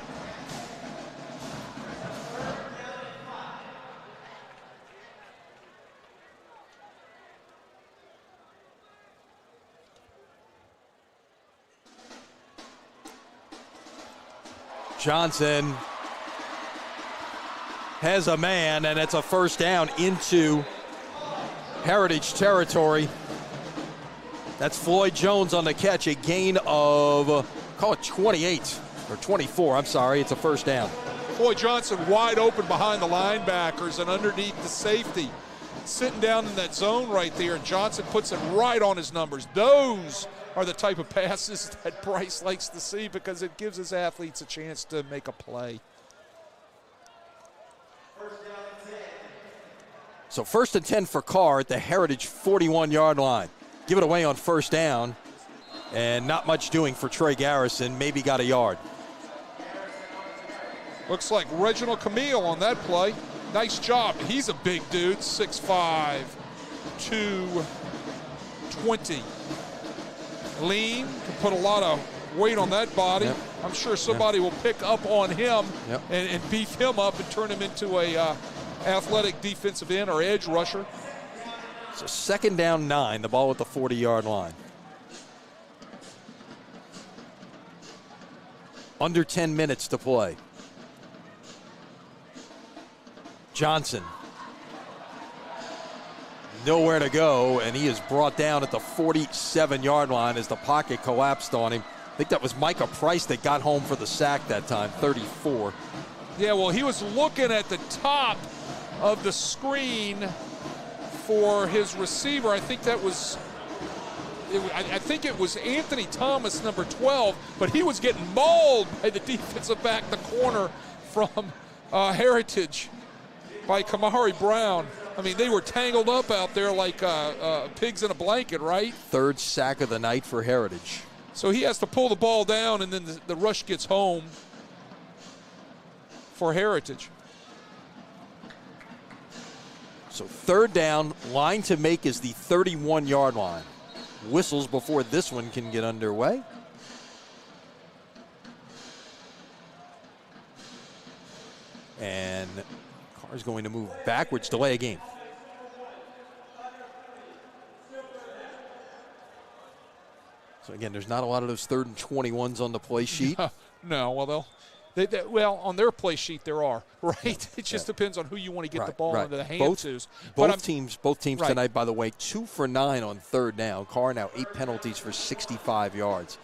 Johnson has a man, and it's a first down into Heritage territory. That's Floyd Jones on the catch, a gain of, call it 28, or 24, I'm sorry. It's a first down. Floyd Johnson wide open behind the linebackers and underneath the safety. Sitting down in that zone right there, and Johnson puts it right on his numbers. Those are the type of passes that Bryce likes to see because it gives his athletes a chance to make a play. So 1st and 10 for Karr at the Heritage 41-yard line. Give it away on first down, and not much doing for Trey Garrison. Maybe got a yard. Looks like Reginald Camille on that play. Nice job. He's a big dude, 6'5", 220. Lean, can put a lot of weight on that body. Yep. I'm sure somebody will pick up on him Yep. and beef him up and turn him into a athletic defensive end or edge rusher. So 2nd down 9, the ball at the 40-yard line. Under 10 minutes to play. Johnson. Nowhere to go, and he is brought down at the 47-yard line as the pocket collapsed on him. I think that was Micah Price that got home for the sack that time, 34. Yeah, well, he was looking at the top of the screen for his receiver. I think that was, I think it was Anthony Thomas, number 12, but he was getting mauled by the defensive back, the corner from Heritage, by Kamari Brown. I mean, they were tangled up out there like pigs in a blanket, right? 3rd sack of the night for Heritage. So he has to pull the ball down, and then the rush gets home for Heritage. So 3rd down, line to make is the 31-yard line. Whistles before this one can get underway. And Karr's going to move backwards, delay a game. So again, there's not a lot of those 3rd and 21s on the play sheet. No, well, well, on their play sheet there are, right? It just depends on who you want to get the ball into the hands to. Both teams tonight, by the way, 2 for 9 on 3rd down. Karr now 8 penalties for 65 yards.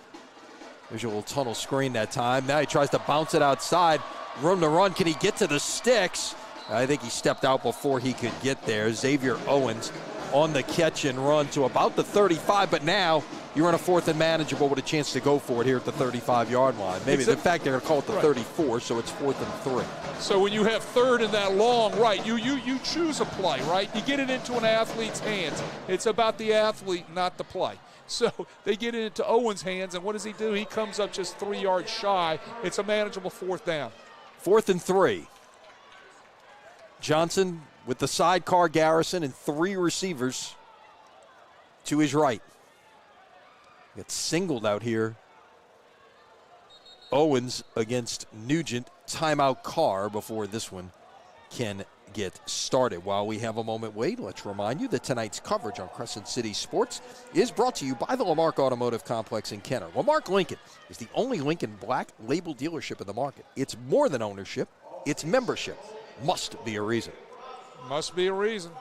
There's a little tunnel screen that time. Now he tries to bounce it outside. Room to run. Can he get to the sticks? I think he stepped out before he could get there. Xavier Owens on the catch and run to about the 35, but now you're in a 4th and manageable with a chance to go for it here at the 35-yard line. Maybe, in fact, they're going to call it the 34, so it's 4th and 3. So when you have 3rd and that long, right, you choose a play, right? You get it into an athlete's hands. It's about the athlete, not the play. So they get it into Owens' hands, and what does he do? He comes up just 3 yards shy. It's a manageable 4th down. 4th and 3. Johnson with the sidecar Garrison and 3 receivers to his right. Gets singled out here. Owens against Nugent. Timeout Karr before this one can get started. While we have a moment wait, let's remind you that tonight's coverage on Crescent City Sports is brought to you by the Lamarck Automotive Complex in Kenner. Lamarck Lincoln is the only Lincoln black label dealership in the market. It's more than ownership, it's membership. Must be a reason. Must be a reason.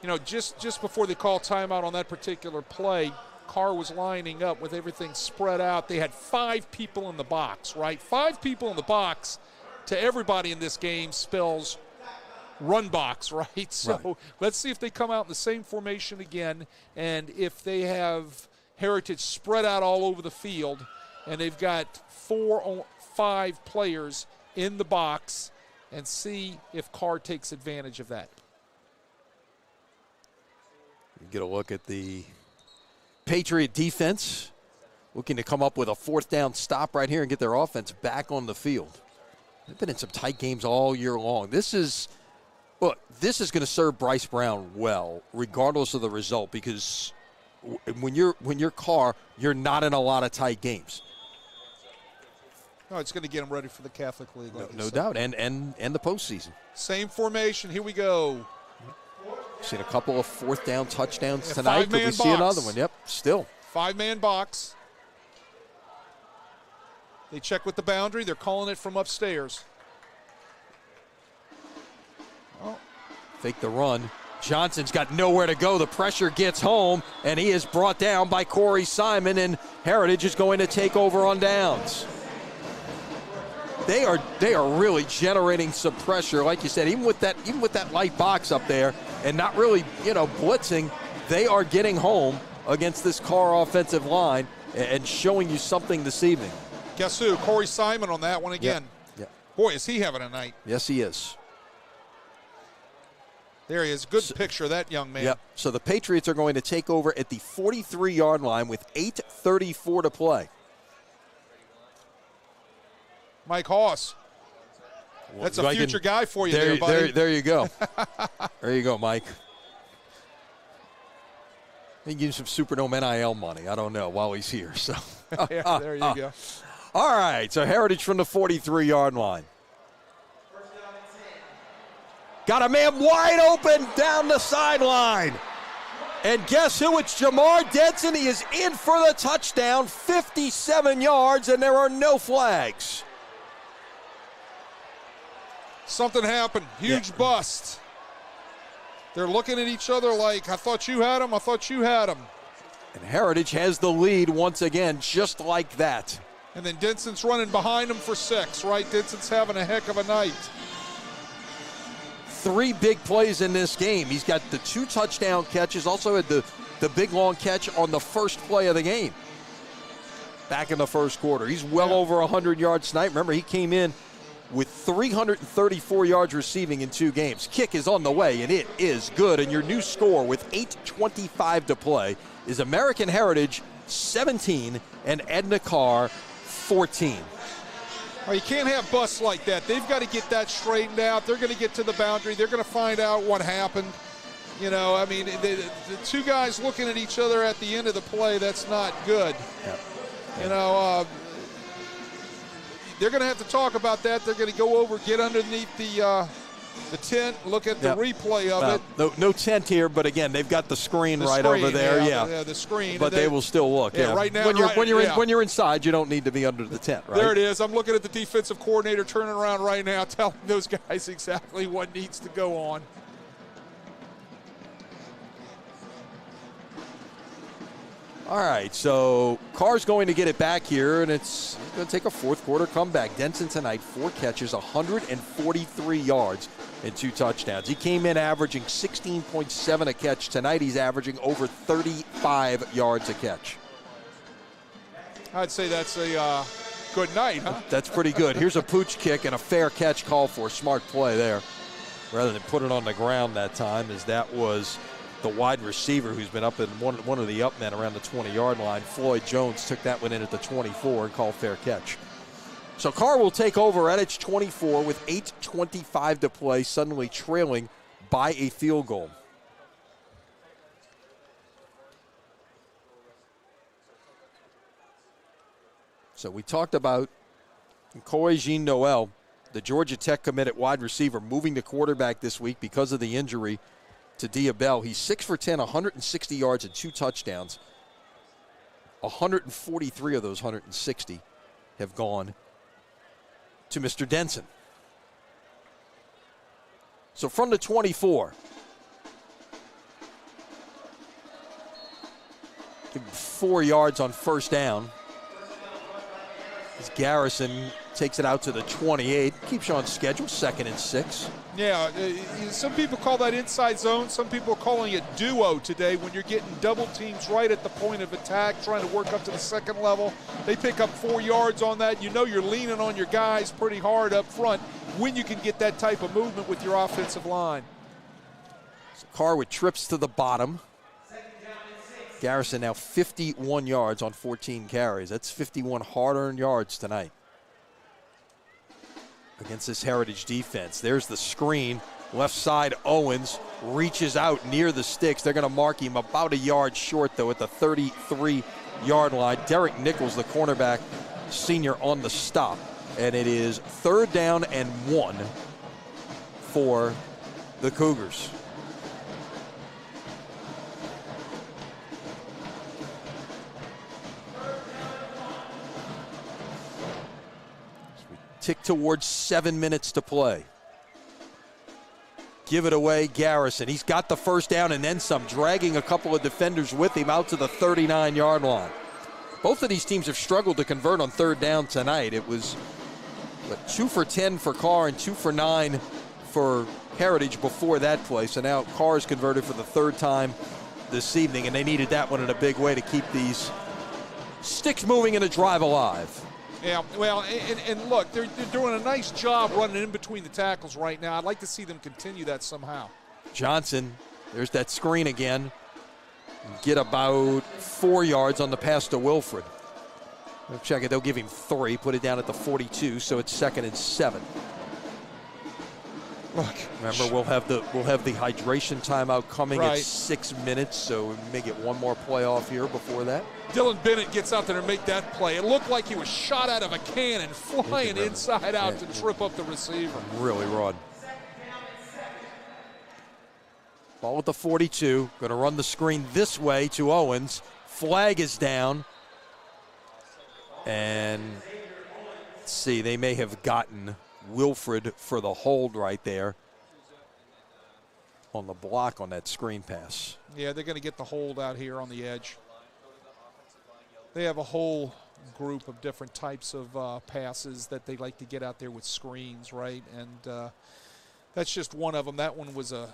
You know, just before they call timeout on that particular play, Karr was lining up with everything spread out. They had 5 people in the box, right? 5 people in the box to everybody in this game spells run box, right? So let's see if they come out in the same formation again, and if they have Heritage spread out all over the field, and they've got 4 or 5 players in the box, and see if Karr takes advantage of that. You get a look at the Patriot defense. looking to come up with a fourth down stop right here and get their offense back on the field. They've been in some tight games all year long. This is going to serve Bryce Brown well, regardless of the result, because when you're Karr, you're not in a lot of tight games. Oh, it's going to get them ready for the Catholic League. No doubt, and the postseason. Same formation. Here we go. Seen a couple of fourth down touchdowns Yeah, tonight. Could we see another one? Yep, still. 5-man box. They check with the boundary. They're calling it from upstairs. Oh. Fake the run. Johnson's got nowhere to go. The pressure gets home, and he is brought down by Corey Simon, and Heritage is going to take over on downs. They are really generating some pressure, like you said, even with that light box up there, and not really blitzing. They are getting home against this Karr offensive line and showing you something this evening. Guess who? Corey Simon on that one again. Yep. Boy, is he having a night. Yes, he is. There he is. Good picture of that young man. Yep. So the Patriots are going to take over at the 43-yard line with 8:34 to play. Mike Hoss. That's a future guy for you there, buddy. There you go. There you go, Mike. He can give you some Superdome NIL money. I don't know, while he's here. So yeah, there you go. All right, so Heritage from the 43-yard line. Got a man wide open down the sideline. And guess who? It's Jamar Denson. He is in for the touchdown, 57 yards, and there are no flags. Something happened. Huge bust. They're looking at each other like, I thought you had him, I thought you had him. And Heritage has the lead once again, just like that. And then Denson's running behind him for 6, right? Denson's having a heck of a night. 3 big plays in this game. He's got the 2 touchdown catches, also had the big long catch on the first play of the game. Back in the first quarter. He's well over 100 yards tonight. Remember, he came in with 334 yards receiving in 2 games. Kick is on the way, and it is good. And your new score with 8:25 to play is American Heritage 17 and Edna Karr 14. Well, you can't have busts like that. They've got to get that straightened out. They're going to get to the boundary. They're going to find out what happened. I mean, the 2 guys looking at each other at the end of the play, that's not good. Yep. They're going to have to talk about that. They're going to go over, get underneath the tent, look at the replay of it. No tent here, but again, they've got the screen over there. Yeah, the screen. But they will still look. Yeah, right now. When you're inside, you don't need to be under the tent, right? There it is. I'm looking at the defensive coordinator turning around right now, telling those guys exactly what needs to go on. All right, so Karr's going to get it back here, and it's going to take a fourth quarter comeback. Denson tonight, 4 catches, 143 yards, and 2 touchdowns. He came in averaging 16.7 a catch. Tonight he's averaging over 35 yards a catch. I'd say that's a good night, huh? That's pretty good. Here's a pooch kick and a fair catch call for a smart play there. Rather than put it on the ground that time, as that was the wide receiver who's been up in one of the up men around the 20-yard line. Floyd Jones took that one in at the 24 and called fair catch. So Karr will take over at its 24 with 8:25 to play, suddenly trailing by a field goal. So we talked about Coy Jean-Noel, the Georgia Tech committed wide receiver, moving to quarterback this week because of the injury to Diabell. He's 6 for 10, 160 yards and 2 touchdowns. 143 of those 160 have gone to Mr. Denson. So from the 24, 4 yards on first down. As Garrison takes it out to the 28. Keeps you on schedule, 2nd and 6. Yeah, some people call that inside zone. Some people are calling it duo today when you're getting double teams right at the point of attack, trying to work up to the second level. They pick up 4 yards on that. You know you're leaning on your guys pretty hard up front when you can get that type of movement with your offensive line. So Karr with trips to the bottom. Garrison now 51 yards on 14 carries. That's 51 hard-earned yards tonight against this Heritage defense. There's the screen. Left side, Owens reaches out near the sticks. They're going to mark him about a yard short, though, at the 33-yard line. Derek Nichols, the cornerback, senior, on the stop. And it is 3rd down and 1 for the Cougars. Tick towards 7 minutes to play. Give it away, Garrison. He's got the first down and then some, dragging a couple of defenders with him out to the 39-yard line. Both of these teams have struggled to convert on 3rd down tonight. It was 2 for 10 for Karr and 2 for 9 for Heritage before that play. So now Karr's converted for the 3rd time this evening, and they needed that one in a big way to keep these sticks moving and a drive alive. Yeah, well, and look, they're doing a nice job running in between the tackles right now. I'd like to see them continue that somehow. Johnson, there's that screen again. Get about 4 yards on the pass to Wilfred. We'll check it. They'll give him 3, put it down at the 42, so it's 2nd and 7. Look, remember, we'll have the hydration timeout coming right at 6 minutes, so we may get one more play off here before that. Dylan Bennett gets out there and make that play. It looked like he was shot out of a cannon, flying inside out to trip up the receiver. Really rod. Ball at the 42. Going to run the screen this way to Owens. Flag is down. And let's see, they may have gotten Wilfred for the hold right there on the block on that screen pass. Yeah, they're going to get the hold out here on the edge. They have a whole group of different types of passes that they like to get out there with screens, right? And that's just one of them. That one was a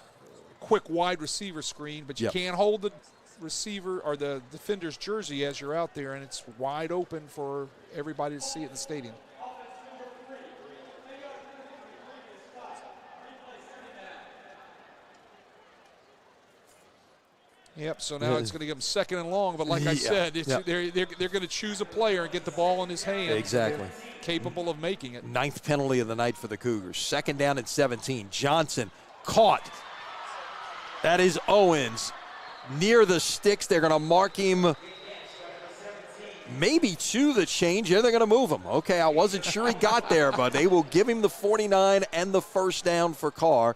quick wide receiver screen, but you can't hold the receiver or the defender's jersey as you're out there, and it's wide open for everybody to see it in the stadium. Yep, so now it's going to give them 2nd and long, but like I said, they're going to choose a player and get the ball in his hand. Exactly. They're capable of making it. 9th penalty of the night for the Cougars. 2nd down and 17. Johnson caught. That is Owens near the sticks. They're going to mark him maybe to the change. Yeah, they're going to move him. Okay, I wasn't sure he got there, but they will give him the 49 and the 1st down for Karr,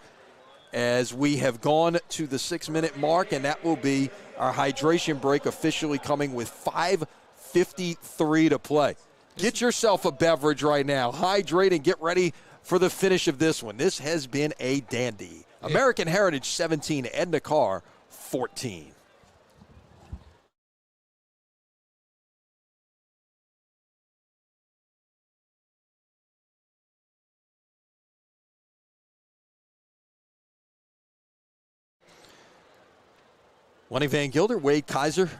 as we have gone to the 6-minute mark, and that will be our hydration break, officially coming with 5:53 to play. Get yourself a beverage right now. Hydrate and get ready for the finish of this one. This has been a dandy. American Heritage 17, Edna Karr 14. Lenny Van Gilder, Wade Kaiser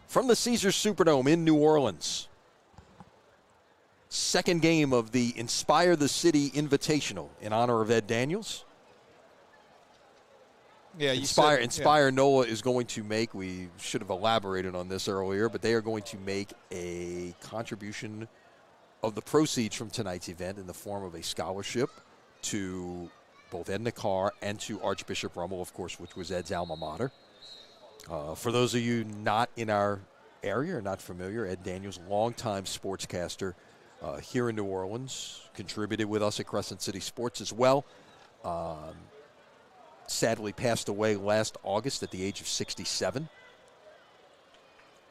from the Caesars Superdome in New Orleans. 2nd game of the Inspire the City Invitational in honor of Ed Daniels. Yeah, Inspire NOLA is going to make, we should have elaborated on this earlier, but they are going to make a contribution of the proceeds from tonight's event in the form of a scholarship to both Edna Karr and to Archbishop Rummel, of course, which was Ed's alma mater. For those of you not in our area or not familiar, Ed Daniels, longtime sportscaster here in New Orleans, contributed with us at Crescent City Sports as well. Sadly passed away last August at the age of 67.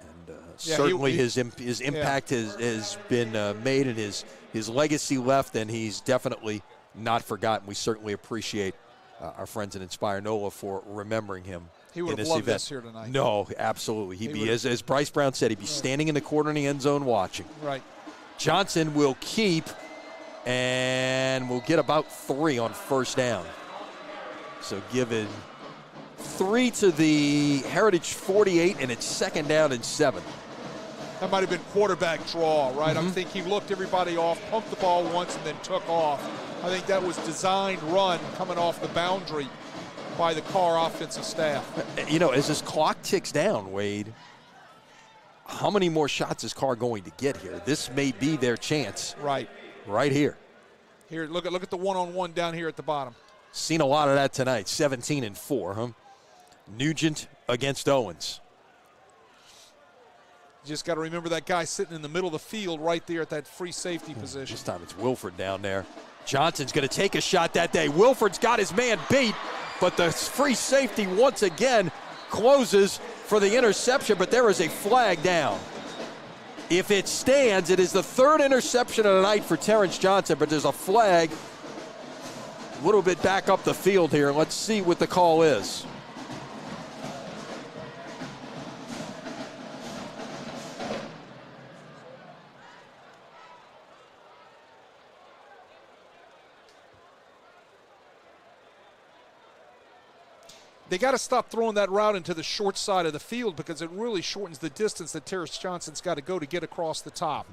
And certainly his impact has been made, and his legacy left, and he's definitely not forgotten. We certainly appreciate our friends at Inspire NOLA for remembering him. He would have loved this here tonight. No, absolutely. He'd be, as Bryce Brown said, he'd be standing in the corner in the end zone watching. Right. Johnson will keep, and we'll get about 3 on 1st down. So given 3 to the Heritage 48, and it's 2nd down and 7. That might have been quarterback draw, right? I think he looked everybody off, pumped the ball once, and then took off. I think that was designed run coming off the boundary by the Karr offensive staff. You know, as this clock ticks down, Wade, how many more shots is Karr going to get here? This may be their chance. Right here. Here, look at the one-on-one down here at the bottom. Seen a lot of that tonight. 17-4, huh? Nugent against Owens. Just got to remember that guy sitting in the middle of the field right there at that free safety position. This time it's Wilford down there. Johnson's going to take a shot that day. Wilford's got his man beat, but the free safety once again closes for the interception, but there is a flag down. If it stands, it is the third interception of the night for Terrence Johnson, but there's a flag a little bit back up the field here. Let's see what the call is. They got to stop throwing that route into the short side of the field because it really shortens the distance that Terrence Johnson's got to go to get across the top.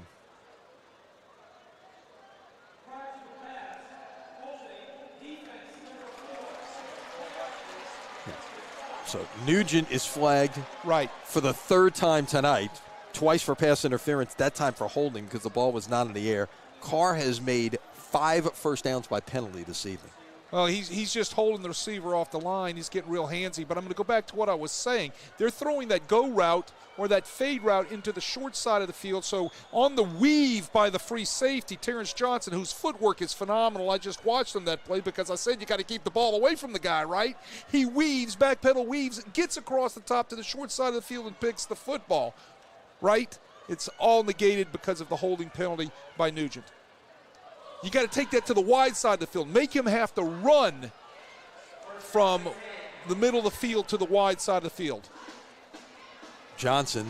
So Nugent is flagged for the third time tonight, twice for pass interference, that time for holding because the ball was not in the air. Karr has made 5 first downs by penalty this evening. Well, he's just holding the receiver off the line. He's getting real handsy. But I'm going to go back to what I was saying. They're throwing that go route or that fade route into the short side of the field. So on the weave by the free safety, Terrence Johnson, whose footwork is phenomenal. I just watched him that play because I said you got to keep the ball away from the guy, right? He weaves, backpedal weaves, gets across the top to the short side of the field and picks the football, right? It's all negated because of the holding penalty by Nugent. You got to take that to the wide side of the field. Make him have to run from the middle of the field to the wide side of the field. Johnson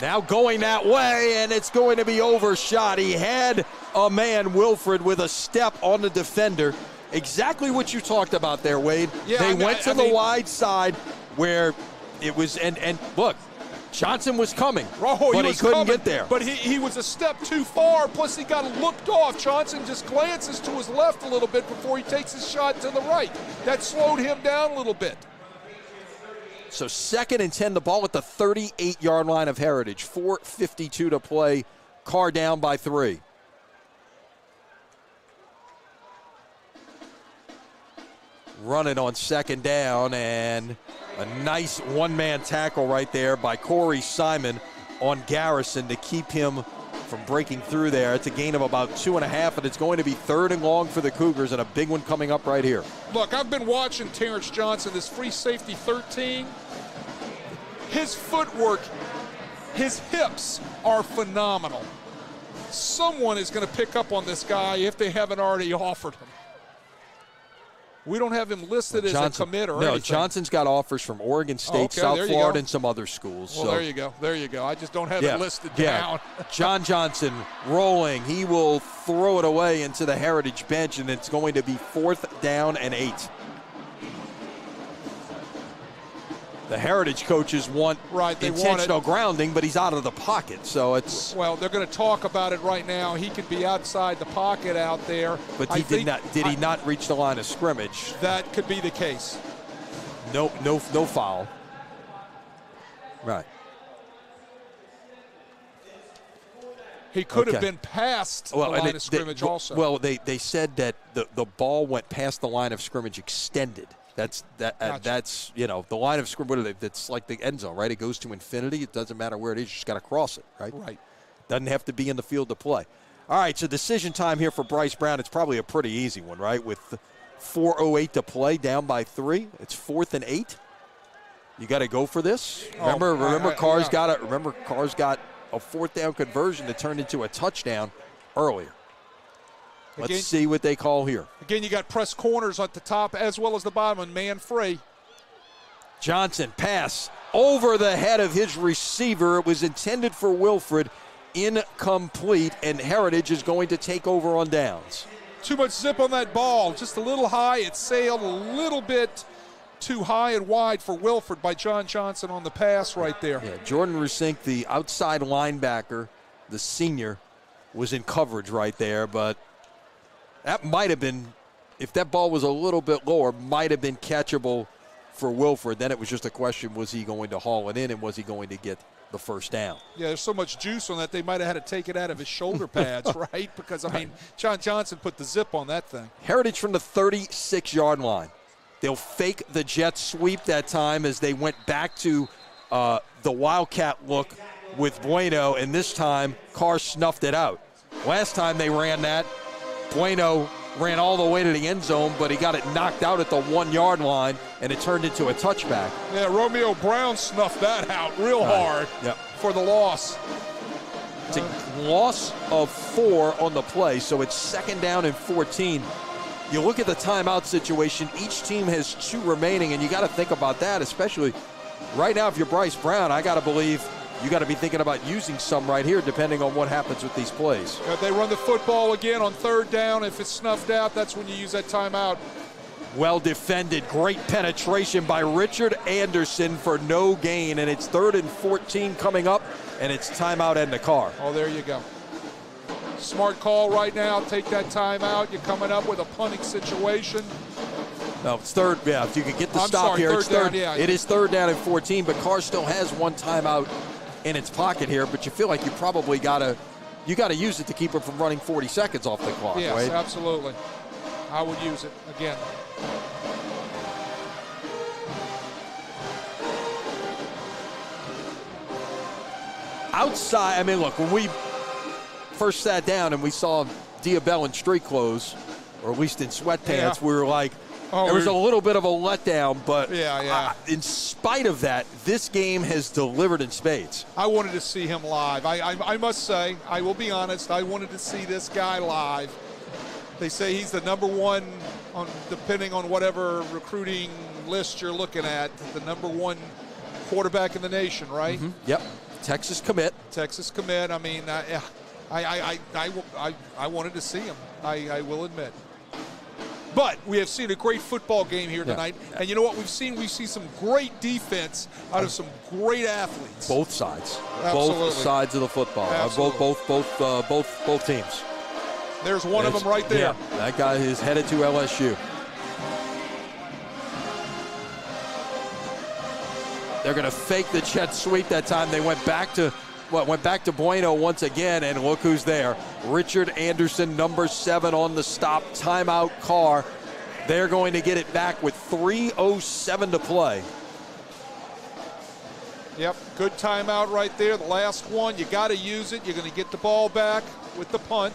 now going that way, and it's going to be overshot. He had a man, Wilford, with a step on the defender. Exactly what you talked about there, Wade. Yeah, they went to the wide side where it was, and look, Johnson was coming, but he couldn't get there. But he was a step too far, plus he got looked off. Johnson just glances to his left a little bit before he takes his shot to the right. That slowed him down a little bit. So 2nd and 10, the ball at the 38-yard line of Heritage. 4:52 to play. Karr down by 3. Running on 2nd down, and a nice one-man tackle right there by Corey Simon on Garrison to keep him from breaking through there. It's a gain of about 2.5, and it's going to be 3rd and long for the Cougars, and a big one coming up right here. Look, I've been watching Terrence Johnson, this free safety 13. His footwork, his hips are phenomenal. Someone is going to pick up on this guy if they haven't already offered him. We don't have him listed as a commit or anything. No, Johnson's got offers from Oregon State, South Florida, and some other schools. Well, there you go. There you go. I just don't have it listed down. John Johnson rolling. He will throw it away into the Heritage bench, and it's going to be 4th down and 8. The Heritage coaches want intentional grounding, but he's out of the pocket, so it's... Well, they're going to talk about it right now. He could be outside the pocket out there. But did he not reach the line of scrimmage? That could be the case. No foul. Right. He could have been past the line of scrimmage also. Well, they said that the ball went past the line of scrimmage extended. That's the line of scrimmage. That's like the end zone, right? It goes to infinity. It doesn't matter where it is. You just got to cross it, right? Right. Doesn't have to be in the field to play. All right, so decision time here for Bryce Brown. It's probably a pretty easy one, right? With 4:08 to play, down by 3. It's 4th and 8. You got to go for this. Remember, Karr's got a 4th down conversion that turned into a touchdown earlier. Let's see what they call here. Again, you got press corners at the top as well as the bottom, and man free. Johnson pass over the head of his receiver. It was intended for Wilfred. Incomplete, and Heritage is going to take over on downs. Too much zip on that ball. Just a little high. It sailed a little bit too high and wide for Wilfred by John Johnson on the pass right there. Yeah, Jordan Rusink, the outside linebacker, the senior, was in coverage right there, but that might have been, if that ball was a little bit lower, might have been catchable for Wilfred. Then it was just a question, was he going to haul it in and was he going to get the first down. Yeah, there's so much juice on that, they might have had to take it out of his shoulder pads, right? Because, I mean, John Johnson put the zip on that thing. Heritage from the 36-yard line. They'll fake the jet sweep that time as they went back to the Wildcat look with Bueno, and this time Karr snuffed it out. Last time they ran that, Bueno ran all the way to the end zone, but he got it knocked out at the 1-yard line, and it turned into a touchback. Yeah, Romeo Brown snuffed that out real hard for the loss. It's a loss of 4 on the play, so it's 2nd down and 14. You look at the timeout situation, each team has 2 remaining, and you got to think about that, especially right now if you're Bryce Brown. I got to believe you got to be thinking about using some right here depending on what happens with these plays. If they run the football again on 3rd down, if it's snuffed out, that's when you use that timeout. Well defended. Great penetration by Richard Anderson for no gain, and it's 3rd and 14 coming up, and it's timeout Edna Karr. Oh, there you go. Smart call right now. Take that timeout. You're coming up with a punting situation. No, it's 3rd. Yeah, if you could get the stop here, it's 3rd. It is 3rd down and 14, but Karr still has 1 timeout in its pocket here, but you feel like you probably got to use it to keep it from running 40 seconds off the clock, yes, right? Absolutely. I would use it again. Outside, I mean, look, when we first sat down and we saw Diabell in street clothes, or at least in sweatpants, we were like, there was a little bit of a letdown, but in spite of that, this game has delivered in spades. I wanted to see him live. I must say, I will be honest, I wanted to see this guy live. They say he's the number 1, depending on whatever recruiting list you're looking at, the number 1 quarterback in the nation, right? Mm-hmm. Yep. Texas commit. I mean, I wanted to see him, I will admit. But we have seen a great football game here tonight. Yeah. And you know what we've seen? We've seen some great defense out of some great athletes. Both sides. Absolutely. Both sides of the football. Both teams. There's one of them right there. Yeah, that guy is headed to LSU. They're going to fake the jet sweep that time. They went back to Bueno once again, and look who's there. Richard Anderson, number 7 on the stop. Timeout Karr. They're going to get it back with 3:07 to play. Yep, good timeout right there. The last one, you got to use it. You're going to get the ball back with the punt.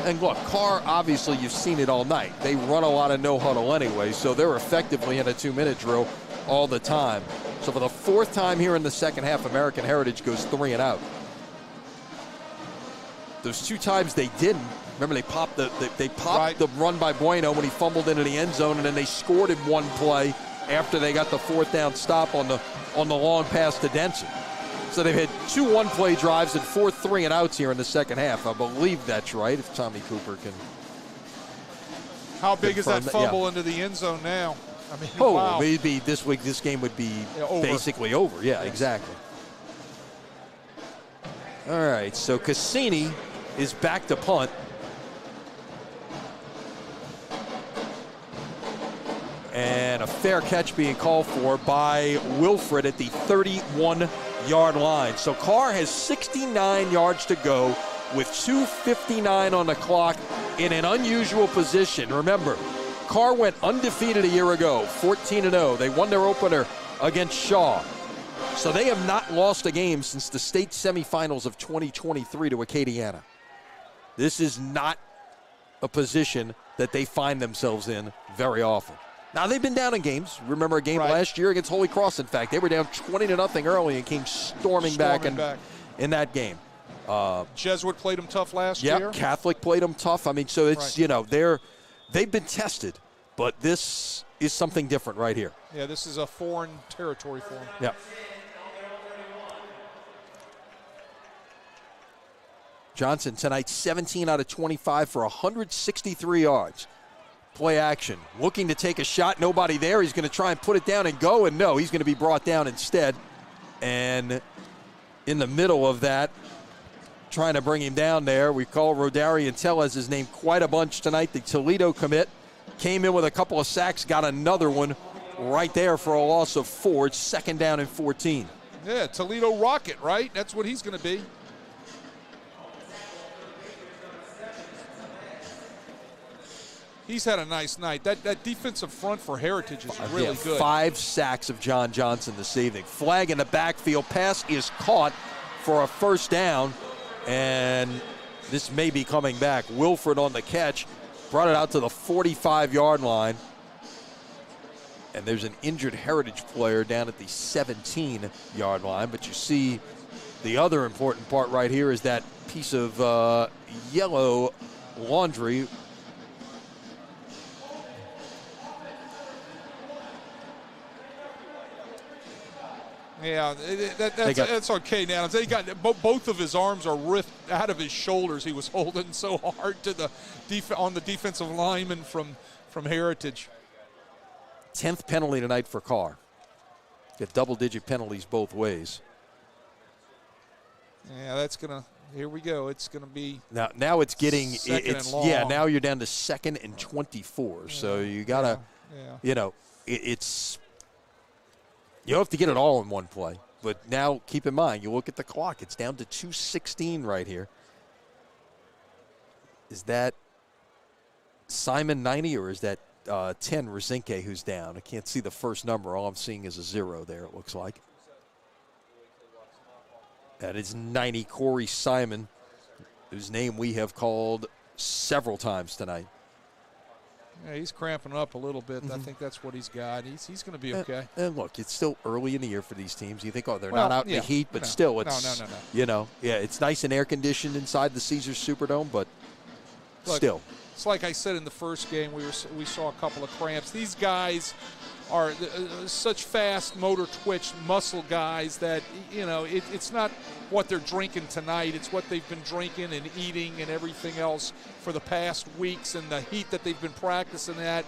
And look, Karr, obviously you've seen it all night. They run a lot of no huddle anyway, so they're effectively in a 2-minute drill all the time. So for the 4th time here in the second half, American Heritage goes 3 and out. Those 2 times they didn't. Remember, they popped the run by Bueno when he fumbled into the end zone, and then they scored in 1 play after they got the 4th down stop on the long pass to Denson. So they've had 2 1-play drives and 4 3 and outs here in the second half. I believe that's right, if Tommy Cooper can. How big is that fumble into the end zone now? I mean, wow. Maybe this week this game would be basically over. Yeah, exactly. All right, so Cassini is back to punt. And a fair catch being called for by Wilfred at the 31-yard line. So Karr has 69 yards to go with 2:59 on the clock in an unusual position. Remember, Karr went undefeated a year ago, 14-0. They won their opener against Shaw. So they have not lost a game since the state semifinals of 2023 to Acadiana. This is not a position that they find themselves in very often. Now, they've been down in games. Remember a game last year against Holy Cross, in fact. They were down 20-0 early and came storming back in that game. Jesuit played them tough last year. Yeah, Catholic played them tough. I mean, so it's, they've been tested, but this is something different right here. Yeah, this is a foreign territory for them. Yeah. Johnson tonight, 17 out of 25 for 163 yards. Play action, looking to take a shot, nobody there. He's going to try and put it down and go, and no, he's going to be brought down instead. And in the middle of that, trying to bring him down there, we call Rodarian Tellez his name quite a bunch tonight. The Toledo commit came in with a couple of sacks, got another one right there for a loss of 4. It's 2nd down and 14. Yeah, Toledo Rocket, right? That's what he's going to be. He's had a nice night. That defensive front for Heritage is really good. 5 sacks of John Johnson this evening. Flag in the backfield. Pass is caught for a 1st down, and this may be coming back. Wilford on the catch. Brought it out to the 45-yard line. And there's an injured Heritage player down at the 17-yard line. But you see the other important part right here is that piece of yellow laundry. Yeah, that's okay now. They got both of his arms are ripped out of his shoulders. He was holding so hard to the on the defensive lineman from Heritage. 10th penalty tonight for Karr. Got double-digit penalties both ways. Yeah, that's gonna. Here we go. It's gonna be now. It's getting. Second and long. Yeah. Now you're down to 2nd and 24. So you gotta. Yeah. You know, it's. You don't have to get it all in one play. But now keep in mind, you look at the clock. It's down to 2:16 right here. Is that Simon 90 or is that 10 Rosinke who's down? I can't see the first number. All I'm seeing is a 0 there, it looks like. That is 90 Corey Simon, whose name we have called several times tonight. Yeah, he's cramping up a little bit. I think that's what he's got. He's going to be okay. And look, it's still early in the year for these teams. You think, they're not out in the heat, but still, it's no. You know, yeah, it's nice and air conditioned inside the Caesars Superdome, but look, still. It's like I said in the first game, we saw a couple of cramps. These guys are such fast motor twitch muscle guys that, you know, it's not what they're drinking tonight. It's what they've been drinking and eating and everything else for the past weeks, and the heat that they've been practicing at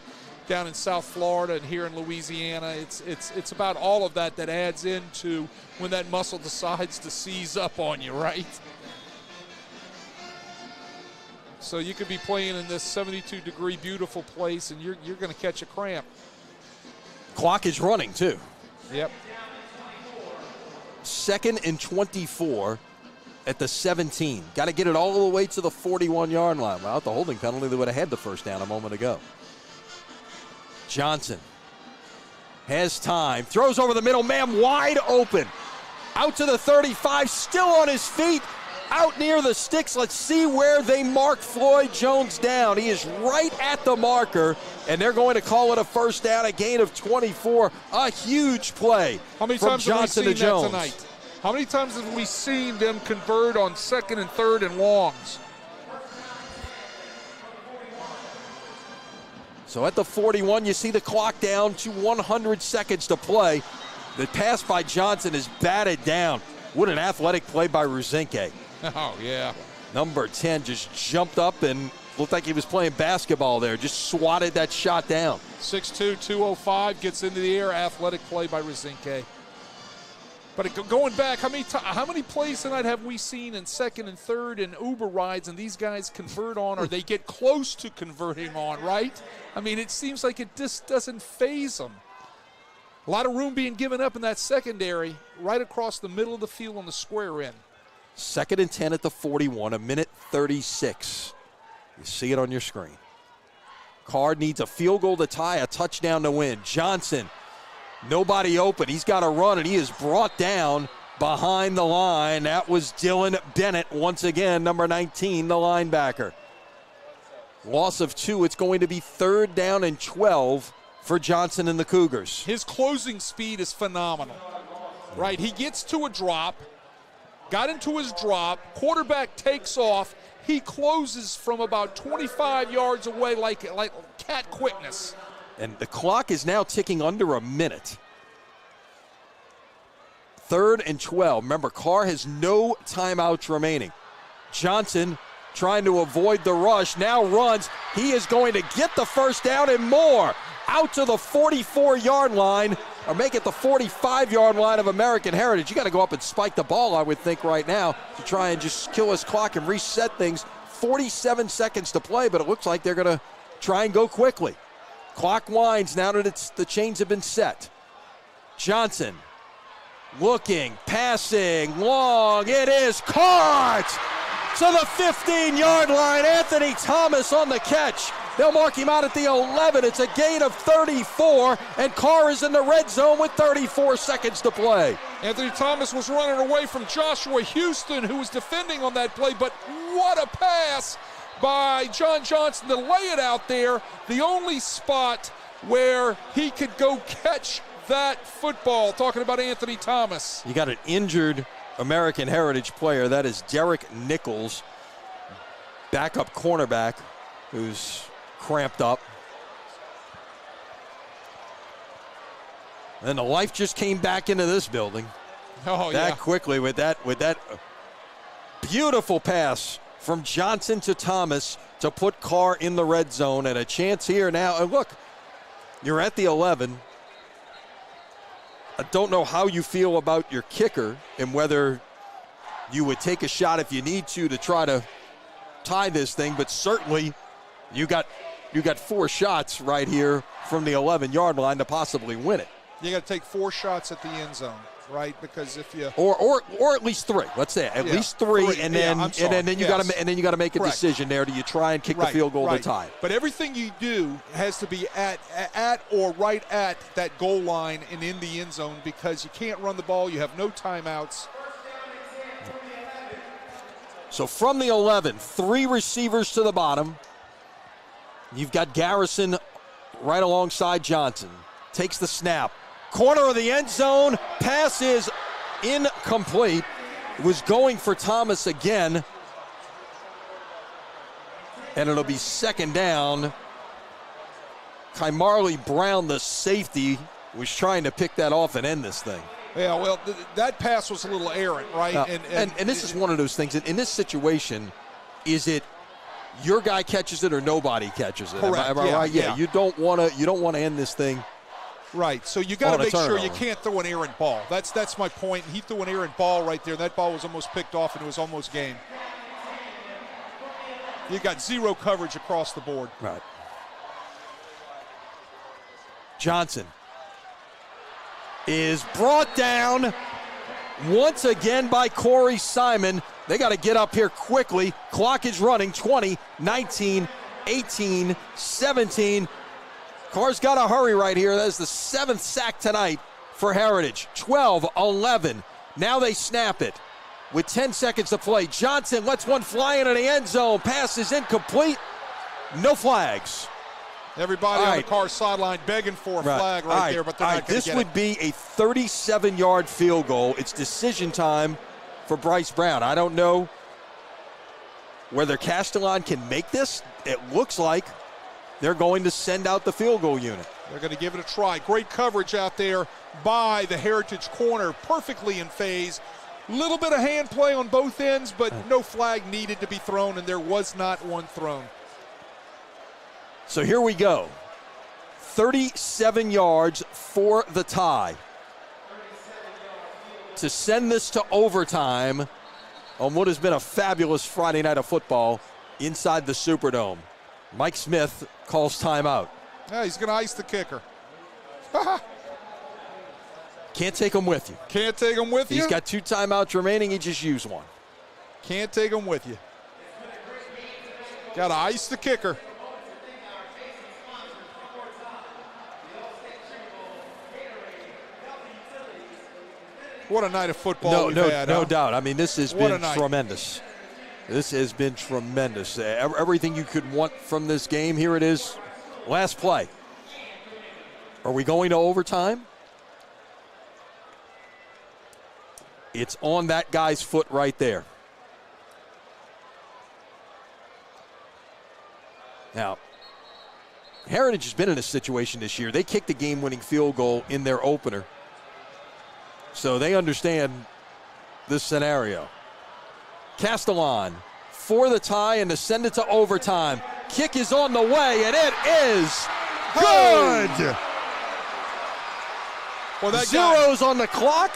down in South Florida and here in Louisiana. It's about all of that adds into when that muscle decides to seize up on you, right? So you could be playing in this 72-degree beautiful place, and you're going to catch a cramp. Clock is running, too. Yep. 2nd and 24 at the 17. Got to get it all the way to the 41-yard line. Without the holding penalty, they would have had the 1st down a moment ago. Johnson has time. Throws over the middle. Man wide open. Out to the 35. Still on his feet. Out near the sticks. Let's see where they mark Floyd Jones down. He is right at the marker, and they're going to call it a 1st down, a gain of 24. A huge play How many from times Johnson have we to seen Jones. that tonight? How many times have we seen them convert on 2nd and 3rd and longs? So at the 41, you see the clock down to 100 seconds to play. The pass by Johnson is batted down. What an athletic play by Rosinke. Oh, yeah. Number 10 just jumped up and looked like he was playing basketball there. Just swatted that shot down. 6'2", 205, gets into the air. Athletic play by Rosinke. But going back, how many plays tonight have we seen in 2nd and 3rd and Uber rides and these guys convert on, or they get close to converting on, right? I mean, it seems like it just doesn't faze them. A lot of room being given up in that secondary right across the middle of the field on the square end. 2nd and 10 at the 41, a minute 36. You see it on your screen. Karr needs a field goal to tie, a touchdown to win. Johnson, nobody open. He's got to run, and he is brought down behind the line. That was Dylan Bennett once again, number 19, the linebacker. Loss of 2. It's going to be 3rd down and 12 for Johnson and the Cougars. His closing speed is phenomenal, right? He gets to a drop, got into his drop, quarterback takes off. He closes from about 25 yards away like cat quickness. And the clock is now ticking under a minute. 3rd and 12. Remember, Karr has no timeouts remaining. Johnson trying to avoid the rush, now runs. He is going to get the 1st down and more. Out to the 44-yard line, or make it the 45-yard line of American Heritage. You got to go up and spike the ball, I would think, right now to try and just kill his clock and reset things. 47 seconds to play, but it looks like they're going to try and go quickly. Clock winds now that the chains have been set. Johnson looking, passing, long. It is caught to the 15-yard line. Anthony Thomas on the catch. They'll mark him out at the 11. It's a gain of 34, and Karr is in the red zone with 34 seconds to play. Anthony Thomas was running away from Joshua Houston, who was defending on that play, but what a pass by John Johnson to lay it out there. The only spot where he could go catch that football. Talking about Anthony Thomas. You got an injured American Heritage player. That is Derek Nichols, backup cornerback, who's cramped up. And the life just came back into this building. Oh, that quickly with that beautiful pass from Johnson to Thomas to put Karr in the red zone, and a chance here now. And look, you're at the 11. I don't know how you feel about your kicker and whether you would take a shot if you need to try to tie this thing, but certainly you got 4 shots right here from the 11-yard line to possibly win it. You got to take 4 shots at the end zone, right? Because if you or at least 3. Let's say at least three, and then you got to make a decision there. Do you try and kick the field goal to tie? But everything you do has to be at or right at that goal line and in the end zone, because you can't run the ball. You have no timeouts. So from the 11, 3 receivers to the bottom. You've got Garrison right alongside Johnson. Takes the snap. Corner of the end zone. Pass is incomplete. Was going for Thomas again. And it'll be second down. Kymarley Brown, the safety, was trying to pick that off and end this thing. Yeah, well, that pass was a little errant, right? And this is one of those things. In this situation, is it your guy catches it or nobody catches it? Correct. Am I right? Yeah. You don't want to end this thing. Right. So you got to make sure you can't throw an errant ball. That's my point. He threw an errant ball right there. That ball was almost picked off, and it was almost game. You got 0 coverage across the board. Right. Johnson is brought down once again by Corey Simon. They got to get up here quickly. Clock is running. 20, 19, 18, 17. Karr's got to hurry right here. That is the 7th sack tonight for Heritage. 12, 11. Now they snap it with 10 seconds to play. Johnson lets one fly into the end zone. Pass is incomplete. No flags. Everybody on the Karr sideline begging for a flag right there, but they're not going to get it. This would be a 37-yard field goal. It's decision time for Bryce Brown. I don't know whether Castellon can make this. It looks like they're going to send out the field goal unit. They're going to give it a try. Great coverage out there by the Heritage corner, perfectly in phase. Little bit of hand play on both ends, but no flag needed to be thrown, and there was not one thrown. So here we go. 37 yards for the tie. To send this to overtime on what has been a fabulous Friday night of football inside the Superdome. Mike Smith calls timeout. Yeah, he's going to ice the kicker. Can't take him with you. Can't take him with you? He's got 2 timeouts remaining. He just used one. Can't take him with you. Got to ice the kicker. What a night of football we've had. No doubt. I mean, this has been tremendous. This has been tremendous. Everything you could want from this game, here it is. Last play. Are we going to overtime? It's on that guy's foot right there. Now, Heritage has been in a situation this year. They kicked the game-winning field goal in their opener. So they understand this scenario. Castellon for the tie and to send it to overtime. Kick is on the way, and it is good. Well, that Zeros on the clock.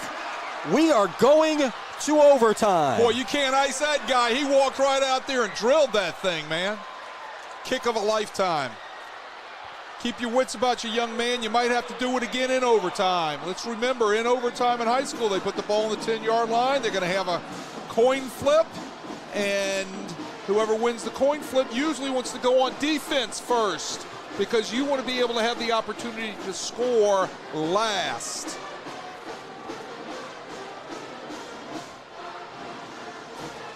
We are going to overtime. Boy, you can't ice that guy. He walked right out there and drilled that thing, man. Kick of a lifetime. Keep your wits about you, young man. You might have to do it again in overtime. Let's remember, in overtime in high school, they put the ball on the 10-yard line. They're going to have a coin flip, and whoever wins the coin flip usually wants to go on defense first because you want to be able to have the opportunity to score last.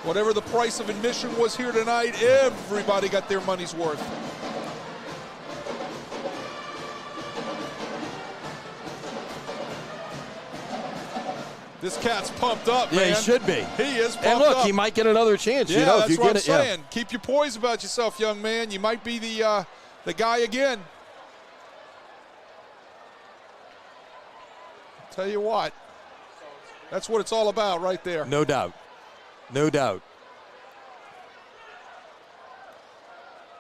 Whatever the price of admission was here tonight, everybody got their money's worth. This cat's pumped up, man. Yeah, he should be. He is pumped And look, up. he might get another chance. Yeah, you know, that's if you what get I'm it, saying. Keep your poise about yourself, young man. You might be the guy again. Tell you what, that's what it's all about right there. No doubt. No doubt.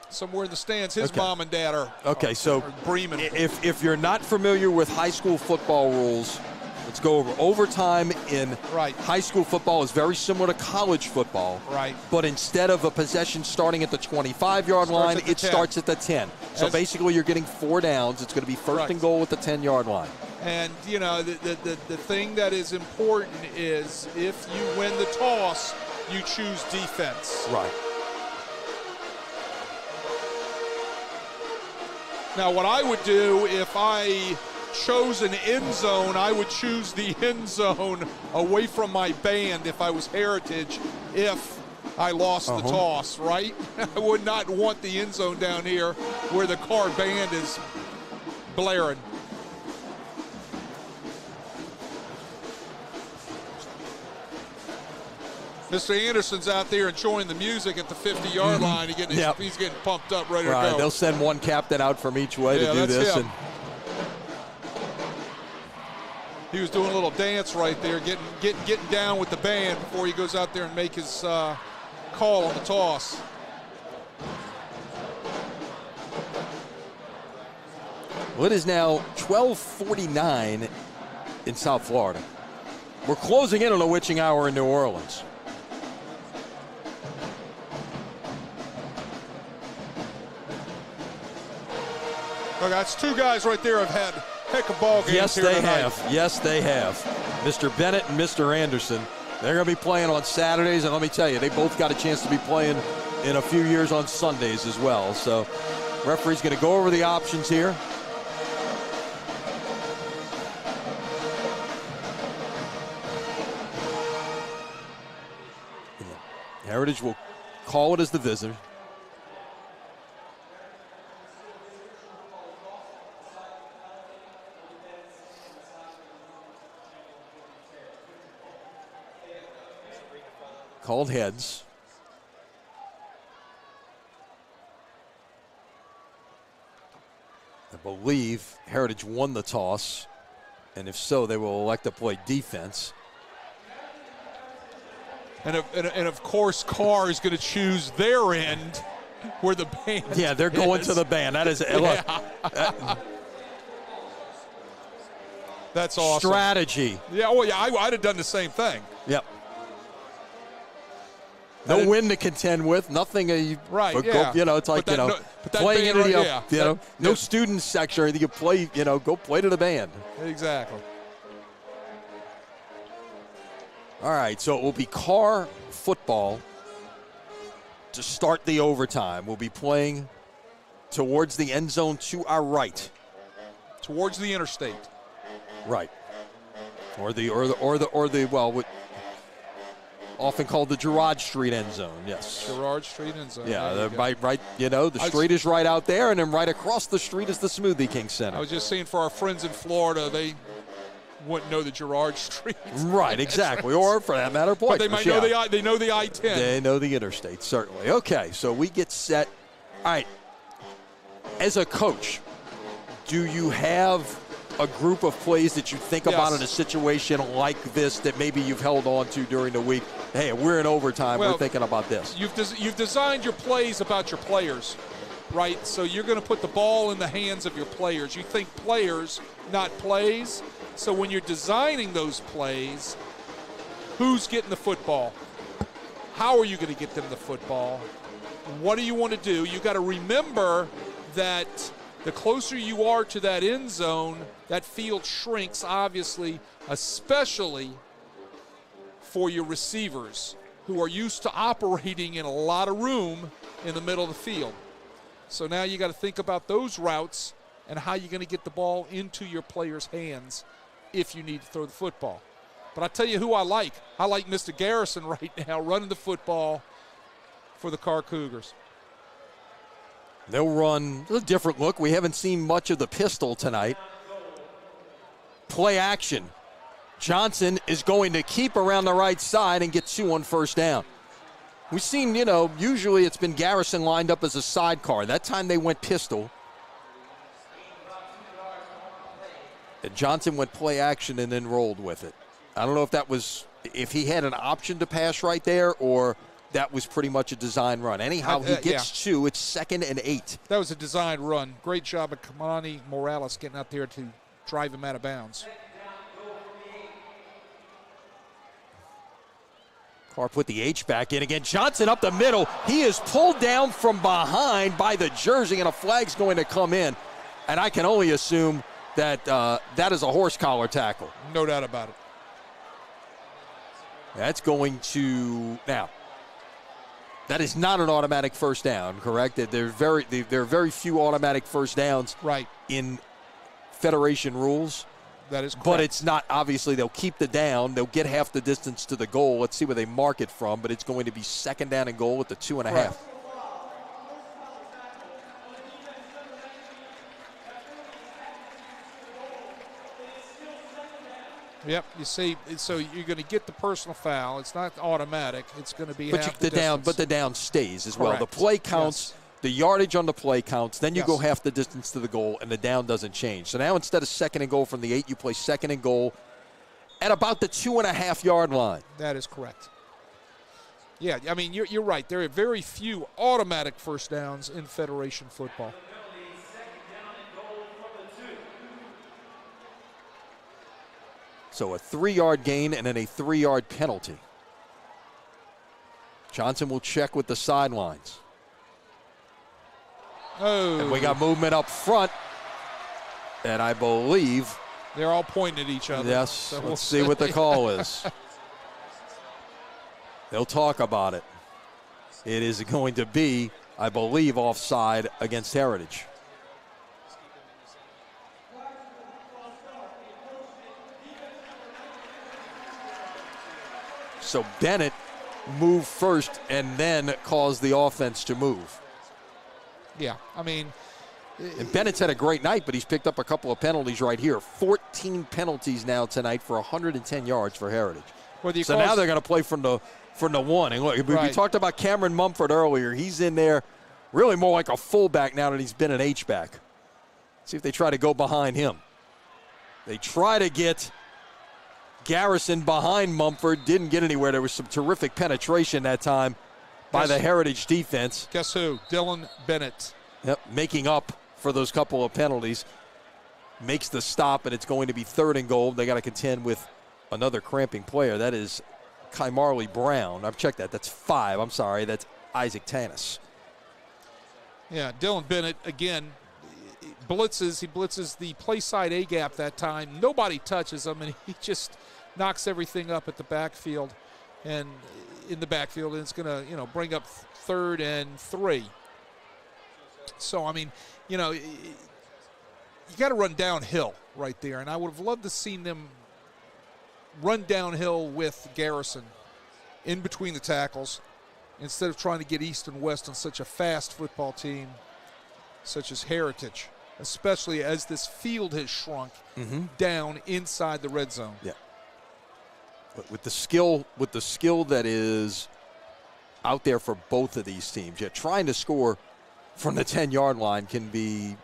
Somewhere in the stands, his Okay. mom and dad are So Bremen. if you're not familiar with high school football rules, let's go over. Overtime in Right. high school football is very similar to college football. Right. But instead of a possession starting at the 25-yard line, at the it 10. starts at the 10. So As- basically you're getting 4 downs. It's going to be first Right. and goal at the 10-yard line. And, you know, the thing that is important is if you win the toss, you choose defense. Right. Now, what I would do if I chose an end zone, I would choose the end zone away from my band if I was Heritage, if I lost the toss, right? I would not want the end zone down here where the Karr band is blaring. Mr. Anderson's out there enjoying the music at the 50-yard line. He's getting pumped up, ready to go. They'll send one captain out from each way to do that's this. him. He was doing a little dance right there, getting down with the band before he goes out there and make his call on the toss. Well, it is now 12:49 in South Florida. We're closing in on the witching hour in New Orleans. Look, that's 2 guys right there have had heck of ball games Yes, here they tonight. have. Yes, they have. Mr. Bennett and Mr. Anderson. They're going to be playing on Saturdays, and let me tell you, they both got a chance to be playing in a few years on Sundays as well. So, referee's going to go over the options here. Heritage will call it as the visitor. Called heads. I believe Heritage won the toss, and if so, they will elect to play defense. And of course, Karr is going to choose their end where the band Yeah, they're going is. to the band. That is look, That's awesome. strategy. Yeah, well, yeah, I'd have done the same thing. Yep. No win to contend with. Nothing. Right, but yeah. You know, it's like, But that- but that playing band into the, right- yeah. no That- student section or anything. You play, go play to the band. Exactly. All right, so it will be Karr football to start the overtime. We'll be playing towards the end zone to our right. Towards the interstate. Right. Or the often called the Girard Street end zone. Yes. Girard Street end zone. Yeah, There you go. right. The street is right out there, and then right across the street is the Smoothie King Center. I was just saying for our friends in Florida, they wouldn't know the Girard Street. Right, exactly. Or for that matter, But they might know the I-10. They know the interstate, certainly. Okay, so we get set. All right. As a coach, do you have a group of plays that you think about Yes. in a situation like this that maybe you've held on to during the week? Hey, we're in overtime. Well, we're thinking about this. You've designed your plays about your players, right? So you're going to put the ball in the hands of your players. You think players, not plays. So when you're designing those plays, who's getting the football? How are you going to get them the football? What do you want to do? You got to remember that The closer you are to that end zone, that field shrinks, obviously, especially for your receivers who are used to operating in a lot of room in the middle of the field. So now you got to think about those routes and how you're going to get the ball into your players' hands if you need to throw the football. But I tell you who I like. I like Mr. Garrison right now running the football for the Karr Cougars. They'll run a different look. We haven't seen much of the pistol tonight. Play action. Johnson is going to keep around the right side and get 2 on first down. We've seen, usually it's been Garrison lined up as a sidecar. That time they went pistol. And Johnson went play action and then rolled with it. I don't know if he had an option to pass right there or that was pretty much a design run. Anyhow, he gets 2. It's 2nd and 8. That was a design run. Great job of Kamani Morales getting out there to drive him out of bounds. Karr put the H back in again. Johnson up the middle. He is pulled down from behind by the jersey, and a flag's going to come in. And I can only assume that that is a horse collar tackle. No doubt about it. That's going to now. That is not an automatic first down, correct? There are very few automatic first downs in Federation rules. That is correct. But it's not, obviously, they'll keep the down. They'll get half the distance to the goal. Let's see where they mark it from, but it's going to be 2nd down and goal at the 2.5. Correct. Yep, you see, so you're going to get the personal foul. It's not automatic. It's going to be half the distance. But the down stays as well. Correct. The play counts. Yes. The yardage on the play counts. Then you Yes. go half the distance to the goal, and the down doesn't change. So now instead of 2nd and goal from the 8, you play 2nd and goal at about the 2.5-yard line. That is correct. Yeah, I mean, you're right. There are very few automatic first downs in Federation football. So a 3-yard gain and then a 3-yard penalty. Johnson will check with the sidelines. Oh. And we got movement up front. And I believe they're all pointing at each other. Yes, so let's see what the call is. They'll talk about it. It is going to be, I believe, offside against Heritage. So Bennett moved first and then caused the offense to move. Yeah, I mean. And Bennett's had a great night, but he's picked up a couple of penalties right here. 14 penalties now tonight for 110 yards for Heritage. So now they're going to play from the 1. And look, we talked about Cameron Mumford earlier. He's in there really more like a fullback now that he's been an H-back. See if they try to go behind him. They try to get Garrison behind Mumford. Didn't get anywhere. There was some terrific penetration that time by the Heritage defense. Guess who? Dylan Bennett. Yep, making up for those couple of penalties. Makes the stop, and it's going to be 3rd and goal. They got to contend with another cramping player. That is Kai Marley Brown. I've checked that. That's 5. I'm sorry. That's Isaac Tanis. Yeah, Dylan Bennett, again, blitzes. He blitzes the play side A-gap that time. Nobody touches him, and he just knocks everything up at the backfield. And in the backfield, and it's going to, bring up 3rd and 3. So, I mean, you got to run downhill right there. And I would have loved to seen them run downhill with Garrison in between the tackles instead of trying to get east and west on such a fast football team such as Heritage, especially as this field has shrunk down inside the red zone. Yeah. But with the skill that is out there for both of these teams, trying to score from the 10-yard line can be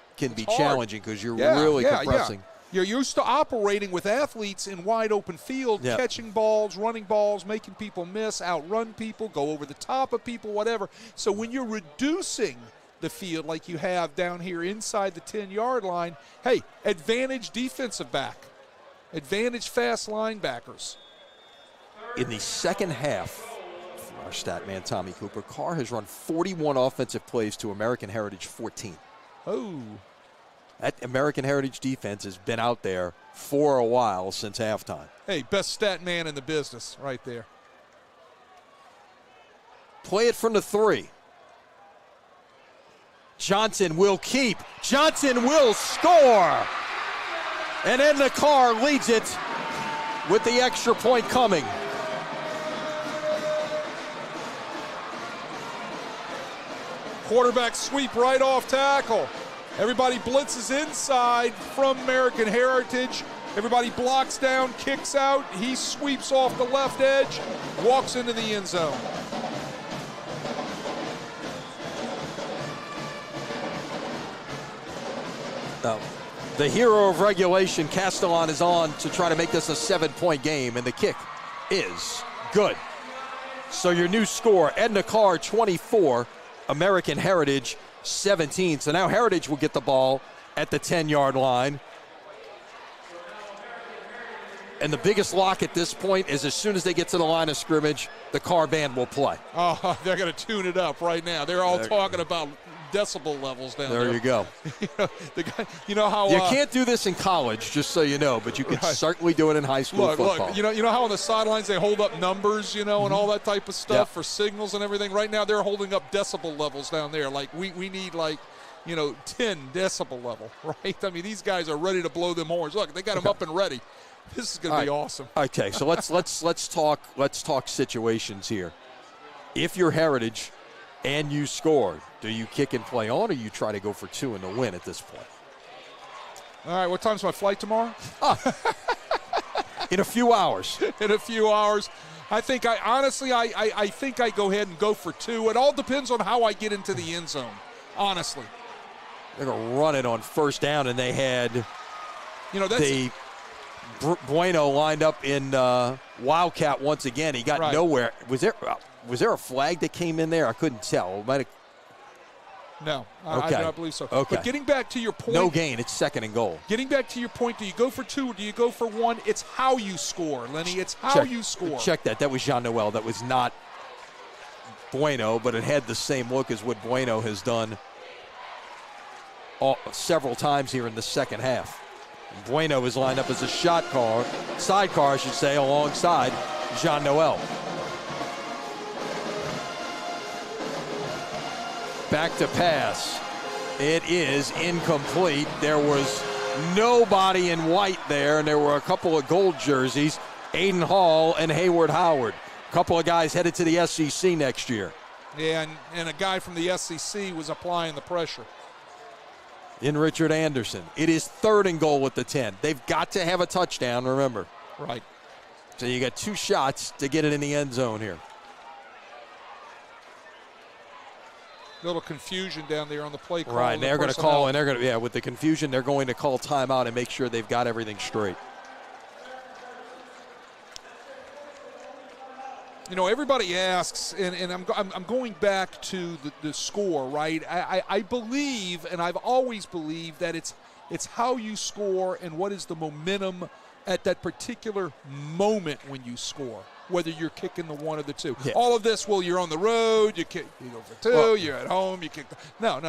challenging because you're really compressing. You're used to operating with athletes in wide open field, catching balls, running balls, making people miss, outrun people, go over the top of people, whatever. So when you're reducing the field like you have down here inside the 10-yard line, hey, advantage defensive back, advantage fast linebackers. In the second half, our stat man, Tommy Cooper, Karr has run 41 offensive plays to American Heritage 14. Oh. That American Heritage defense has been out there for a while since halftime. Hey, best stat man in the business right there. Play it from the 3. Johnson will keep. Johnson will score. And Edna Karr leads it with the extra point coming. Quarterback sweep right off tackle. Everybody blitzes inside from American Heritage. Everybody blocks down, kicks out. He sweeps off the left edge, walks into the end zone. The hero of regulation, Castellan, is on to try to make this a 7-point game, and the kick is good. So your new score, Edna Karr 24, American Heritage 17. So now Heritage will get the ball at the 10-yard line. And the biggest lock at this point is as soon as they get to the line of scrimmage, the Karr band will play. Oh, they're going to tune it up right now. They're all talking about decibel levels down there. There you go. You know how you can't do this in college, just so you know, but you can certainly do it in high school football. Look, you know how on the sidelines they hold up numbers, and all that type of stuff for signals and everything. Right now they're holding up decibel levels down there. Like we need 10 decibel level, right? I mean, these guys are ready to blow them horns. Look, they got them up and ready. This is going to be awesome. Okay, so let's talk situations here. If you're Heritage and you score, do you kick and play on, or you try to go for 2 in the win at this point? All right, what time's my flight tomorrow? In a few hours. In a few hours. I think I think I go ahead and go for 2. It all depends on how I get into the end zone, honestly. They're going to run it on first down, and they had Bueno lined up in Wildcat once again. He got nowhere. Was there a flag that came in there? I couldn't tell. No, okay. I do not believe so. Okay. But getting back to your point. No gain. It's 2nd and goal. Getting back to your point, do you go for 2 or do you go for 1? It's how you score, Lenny. It's how you score. Check that. That was Jean-Noel. That was not Bueno, but it had the same look as what Bueno has done several times here in the second half. Bueno is lined up as a sidecar, I should say, alongside Jean-Noel. Back to pass. It is incomplete. There was nobody in white there, and there were a couple of gold jerseys, Aiden Hall and Hayward Howard. A couple of guys headed to the SEC next year. Yeah, and a guy from the SEC was applying the pressure. In Richard Anderson. It is 3rd and goal at the 10. They've got to have a touchdown, remember. Right. So you got 2 shots to get it in the end zone here. Little confusion down there on the play call. Right, and they're going to call, and with the confusion, they're going to call timeout and make sure they've got everything straight. Everybody asks, and I'm going back to the score, right? I believe, and I've always believed that it's how you score and what is the momentum at that particular moment when you score, whether you're kicking the 1 or the 2. Yeah. All of this, you're on the road, you go for 2, you're at home, you kick. No.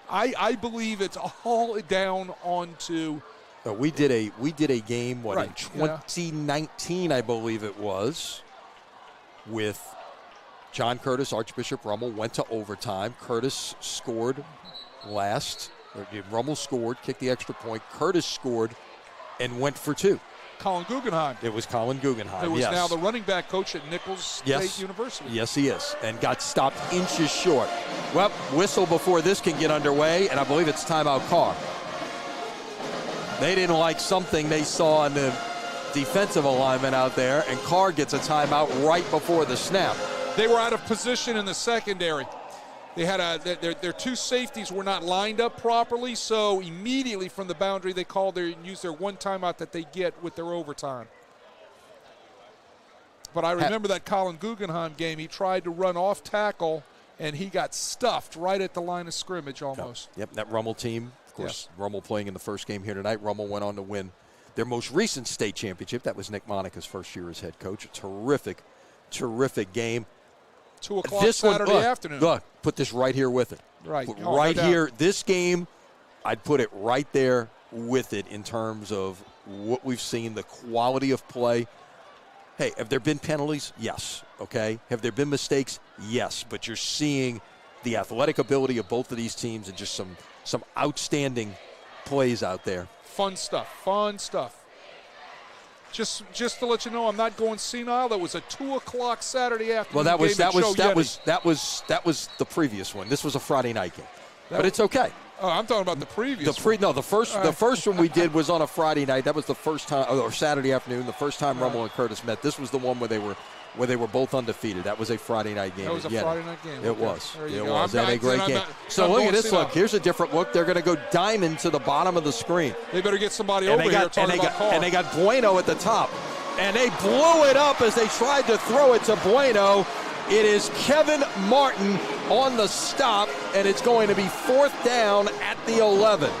I believe it's all down onto. We did a game in 2019, I believe it was, with John Curtis, Archbishop Rummel, went to overtime. Curtis scored last. Rummel scored, kicked the extra point. Curtis scored and went for 2. Colin Guggenheim. It was Colin Guggenheim, who is now the running back coach at Nichols State University. Yes, he is, and got stopped inches short. Well, whistle before this can get underway, and I believe it's timeout Karr. They didn't like something they saw in the defensive alignment out there, and Karr gets a timeout right before the snap. They were out of position in the secondary. They had their 2 safeties were not lined up properly, so immediately from the boundary they used their 1 timeout that they get with their overtime. But I remember that Colin Guggenheim game. He tried to run off tackle, and he got stuffed right at the line of scrimmage almost. Yep, that Rummel team, of course, Rummel playing in the first game here tonight. Rummel went on to win their most recent state championship. That was Nick Monica's first year as head coach. A terrific game. 2 o'clock Saturday afternoon. Look, put this right here with it. Right. Here, this game I'd put it right there with it in terms of what we've seen, the quality of play. Hey, have there been penalties? Yes. Okay. Have there been mistakes? Yes. But you're seeing the athletic ability of both of these teams and just some outstanding plays out there. Fun stuff. Just to let you know, I'm not going senile. That was a 2:00 Saturday afternoon. Well, that was the previous one. This was a Friday night game, but it's okay. Oh, I'm talking about the previous one. No, the first one we did was on a Friday night. That was the first time, or Saturday afternoon, the first time Rummel and Curtis met. This was the one where they were both undefeated. That was a Friday night game. That was a Friday night game. It was. It was. That a great game. So look at this look. Here's a different look. They're going to go diamond to the bottom of the screen. They better get somebody over here talking about Karr. And they got Bueno at the top. And they blew it up as they tried to throw it to Bueno. It is Kevin Martin on the stop, and it's going to be 4th down at the 11.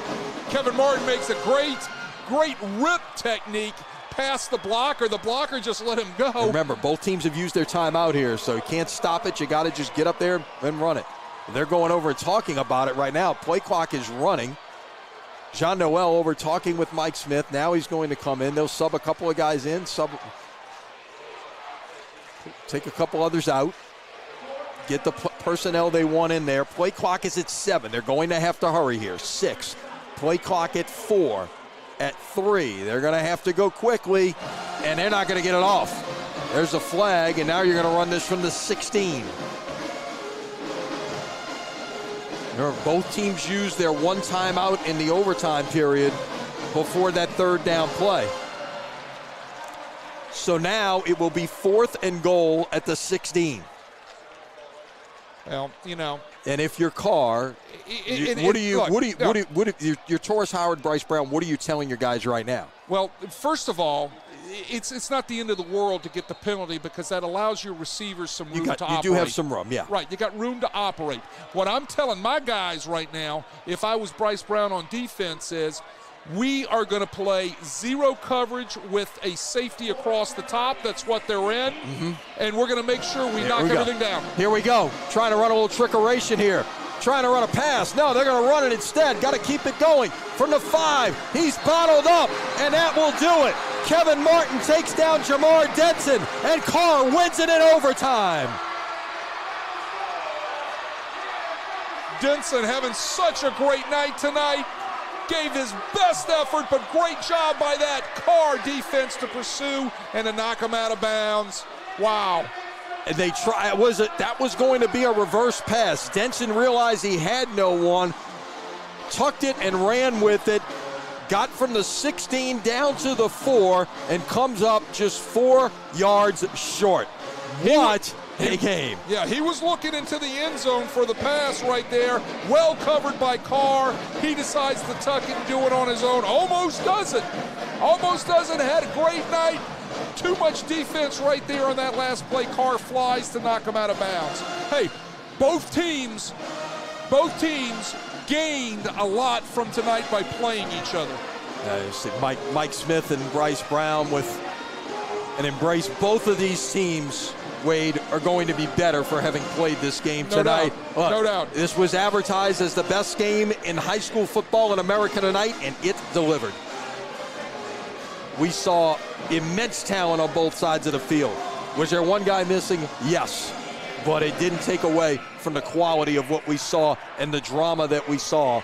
Kevin Martin makes a great rip technique past the blocker. The blocker just let him go. And remember, both teams have used their timeout here, so you can't stop it. You got to just get up there and run it. They're going over and talking about it right now. Play clock is running. Jean Noel over talking with Mike Smith. Now he's going to come in. They'll sub a couple of guys in, take a couple others out, get the personnel they want in there. Play clock is at 7. They're going to have to hurry here. 6. Play clock at 4. At 3. They're going to have to go quickly, and they're not going to get it off. There's a flag, and now you're going to run this from the 16. Both teams used their one timeout in the overtime period before that 3rd down play. So now it will be 4th and goal at the 16. Well, you know. And if you're Karr, you're Torres Howard, Bryce Brown, what are you telling your guys right now? Well, first of all, it's not the end of the world to get the penalty because that allows your receivers some room to operate. You do have some room, yeah. Right, you got room to operate. What I'm telling my guys right now, if I was Bryce Brown on defense, is we are going to play zero coverage with a safety across the top. That's what they're in. Mm-hmm. And we're going to make sure we knock everything down. Here we go. Trying to run a little trickeration here. Trying to run a pass. No, they're going to run it instead. Got to keep it going. From the 5, he's bottled up, and that will do it. Kevin Martin takes down Jamar Denson, and Karr wins it in overtime. Denson having such a great night tonight. Gave his best effort, but great job by that Karr defense to pursue and to knock him out of bounds. Wow. And that was going to be a reverse pass. Denson realized he had no one, tucked it and ran with it, got from the 16 down to the 4, and comes up just 4 yards short. What a game. Yeah, he was looking into the end zone for the pass right there. Well covered by Karr. He decides to tuck it and do it on his own. Almost doesn't. Had a great night. Too much defense right there on that last play. Karr flies to knock him out of bounds. Hey, both teams gained a lot from tonight by playing each other. Mike Smith and Bryce Brown with an embrace. Both of these teams, Wade, are going to be better for having played this game tonight. No doubt. This was advertised as the best game in high school football in America tonight, and it delivered. We saw immense talent on both sides of the field. Was there one guy missing? Yes. But it didn't take away from the quality of what we saw and the drama that we saw.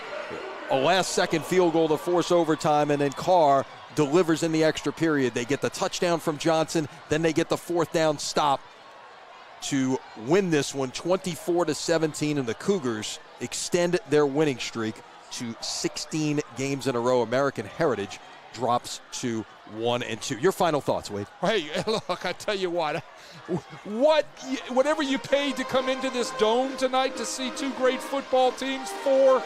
A last-second field goal to force overtime, and then Karr delivers in the extra period. They get the touchdown from Johnson, then they get the 4th down stop to win this one 24-17, and the Cougars extend their winning streak to 16 games in a row. American Heritage drops to 1-2. Your final thoughts, Wade? Hey, look, I tell you what, whatever you paid to come into this dome tonight to see 2 great football teams, 2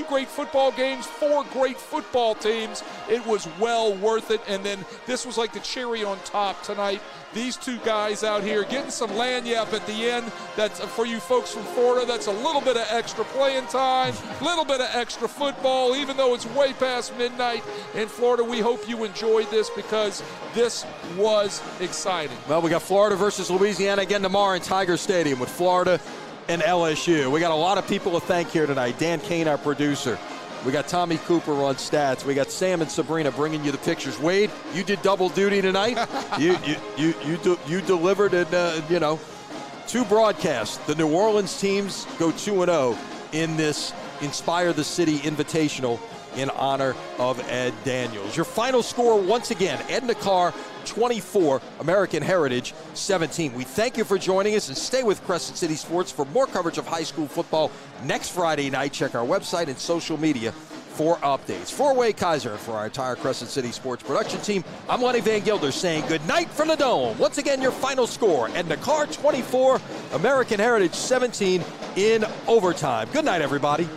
great football games, 4 great football teams, it was well worth it. And then this was like the cherry on top tonight. These 2 guys out here getting some lanyap at the end. That's for you folks from Florida. That's a little bit of extra playing time, a little bit of extra football, even though it's way past midnight in Florida. We hope you enjoyed this because this was exciting. Well, we got Florida versus Louisiana again tomorrow in Tiger Stadium with Florida and LSU. We got a lot of people to thank here tonight. Dan Kane, our producer. We got Tommy Cooper on stats. We got Sam and Sabrina bringing you the pictures. Wade, you did double duty tonight. you delivered in 2 broadcasts. The New Orleans teams go 2-0 in this Inspire the City Invitational in honor of Ed Daniels. Your final score once again: Edna Karr 24, American Heritage 17. We thank you for joining us, and stay with Crescent City Sports for more coverage of high school football next Friday night. Check our website and social media for updates. For Wade Kaiser and for our entire Crescent City Sports production team, I'm Lonnie Van Gilder saying good night from the Dome. Once again, your final score: Edna Karr 24, American Heritage 17 in overtime. Good night, everybody.